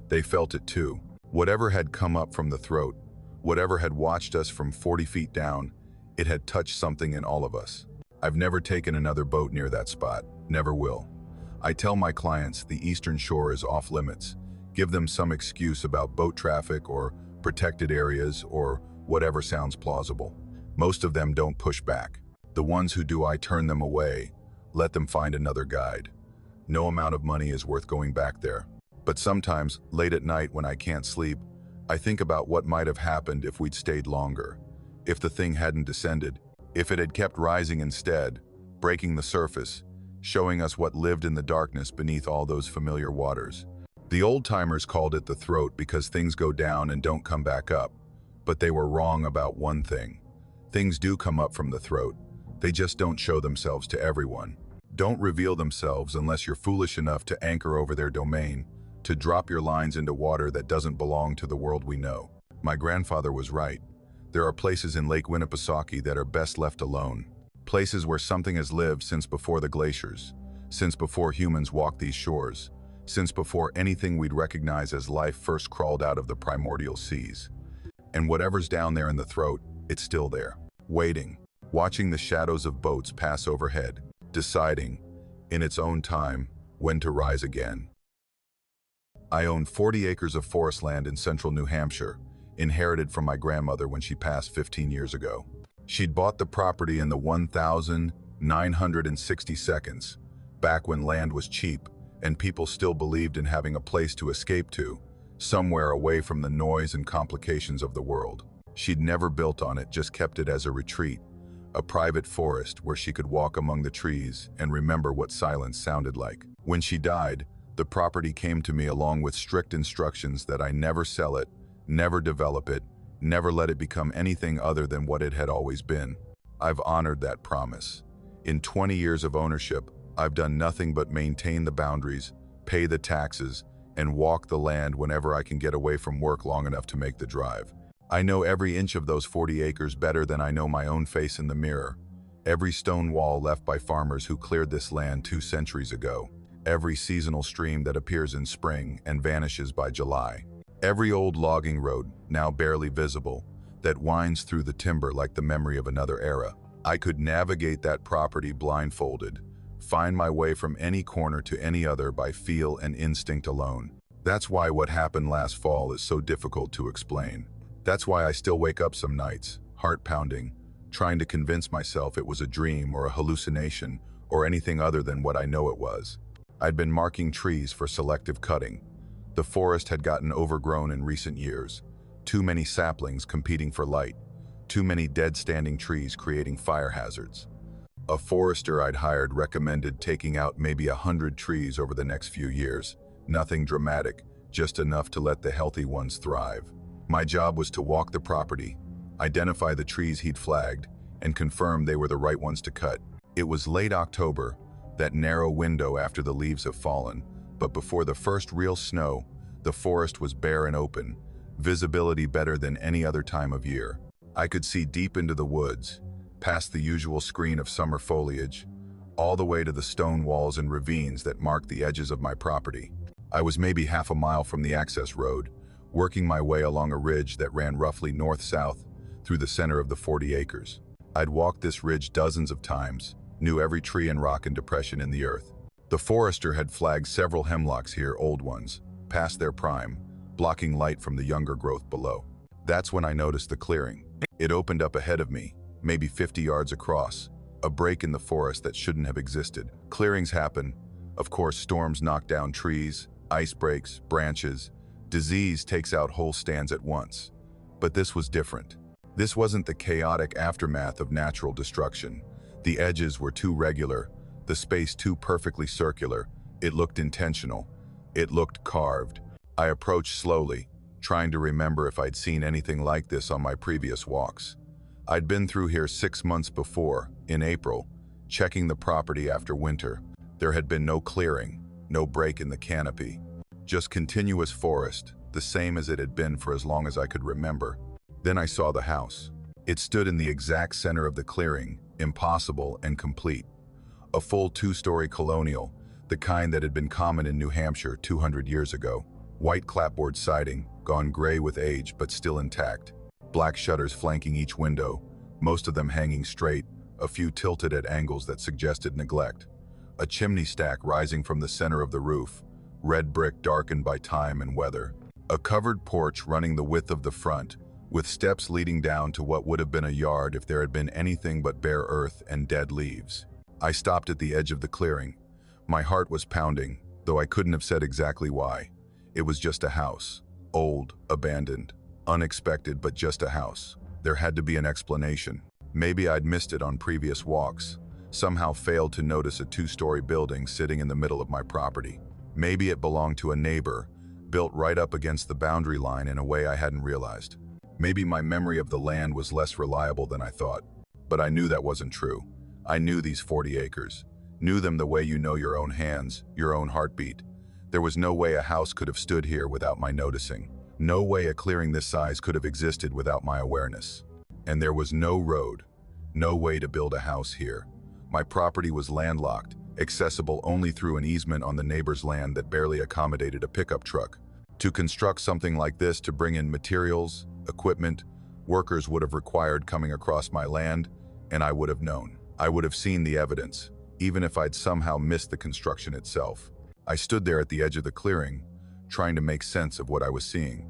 They felt it too. Whatever had come up from the throat, whatever had watched us from 40 feet down, it had touched something in all of us. I've never taken another boat near that spot, never will. I tell my clients the eastern shore is off limits, give them some excuse about boat traffic or protected areas or whatever sounds plausible. Most of them don't push back. The ones who do, I turn them away, let them find another guide. No amount of money is worth going back there. But sometimes, late at night when I can't sleep, I think about what might have happened if we'd stayed longer, if the thing hadn't descended, if it had kept rising instead, breaking the surface, showing us what lived in the darkness beneath all those familiar waters. The old-timers called it the throat because things go down and don't come back up. But they were wrong about one thing. Things do come up from the throat. They just don't show themselves to everyone. Don't reveal themselves unless you're foolish enough to anchor over their domain, to drop your lines into water that doesn't belong to the world we know. My grandfather was right. There are places in Lake Winnipesaukee that are best left alone. Places where something has lived since before the glaciers, since before humans walked these shores, since before anything we'd recognize as life first crawled out of the primordial seas. And whatever's down there in the throat, it's still there, waiting, watching the shadows of boats pass overhead, deciding, in its own time, when to rise again. I own 40 acres of forest land in central New Hampshire, inherited from my grandmother when she passed 15 years ago. She'd bought the property in the 1960 seconds, back when land was cheap and people still believed in having a place to escape to, somewhere away from the noise and complications of the world. She'd never built on it, just kept it as a retreat, a private forest where she could walk among the trees and remember what silence sounded like. When she died, the property came to me along with strict instructions that I never sell it, never develop it, never let it become anything other than what it had always been. I've honored that promise. In 20 years of ownership, I've done nothing but maintain the boundaries, pay the taxes, and walk the land whenever I can get away from work long enough to make the drive. I know every inch of those 40 acres better than I know my own face in the mirror. Every stone wall left by farmers who cleared this land 2 centuries ago. Every seasonal stream that appears in spring and vanishes by July. Every old logging road, now barely visible, that winds through the timber like the memory of another era. I could navigate that property blindfolded, find my way from any corner to any other by feel and instinct alone. That's why what happened last fall is so difficult to explain. That's why I still wake up some nights, heart pounding, trying to convince myself it was a dream or a hallucination or anything other than what I know it was. I'd been marking trees for selective cutting. The forest had gotten overgrown in recent years. Too many saplings competing for light. Too many dead standing trees creating fire hazards. A forester I'd hired recommended taking out maybe 100 trees over the next few years. Nothing dramatic, just enough to let the healthy ones thrive. My job was to walk the property, identify the trees he'd flagged, and confirm they were the right ones to cut. It was late October, that narrow window after the leaves have fallen, but before the first real snow, the forest was bare and open, visibility better than any other time of year. I could see deep into the woods, past the usual screen of summer foliage, all the way to the stone walls and ravines that marked the edges of my property. I was maybe half a mile from the access road, working my way along a ridge that ran roughly north-south through the center of the 40 acres. I'd walked this ridge dozens of times, knew every tree and rock and depression in the earth. The forester had flagged several hemlocks here, old ones, past their prime, blocking light from the younger growth below. That's when I noticed the clearing. It opened up ahead of me, maybe 50 yards across, a break in the forest that shouldn't have existed. Clearings happen. Of course, storms knock down trees, ice breaks, branches. Disease takes out whole stands at once. But this was different. This wasn't the chaotic aftermath of natural destruction. The edges were too regular, the space too perfectly circular. It looked intentional. It looked carved. I approached slowly, trying to remember if I'd seen anything like this on my previous walks. I'd been through here 6 months before, in April, checking the property after winter. There had been no clearing, no break in the canopy, just continuous forest, the same as it had been for as long as I could remember. Then I saw the house. It stood in the exact center of the clearing, impossible and complete. A full 2-story colonial, the kind that had been common in New Hampshire 200 years ago. White clapboard siding, gone gray with age but still intact. Black shutters flanking each window, most of them hanging straight, a few tilted at angles that suggested neglect. A chimney stack rising from the center of the roof, red brick darkened by time and weather. A covered porch running the width of the front, with steps leading down to what would have been a yard if there had been anything but bare earth and dead leaves. I stopped at the edge of the clearing. My heart was pounding, though I couldn't have said exactly why. It was just a house. Old, abandoned, unexpected, but just a house. There had to be an explanation. Maybe I'd missed it on previous walks, somehow failed to notice a 2-story building sitting in the middle of my property. Maybe it belonged to a neighbor, built right up against the boundary line in a way I hadn't realized. Maybe my memory of the land was less reliable than I thought. But I knew that wasn't true. I knew these 40 acres. Knew them the way you know your own hands, your own heartbeat. There was no way a house could have stood here without my noticing. No way a clearing this size could have existed without my awareness. And there was no road, no way to build a house here. My property was landlocked, accessible only through an easement on the neighbor's land that barely accommodated a pickup truck. To construct something like this, to bring in materials, equipment, workers would have required coming across my land, and I would have known. I would have seen the evidence, even if I'd somehow missed the construction itself. I stood there at the edge of the clearing, trying to make sense of what I was seeing.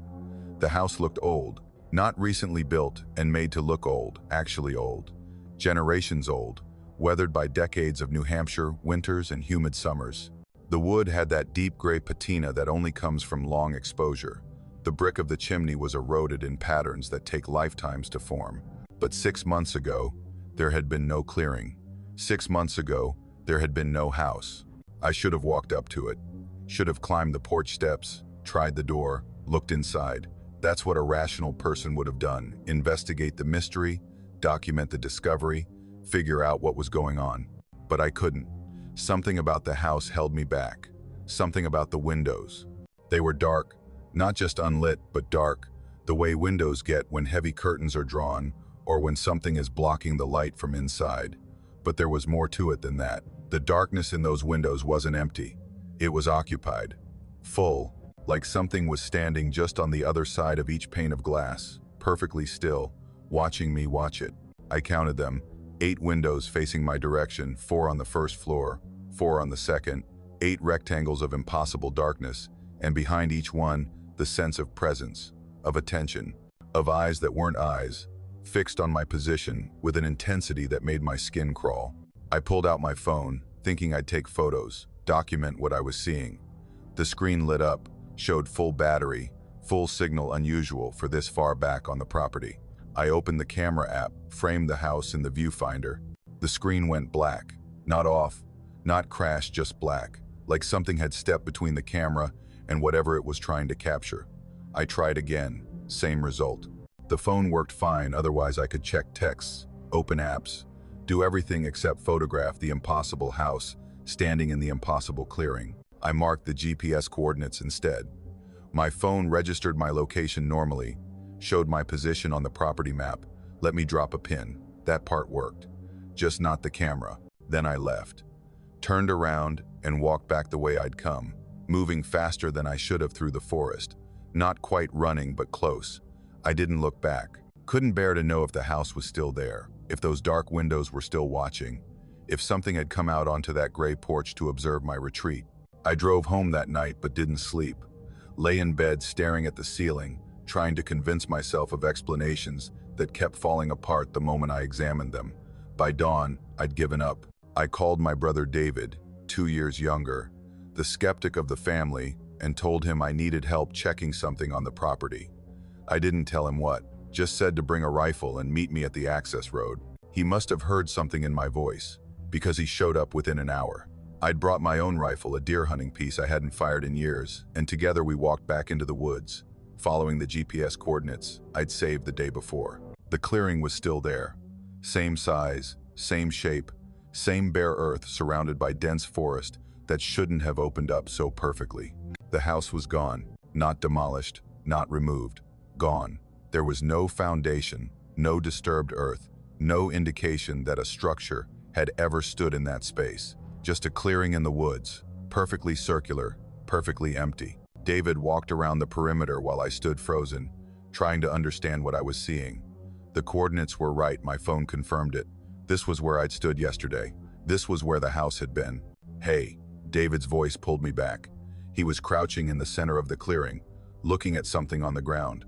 The house looked old, not recently built and made to look old, actually old. Generations old, weathered by decades of New Hampshire winters and humid summers. The wood had that deep gray patina that only comes from long exposure. The brick of the chimney was eroded in patterns that take lifetimes to form. But 6 months ago, there had been no clearing. 6 months ago, there had been no house. I should have walked up to it. Should have climbed the porch steps, tried the door, looked inside. That's what a rational person would have done. Investigate the mystery, document the discovery, figure out what was going on. But I couldn't. Something about the house held me back. Something about the windows. They were dark, not just unlit, but dark, the way windows get when heavy curtains are drawn or when something is blocking the light from inside. But there was more to it than that. The darkness in those windows wasn't empty. It was occupied. Full, like something was standing just on the other side of each pane of glass, perfectly still, watching me watch it. I counted them. 8 windows facing my direction, 4 on the first floor, 4 on the second, 8 rectangles of impossible darkness, and behind each one, the sense of presence, of attention, of eyes that weren't eyes, fixed on my position with an intensity that made my skin crawl. I pulled out my phone, thinking I'd take photos, document what I was seeing. The screen lit up, showed full battery, full signal, unusual for this far back on the property. I opened the camera app, framed the house in the viewfinder. The screen went black, not off, not crashed, just black, like something had stepped between the camera and whatever it was trying to capture. I tried again, same result. The phone worked fine, otherwise I could check texts, open apps, do everything except photograph the impossible house standing in the impossible clearing. I marked the GPS coordinates instead. My phone registered my location normally, showed my position on the property map, let me drop a pin. That part worked, just not the camera. Then I left, turned around and walked back the way I'd come, moving faster than I should have through the forest, not quite running but close. I didn't look back. Couldn't bear to know if the house was still there, if those dark windows were still watching, if something had come out onto that gray porch to observe my retreat. I drove home that night but didn't sleep. Lay in bed staring at the ceiling, trying to convince myself of explanations that kept falling apart the moment I examined them. By dawn, I'd given up. I called my brother David, 2 years younger, the skeptic of the family, and told him I needed help checking something on the property. I didn't tell him what, just said to bring a rifle and meet me at the access road. He must have heard something in my voice, because he showed up within an hour. I'd brought my own rifle, a deer hunting piece I hadn't fired in years, and together we walked back into the woods. following the GPS coordinates I'd saved the day before. The clearing was still there. Same size, same shape, same bare earth surrounded by dense forest that shouldn't have opened up so perfectly. The house was gone, not demolished, not removed, gone. There was no foundation, no disturbed earth, no indication that a structure had ever stood in that space. Just a clearing in the woods, perfectly circular, perfectly empty. David walked around the perimeter while I stood frozen, trying to understand what I was seeing. The coordinates were right, my phone confirmed it. This was where I'd stood yesterday. This was where the house had been. Hey, David's voice pulled me back. He was crouching in the center of the clearing, looking at something on the ground.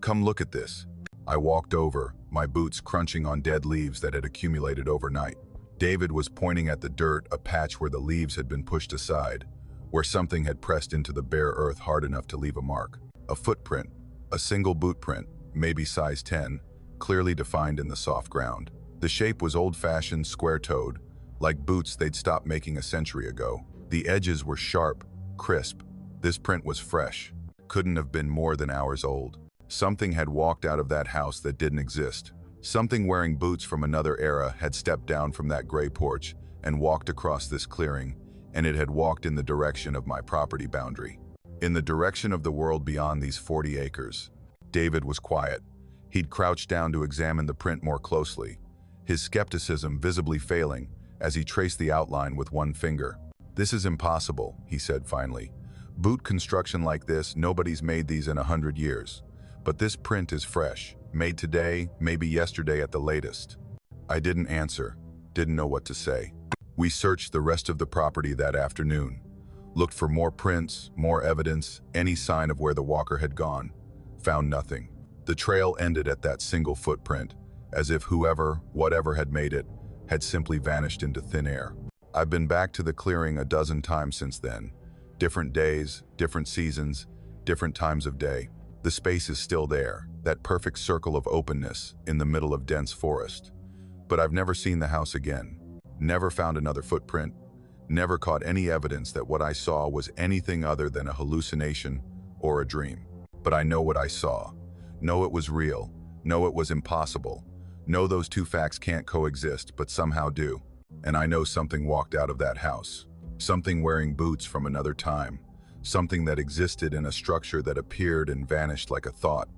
Come look at this. I walked over, my boots crunching on dead leaves that had accumulated overnight. David was pointing at the dirt, a patch where the leaves had been pushed aside, where something had pressed into the bare earth hard enough to leave a mark. A footprint, a single boot print, maybe size 10, clearly defined in the soft ground. The shape was old-fashioned, square-toed, like boots they'd stopped making a century ago. The edges were sharp, crisp. This print was fresh. Couldn't have been more than hours old. Something had walked out of that house that didn't exist. Something wearing boots from another era had stepped down from that gray porch and walked across this clearing, and it had walked in the direction of my property boundary. In the direction of the world beyond these 40 acres. David was quiet. He'd crouched down to examine the print more closely, his skepticism visibly failing as he traced the outline with one finger. This is impossible, he said finally. Boot construction like this, nobody's made these in 100 years. But this print is fresh, made today, maybe yesterday at the latest. I didn't answer, didn't know what to say. We searched the rest of the property that afternoon, looked for more prints, more evidence, any sign of where the walker had gone. Found nothing. The trail ended at that single footprint, as if whoever, whatever had made it, had simply vanished into thin air. I've been back to the clearing a dozen times since then. Different days, different seasons, different times of day. The space is still there, that perfect circle of openness in the middle of dense forest. But I've never seen the house again. Never found another footprint. Never caught any evidence that what I saw was anything other than a hallucination or a dream. But I know what I saw. Know it was real. Know it was impossible. Know those two facts can't coexist, but somehow do. And I know something walked out of that house. Something wearing boots from another time. Something that existed in a structure that appeared and vanished like a thought.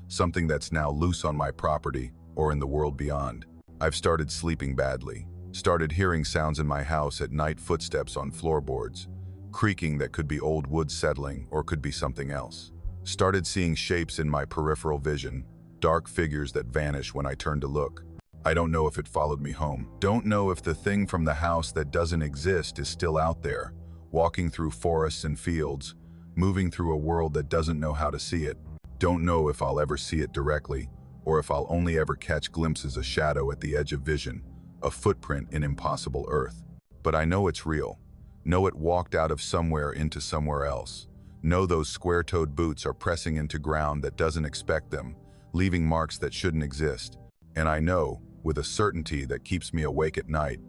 Something that's now loose on my property or in the world beyond. I've started sleeping badly. Started hearing sounds in my house at night, footsteps on floorboards. Creaking that could be old wood settling or could be something else. Started seeing shapes in my peripheral vision. Dark figures that vanish when I turn to look. I don't know if it followed me home. Don't know if the thing from the house that doesn't exist is still out there, walking through forests and fields, moving through a world that doesn't know how to see it. Don't know if I'll ever see it directly, or if I'll only ever catch glimpses of shadow at the edge of vision, a footprint in impossible earth. But I know it's real. Know it walked out of somewhere into somewhere else. Know those square-toed boots are pressing into ground that doesn't expect them, leaving marks that shouldn't exist. And I know, with a certainty that keeps me awake at night,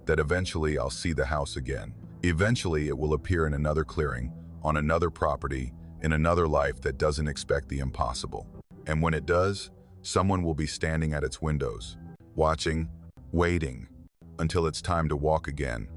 that eventually I'll see the house again. Eventually it will appear in another clearing, on another property, in another life that doesn't expect the impossible. And when it does, someone will be standing at its windows, watching, waiting, until it's time to walk again.